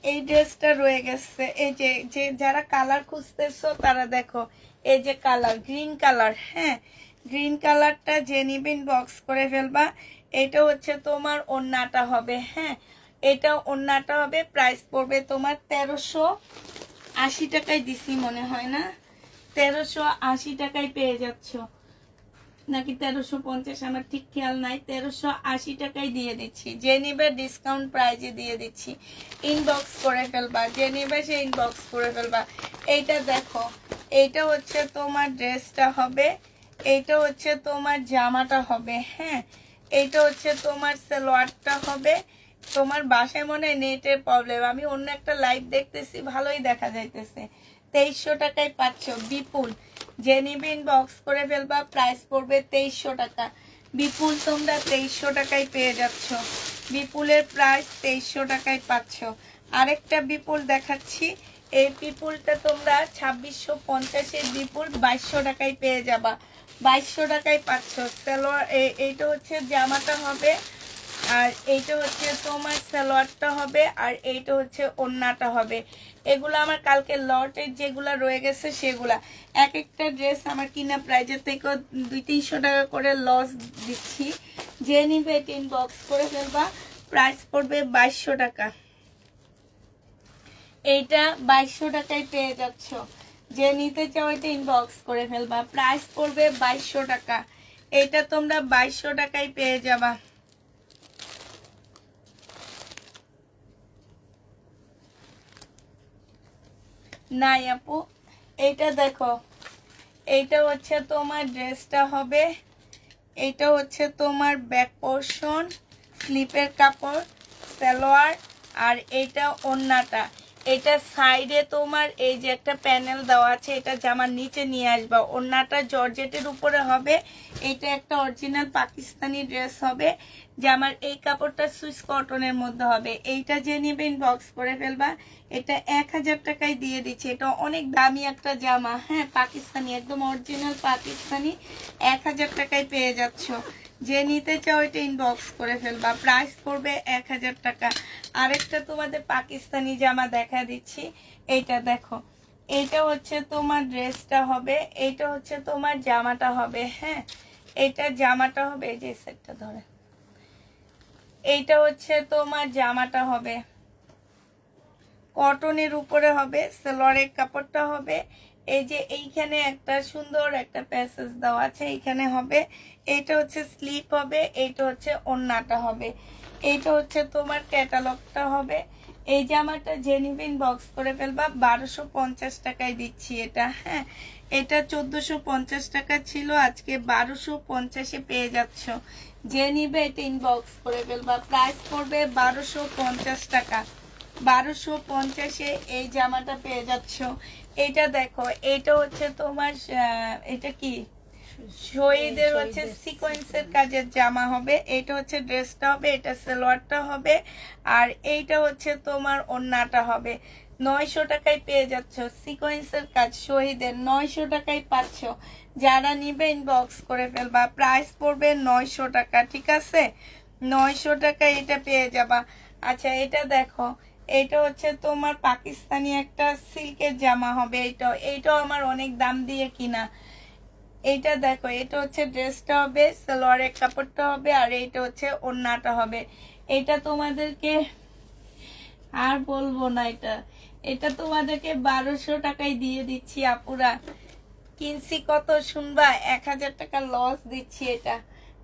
এই ড্রেসটা রয়ে গেছে। এই যে যারা কালার খুঁজতেছো তারা দেখো, এই যে কালার, গ্রিন কালার। হ্যাঁ, গ্রিন কালারটা যে নিবেন বক্স করে ফেলবা। এটা হচ্ছে তোমার ওড়নাটা হবে। হ্যাঁ, এটা ওড়নাটা হবে, প্রাইস পড়বে তোমার 1380 টাকায় দিছি মনে হয় না, 1380 টাকায় পেয়ে যাচ্ছ, নাকি 1350, আমার ঠিক খেয়াল নাই। 1380 টাকায় দিয়ে দিচ্ছি। যে নিবে ডিসকাউন্ট প্রাইজে দিয়ে দিচ্ছি, ইনবক্স করে ফেলবা। যে নিবে সে ইনবক্স করে ফেলবা। এইটা দেখো, এইটা হচ্ছে তোমার ড্রেসটা হবে, এইটা হচ্ছে তোমার জামাটা হবে। হ্যাঁ, এইটা হচ্ছে তোমার সালোয়ারটা হবে। তোমার বাসায় মনে হয় নেটের প্রবলেম, আমি অন্য একটা লাইভ দেখতেছি, ভালোই দেখা যাইতেছে। 2300 টাকায় পাচ্ছ বিপুল। যে নিবে ইনবক্স করে ফেলবা, প্রাইস পড়বে 2300 টাকা। বিপুল তোমরা 2300 টাকায় পেয়ে যাচ্ছ। বিপুলের প্রাইস 2300 টাকায় পাচ্ছ। আরেকটা বিপুল দেখাচ্ছি, এই বিপুলটা তোমরা 2650-এর বিপুল 2200 টাকায় পেয়ে যাবা। 2200 টাকায় পাচ্ছ। সালোয়ার, এইটা হচ্ছে জামাটা হবে, আর এইটা হচ্ছে তোমার সালোয়ারটা হবে, আর এইটা হচ্ছে ওড়নাটা হবে। এগুলো আমার কালকে লটের যেগুলা রয়ে গেছে সেগুলা। এক একটা ড্রেস আমার কিনা প্রাইজের থেকে 200-300 টাকা করে লস দিচ্ছি। যে নিবে এটা ইনবক্স করে ফেলবা, প্রাইস পড়বে 2200 টাকা। এইটা 2200 টাকায় পেয়ে যাচ্ছ। যে নিতে চাও এটা ইনবক্স করে ফেলবা, প্রাইস পড়বে 2200 টাকা। এইটা তোমরা 2200 টাকায় পেয়ে যাবা। নাই আপু, এইটা দেখো, এইটা হচ্ছে তোমার ড্রেসটা হবে, এইটা হচ্ছে তোমার ব্যাক পোর্শন, স্লিপের কাপড়, সালোয়ার, আর এইটা ওড়নাটা। এটা সাইডে তোমার এই যে একটা প্যানেল দেওয়া আছে, এটা জামার নিচে নিয়ে আসবা। ওড়নাটা জর্জেটের উপরে হবে। এটা একটা অরিজিনাল পাকিস্তানি ড্রেস হবে। জামার এই কাপড়টা সুইস কটনের মধ্যে হবে। এইটা যে নিবে ইনবক্স করে ফেলবা। এটা 1000 টাকায় দিয়ে দিচ্ছে। এটা অনেক দামি একটা জামা। হ্যাঁ, পাকিস্তানি, একদম অরিজিনাল পাকিস্তানি। 1000 টাকায় পেয়ে যাচ্ছ। যে নিতে চাও এটা ইনবক্স করে ফেলবা, প্রাইস পড়বে 1000 টাকা। আরেকটা তোমাদের পাকিস্তানি জামা দেখা দিচ্ছি, এইটা দেখো, এইটা হচ্ছে তোমার ড্রেসটা হবে, এইটা হচ্ছে তোমার জামাটা হবে। হ্যাঁ, এইটা জামাটা হবে, এই যে সেটটা ধরে, এইটা হচ্ছে তোমার জামাটা হবে, কটনের উপরে হবে, সালোয়ারের কাপড়টা হবে। এই যে এইখানে একটা সুন্দর একটা প্যাসেজ দেওয়া আছে, এইখানে হবে। এইটা হচ্ছে স্লিপ হবে, এইটা হচ্ছে ওড়নাটা হবে, এইটা হচ্ছে তোমার ক্যাটালগটা হবে। এই জামাটা জেনিবিন বক্স করে ফেলবা, 1250 টাকায় দিচ্ছি এটা। হ্যাঁ, এটা 1450 টাকা ছিল, আজকে 1250-এ পেয়ে যাচ্ছ। যে নিবে এটা ইনবক্স করে ফেলবা, প্রাইস পড়বে 1250 টাকা। 1250-এ এই জামাটা পেয়ে যাচ্ছ। এটা দেখো, এটা হচ্ছে তোমার এটা কি শহীদের হচ্ছে সিকোয়েন্সের কাজের জামা হবে। এটা হচ্ছে ড্রেসটা হবে, এটা সালোয়ারটা হবে, আর এইটা হচ্ছে তোমার ওড়নাটা হবে। 900 টাকায় পেয়ে যাচ্ছ সিকোয়েন্সের কাজ শহীদের, 900 টাকায় পাচ্ছ। যারা নিবে ইনবক্স করে ফেলবা। প্রাইস পড়বে 900 টাকা, ঠিক আছে? 900 টাকায় এটা পেয়ে যাবা। আচ্ছা এটা দেখো, এটা হচ্ছে তোমার পাকিস্তানি একটা সিল্কের জামা হবে। এইটাও আমার অনেক দাম দিয়ে কিনা। এইটা দেখো, এটা হচ্ছে ড্রেসটা হবে, সালোয়ারের কাপড়টা হবে, আর এইটা হচ্ছে ওড়নাটা হবে। এটা তোমাদেরকে আর বলবো না, এটা তোমাদেরকে 1200 টাকায় দিয়ে দিচ্ছি আপুরা। কিনছি কত শুনবা? 1000 টাকা লস দিচ্ছি। এটা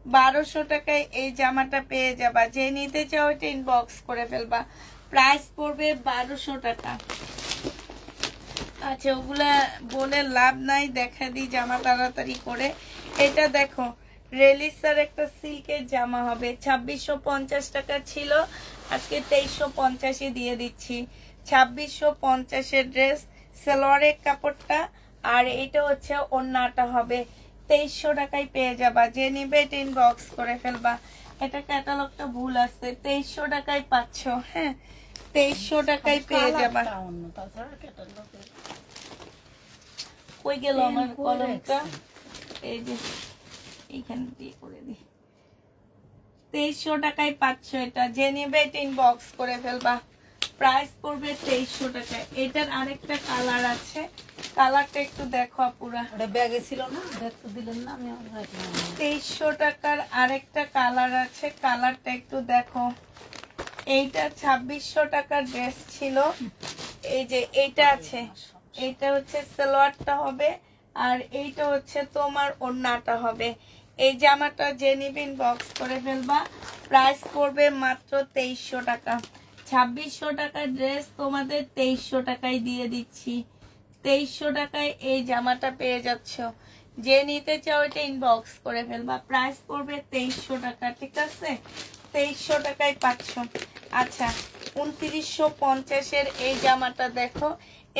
1200 টাকায় এই জামাটা পেয়ে যাবা। যে নিতে চাও এটা ইনবক্স করে ফেলবা। প্রাইস পড়বে 1200 টাকা। আচ্ছা ওগুলা বলে লাভ নাই, দেখা দিই জামা তাড়াতাড়ি করে। এটা দেখো, রেলিসার একটা সিল্কের জামা হবে। 2650 টাকা ছিল, আজকে 2350-এ দিয়ে দিচ্ছি। 2650-এর ড্রেস, সালোয়ারের কাপড়টা, আর এটা হচ্ছে ওড়নাটা হবে। 2300 টাকায় পেয়ে যাবা। যে নিবে এটা ইনবক্স করে ফেলবা। এটা ক্যাটালগটা ভুল আছে, 2300 টাকায় পাচ্ছ। হ্যাঁ 2300 টাকায় পেয়ে যাবা। কই গেল আমার কলমটা? এই যে এইখানে দিয়ে করে দি। 2300 টাকায় পাচ্ছ এটা। যে নেবে এটা ইনবক্স করে ফেলবা। প্রাইস পড়বে 2300 টাকায়। এটার আরেকটা কালার আছে, কালারটা একটু দেখো আপুরা।
ওটা ব্যাগে ছিল না, দেখতে দিলেন না, আমি
2300 টাকার আরেকটা কালার আছে, কালারটা একটু দেখো। এইটা 2600 টাকার ড্রেস ছিল। এই যে এইটা আছে, এইটা হচ্ছে সালোয়ারটা হবে, আর এইটা হচ্ছে তোমার ওড়নাটা হবে। এই জামাটা যে নিবে ইনবক্স করে ফেলবা। প্রাইস পড়বে মাত্র 2300 টাকা। 2600 টাকার ড্রেস তোমাদের 2300 টাকায় দিয়ে দিচ্ছি। 2300 টাকায় এই জামাটা পেয়ে যাচ্ছ। যে নিতে চাও এটা ইনবক্স করে ফেলবা। প্রাইস পড়বে 2300 টাকা, ঠিক আছে? 2300 টাকায় পাচ্ছ। আচ্ছা 2950-এর এই জামাটা দেখো,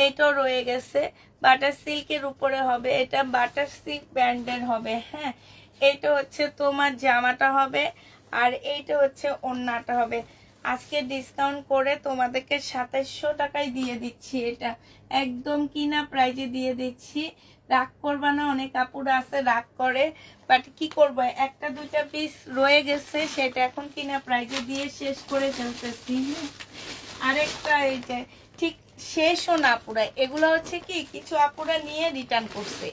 এটাও রয়ে গেছে। বাটার সিল্কের উপরে হবে, এটা বাটার সিল্ক ব্র্যান্ডের হবে। হ্যাঁ এটা হচ্ছে তোমার জামাটা হবে, আর এইটা হচ্ছে ওড়নাটা হবে। আজকে ডিসকাউন্ট করে তোমাদেরকে 2700 টাকায় দিয়ে দিচ্ছি। এটা একদম কিনা প্রাইজে দিয়ে দিচ্ছি। রাগ করবা না, অনেক আপুরা আছে রাগ করে, বাট কি করবো, একটা দুইটা পিস রয়ে গেছে, সেটা এখন কিনা প্রাইজে দিয়ে শেষ করে ফেলতেছি। আরেকটা এই যে ঠিক শেষও না আপুরা, এগুলো হচ্ছে কি কিছু আপুরা নিয়ে রিটার্ন করছে।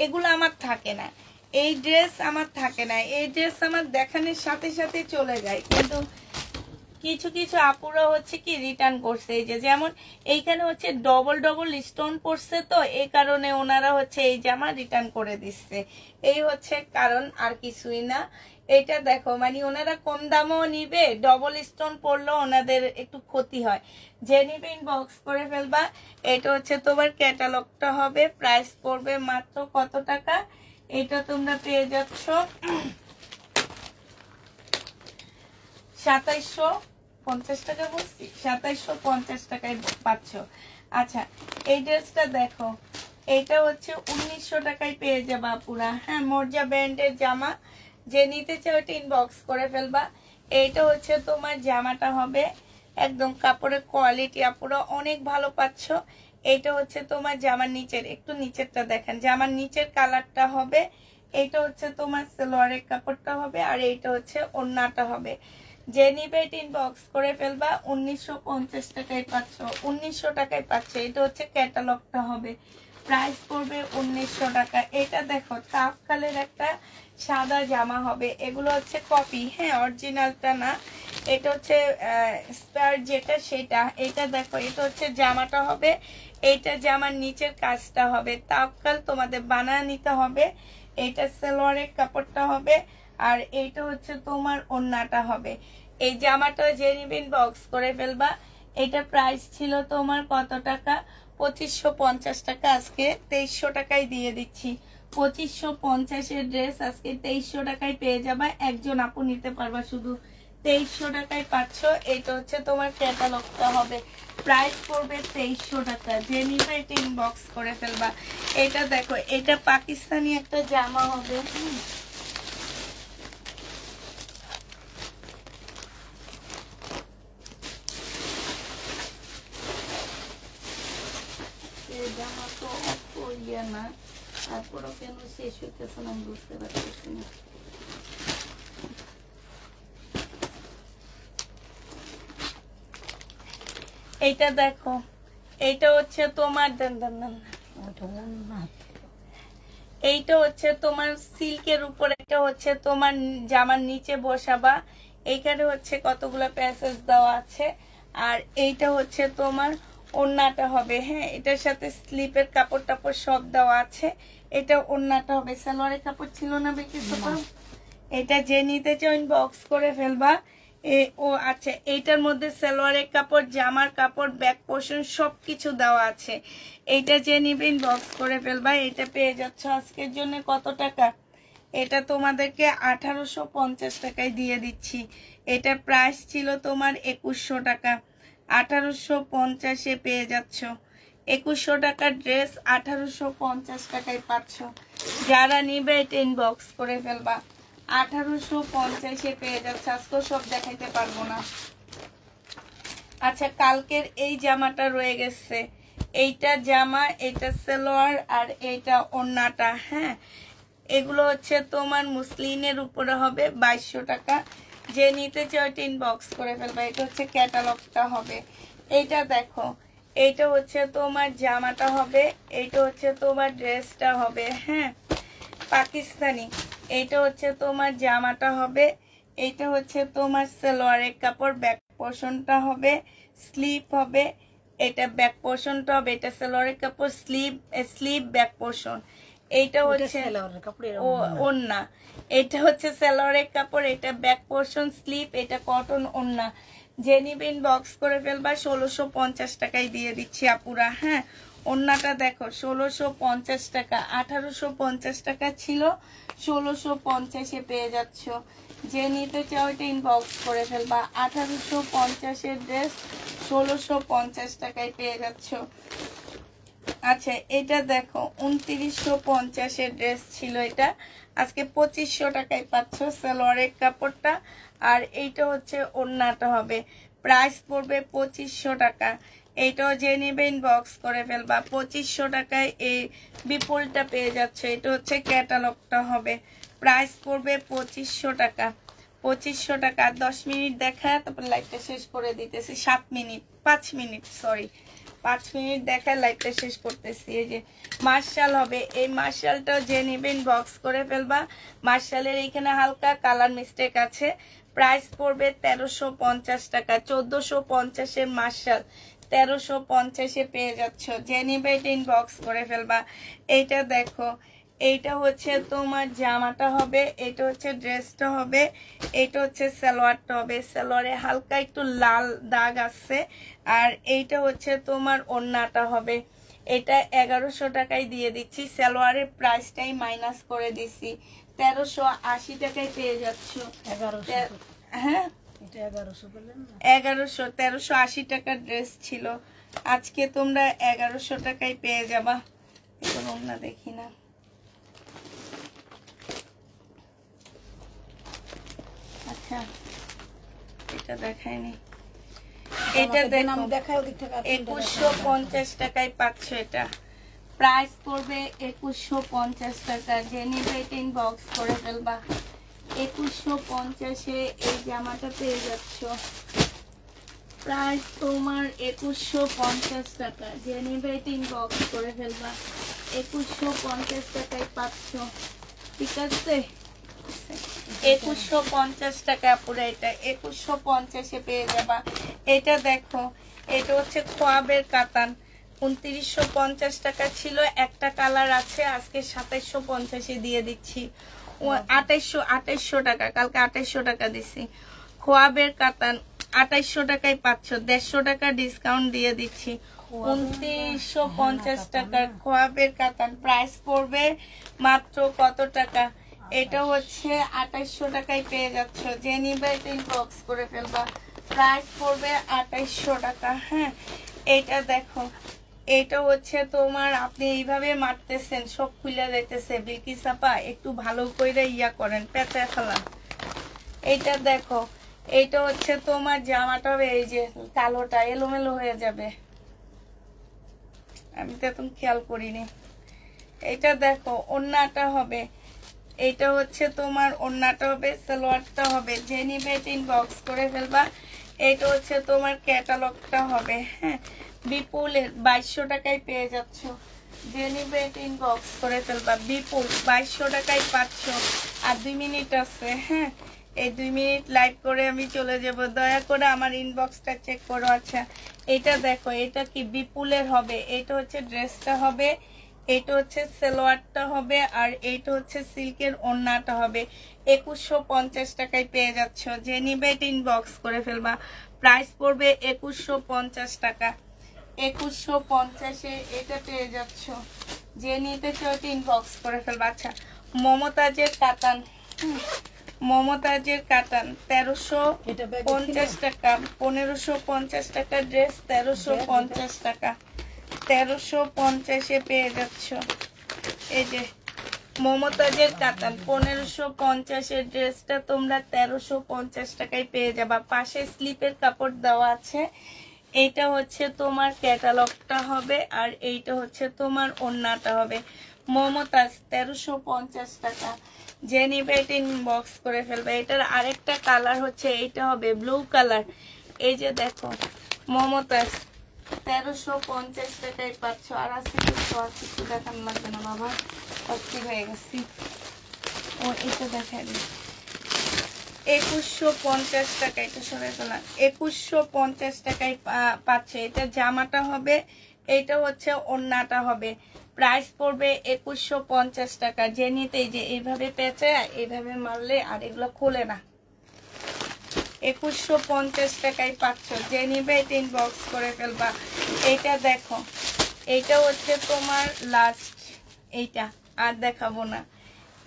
এগুলো আমার থাকে না, এই ড্রেস আমার থাকে না, এই ড্রেস আমার দেখানোর সাথে সাথে চলে যায়। কিন্তু কিছু কিছু আপুরা হচ্ছে কি রিটার্ন করছে। এই যে যেমন এইখানে হচ্ছে ডবল ডবল স্টোন পড়ছে, তো এই কারণে ওনারা হচ্ছে এই জামা রিটার্ন করে দিচ্ছে। এই হচ্ছে কারণ, আর কিছুই না। এটা দেখো, মানে ওনারা কম দামও নিবে, ডবল স্টোন পড়লেও ওনাদের একটু ক্ষতি হয়। যে নিবে ইনবক্স করে ফেলবা। এটা হচ্ছে তোমার ক্যাটালগটা হবে। প্রাইস পড়বে মাত্র কত টাকা? এটা তোমরা পেয়ে যাচ্ছ 2750 টাকা। বলছি 2750 টাকায় পাচ্ছ। আচ্ছা এই ড্রেসটা দেখো, এটা হচ্ছে 1900 টাকায় পেয়ে যাবা পুরা। হ্যাঁ মর্জা ব্র্যান্ডের জামা। যে নিতে চাও এটা ইনবক্স করে ফেলবা। এইটা হচ্ছে তোমার জামাটা হবে, একদম কাপড়ের কোয়ালিটি আপুরা অনেক ভালো পাচ্ছ। এইটা হচ্ছে তোমার জামার নিচের, একটু নিচেরটা দেখেন, জামার নিচের কালারটা হবে। এইটা হচ্ছে তোমার সালোয়ারের কাপড়টা হবে, আর এইটা হচ্ছে ওড়নাটা হবে। যে নিবে এটা ইনবক্স করে ফেলবা। 1950 টাকায় পাচ্ছ, 1900 টাকায় পাচ্ছ। এটা হচ্ছে ক্যাটালগটা হবে। প্রাইস পড়বে 1900 টাকা। এটা দেখো তাফকালের একটা সাদা জামা হবে। এগুলো হচ্ছে কপি, হ্যাঁ অরিজিনালটা না। এটা হচ্ছে স্পেয়ার যেটা সেটা। এটা দেখো, এটা হচ্ছে জামাটা হবে, এইটা জামার নিচের কাজটা হবে। তাফকাল তোমাদের বানায় নিতে হবে। এটা সালোয়ারের কাপড়টা হবে, আর এইটা হচ্ছে তোমার ওড়নাটা হবে। এই জামাটা যে নিবেন বক্স করে ফেলবা। এটা প্রাইস ছিল তোমার কত টাকা? 2550 টাকা। আজকে 2300 টাকায় দিয়ে দিচ্ছি। 2550-এর ড্রেস আজকে 2300 টাকায় পেয়ে যাবা। একজন আপু নিতে পারবা শুধু, 2300 টাকায় পাচ্ছ। এটা হচ্ছে তোমার ক্যাটালগটা হবে, প্রাইস পড়বে 2300 টাকা। যে নিবে এটা ইনবক্স করে ফেলবা। এটা দেখো, এটা পাকিস্তানি একটা জামা হবে। জামা তো ইয়ে না, তারপরও কেন শেষ হইতেছে না আমি বুঝতে পারতেছি না। এইটা দেখো, এইটা হচ্ছে তোমার এইটা হচ্ছে তোমার সিল্কের উপর, এটা হচ্ছে তোমার জামার নিচে বসাবা। এইখানে হচ্ছে কতগুলো প্যাসেজ দেওয়া আছে। আর এইটা হচ্ছে তোমার ওড়নাটা হবে। হ্যাঁ, এটার সাথে স্লিপের কাপড় টাপড় সব দেওয়া আছে। এটা ওড়নাটা হবে। সালোয়ারের কাপড় ছিল না বেশি। এটা যে নিতে চাও ইনবক্স করে ফেলবা। ও আচ্ছা, এইটার মধ্যে সালোয়ারের কাপড়, জামার কাপড়, ব্যাক পোর্শন সবকিছু দেওয়া আছে। এইটা যে নিবে ইনবক্স করে ফেলবা। এটা পেয়ে যাচ্ছ আজকের জন্য কত টাকা? এটা তোমাদেরকে 1850 টাকায় দিয়ে দিচ্ছি। এটা প্রাইস ছিল তোমার 2100 টাকা, 1850-এ পেয়ে যাচ্ছ। 2100 টাকার ড্রেস 1850 টাকায় পাচ্ছ। যারা নিবে এটা ইনবক্স করে ফেলবা। 1850-এ পেয়ে যাচ্ছে। আজকে সব দেখাইতে পারবো না। আচ্ছা, কালকের এই জামাটা রয়ে গেছে। এইটা জামা, এটা সালোয়ার, আর এইটা ওড়নাটা। হ্যাঁ, এগুলো হচ্ছে তোমার মুসলিনের উপরে হবে 2200 টাকা। যে নিতে চাও এটা ইনবক্স করে ফেলবা। এটা হচ্ছে ক্যাটালগটা হবে। এইটা দেখো, এইটা হচ্ছে তোমার জামাটা হবে, এইটা হচ্ছে তোমার ড্রেসটা হবে। হ্যাঁ, পাকিস্তানি। এইটা হচ্ছে তোমার জামাটা হবে, এইটা হচ্ছে তোমার সালোয়ারের কাপড়, ব্যাক পোর্শনটা হবে, স্লিপ হবে। এটা ব্যাক পোর্শনটা হবে, এটা সালোয়ারের কাপড়, স্লিপ ব্যাক পোর্শন। এইটা হচ্ছে ওড়না। এটা হচ্ছে সালোয়ারের কাপড়, এটা ব্যাক পোর্শন, স্লিপ, এটা কটন ওড়না। যে নিবে ইনবক্স করে ফেলবা। 1650 টাকায় দিয়ে দিচ্ছি আপুরা। হ্যাঁ, ওড়নাটা দেখো, 1650 টাকা। 1850 টাকা ছিল, 1650-এ পেয়ে যাচ্ছ। যে নিতে চাও এটা ইনবক্স করে ফেলবা। 1850-এর ড্রেস 1650 টাকায় পেয়ে যাচ্ছ। আচ্ছা, এটা দেখো, 2950-এর ড্রেস ছিল, এটা আজকে 2500 টাকায় পাচ্ছ। সালোয়ারের কাপড়টা আর এইটা হচ্ছে ওড়নাটা হবে। প্রাইস পড়বে 2500 টাকা। এইটাও যে নিবে ইনবক্স করে ফেলবা। 2500 টাকায় এই বিপুলটা পেয়ে যাচ্ছে। এটা হচ্ছে ক্যাটালগটা হবে। প্রাইস পড়বে 2500 টাকা। 2500 টাকা। 10 মিনিট দেখা, তারপর লাইভটা শেষ করে দিতেছি। 7 মিনিট, 5 মিনিট, সরি 5 মিনিট দেখা, লাইভটা শেষ করতেছি। এই যে মার্শাল হবে, এই মার্শালটাও যে নিবেন বক্স করে ফেলবা। মার্শালের এইখানে হালকা কালার মিস্টেক আছে। প্রাইস পড়বে 1350 টাকা। 1450-এর মার্শাল 1350-এ পেয়ে যাচ্ছ। যে নিবে এটা ইনবক্স করে ফেলবা। এইটা দেখো, এইটা হচ্ছে তোমার জামাটা হবে, এটা হচ্ছে ড্রেসটা হবে, এটা হচ্ছে সালোয়ারটা হবে। সালোয়ারে হালকা একটু লাল দাগ আছে। আর এইটা হচ্ছে তোমার ওড়নাটা হবে। এটা 1100 টাকায় দিয়ে দিচ্ছি। সালোয়ারের প্রাইসটাই মাইনাস করে দিছি, 1380 টাকায় পেয়ে যাচ্ছ। 1100, হ্যাঁ 1100, 1380 টাকার ড্রেস ছিল, আজকে তোমরা 1100 টাকায় পেয়ে যাবা। এখন ওড়না দেখি না, আচ্ছা এটা দেখায়নি। এটা দেখো 2150 টাকায় পাচ্ছ। এটা প্রাইস পড়বে 2150 টাকা। যে নিবে এটা ইনবক্স করে ফেলবা। 2150-এ এই জামাটা পেয়ে যাচ্ছ। প্রাইস তোমার 2150 টাকা। যে নিবে এটা ইনবক্স করে ফেলবা। 2150 টাকায় পাচ্ছ, ঠিক আছে? 2150 টাকা পুরো। এটা 2150-এ পেয়ে যাবা। এটা দেখো, এটা হচ্ছে খোয়াবের কাতান। 2950 টাকা ছিল, একটা কালার আছে, আজকে 2750-এ দিয়ে দিচ্ছি। 2800 টাকা, কালকে 2800 টাকা দিছি। খোয়াবের কাতান 2800 টাকায় পাচ্ছ, 150 টাকা ডিসকাউন্ট দিয়ে দিচ্ছি। 2950 টাকার খোয়াবের কাতান। প্রাইস পড়বে মাত্র কত টাকা? এটা হচ্ছে 2800 টাকায় পেয়ে যাচ্ছ, যে নিবে এটা ইনবক্স করে ফেলবা। প্রাইস পড়বে 2800 টাকা। হ্যাঁ, এটা দেখো, এটা হচ্ছে তোমার, আপনি এইভাবে মারতেছেন সব খুলে যাইতেছে, বিলকিস আপা একটু ভালো করে ইয়া করেন, পেঁচা ফেলান। এটা দেখো, এটা হচ্ছে তোমার জামাটা হবে এই যে কালোটা এলোমেলো হয়ে যাবে, আমি তো এখন খেয়াল করিনি। এটা দেখো ওড়নাটা হবে, এটা হচ্ছে তোমার ওড়নাটা হবে, সালোয়ারটা হবে, যে নিবে এটা ইনবক্স করে ফেলবা। এটা হচ্ছে তোমার ক্যাটালগটা হবে। হ্যাঁ, বিপুলের 2200 টাকায় পেয়ে যাচ্ছ, যে নিবে এটা ইনবক্স করে ফেলবা। বিপুল 2200 টাকায় পাচ্ছ। আর 2 মিনিট আছে। হ্যাঁ, এই 2 মিনিট লাইভ করে আমি চলে যাব, দয়া করে আমার ইনবক্সটা চেক করো। আচ্ছা, এটা দেখো, এটা কি বিপুলের হবে, এটা হচ্ছে ড্রেসটা হবে, এটা হচ্ছে সালোয়ারটা হবে, আর এইটা হচ্ছে সিল্কের ওড়নাটা হবে। 2150 টাকায় পেয়ে যাচ্ছ, যে নিবে এটা ইনবক্স করে ফেলবা। প্রাইস পড়বে 2150 টাকা। 2150-এ এটা পেয়ে যাচ্ছ, যে নিতে চাও এটা ইনবক্স করে ফেলবা। আচ্ছা, মমতাজের কাতান, মমতাজের কাতান 1350 টাকা। 1550 টাকা ড্রেস, 1350 টাকা। 1350-এ পেয়ে যাচ্ছ। এই যে মমতাজের কাতান 1550-এর ড্রেসটা তোমরা 1350 টাকায় পেয়ে যাবা। পাশে স্লিপের কাপড় দেওয়া আছে। এইটা হচ্ছে তোমার ক্যাটালগটা হবে, আর এইটা হচ্ছে তোমার ওড়নাটা হবে। মমতাজ 1350 টাকা, যে নিবে এটা ইনবক্স করে ফেলবে। এটার আরেকটা কালার হচ্ছে এইটা হবে ব্লু কালার। এই যে দেখো, মমতাজ 1350 টাকায় পাচ্ছ। আর আছে কিছু, আর কিছু দেখানো লাগবে না বাবা, অস্থির হয়ে গেছি। ও এটা দেখা দিই, 2150 টাকা। এটা সরে গেলাম, 2150 টাকায় পাচ্ছ। এটা জামাটা হবে, এটা হচ্ছে ওড়নাটা হবে। প্রাইস পড়বে 2150 টাকা। যে নিতে যে এইভাবে পেঁচে এইভাবে মারলে আর এগুলো খোলে না। 2150 টাকায় পাচ্ছ, যে নিবে এটা ইনবক্স করে ফেলবা। এইটা দেখো, এইটা হচ্ছে তোমার লাস্ট, এইটা আর দেখাবো না।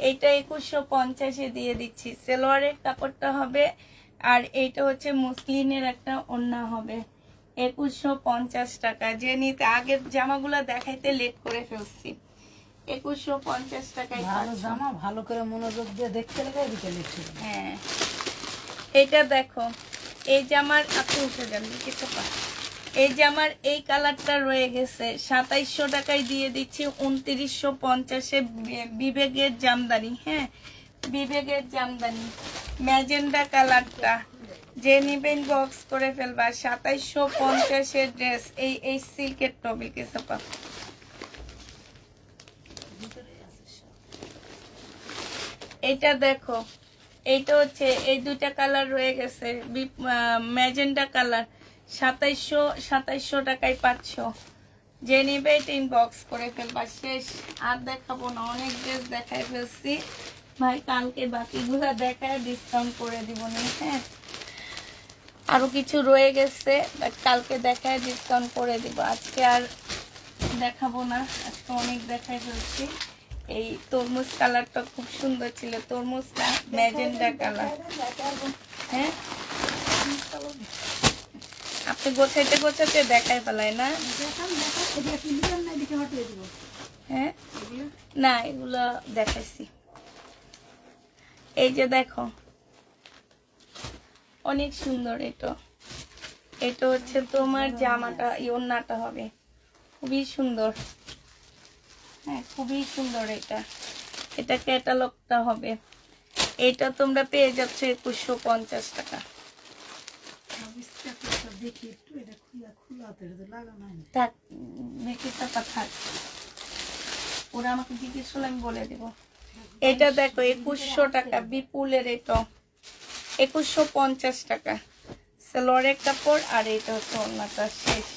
এইটা 2150-এ দিয়ে দিচ্ছি। সালোয়ারের কাপড়টা হবে, আর এইটা হচ্ছে মুসলিনের একটা ওড়না হবে। 2150 টাকা। যে নিতে, আগের জামাগুলো দেখাইতে লেট করে ফেলছি। 2150 টাকায়
ভালো জামা, ভালো করে মনোযোগ দিয়ে দেখতে লাগে বিকেলে।
হ্যাঁ, এটা দেখো, এই জামার আপনি উঠে যান কিছু পা, এই জামার এই কালারটা রয়ে গেছে, 2700 টাকায় দিয়ে দিচ্ছি। 2950-এ বিবেকের জামদানি। হ্যাঁ, বিবেকের জামদানি ম্যাজেন্ডা কালারটা, যে নিবেন বক্স করে ফেলবা। 2750-এর ড্রেস, এই সিল্কের টবিল কিছু পা। এটা দেখো, এইটা হচ্ছে এই দুইটা কালার রয়ে গেছে, ম্যাজেন্ডা কালার। 2700 টাকায় পাচ্ছ, যে নিবে এটা ইনবক্স করে ফেলবা। শেষ, আর দেখাবো না, অনেক ড্রেস দেখাই ফেলছি ভাই। কালকে বাকিগুলো দেখায় ডিসকাউন্ট করে দিব না। হ্যাঁ, আরো কিছু রয়ে গেছে, কালকে দেখায় ডিসকাউন্ট করে দিব। আজকে আর দেখাবো না, আজকে অনেক দেখাই ফেলছি। এই তরমুজ কালারটা খুব সুন্দর ছিল, তরমুজটা ম্যাজেন্ডা কালার। হ্যাঁ, আপনি গোছাইতে গোছাতে দেখাই ফেলাই না। হ্যাঁ, না এগুলো দেখাইছি। এই যে দেখো, অনেক সুন্দর। এটা এটা হচ্ছে তোমার জামাটা, ওড়নাটা হবে খুবই সুন্দর। হ্যাঁ, খুবই সুন্দর। এটা এটা ক্যাটালগটা হবে। এটা তোমরা পেয়ে যাচ্ছ 2150 টাকা। থাক, দেখি টাকা থাক, ওরা আমাকে জিজ্ঞেস করলে আমি বলে দেব। এটা দেখো 2100 টাকা, বিপুলের। এটা 2150 টাকা, সালোয়ারের কাপড়, আর এটা হচ্ছে ওড়নাটা। শেষ।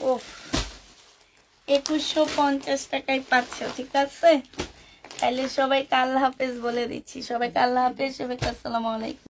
ও, 2150 টাকায় পাচ্ছ, ঠিক আছে? তাহলে সবাইকে আল্লাহ হাফেজ বলে দিচ্ছি। সবাইকে আল্লাহ হাফেজ, সবাইকে আসসালামু আলাইকুম।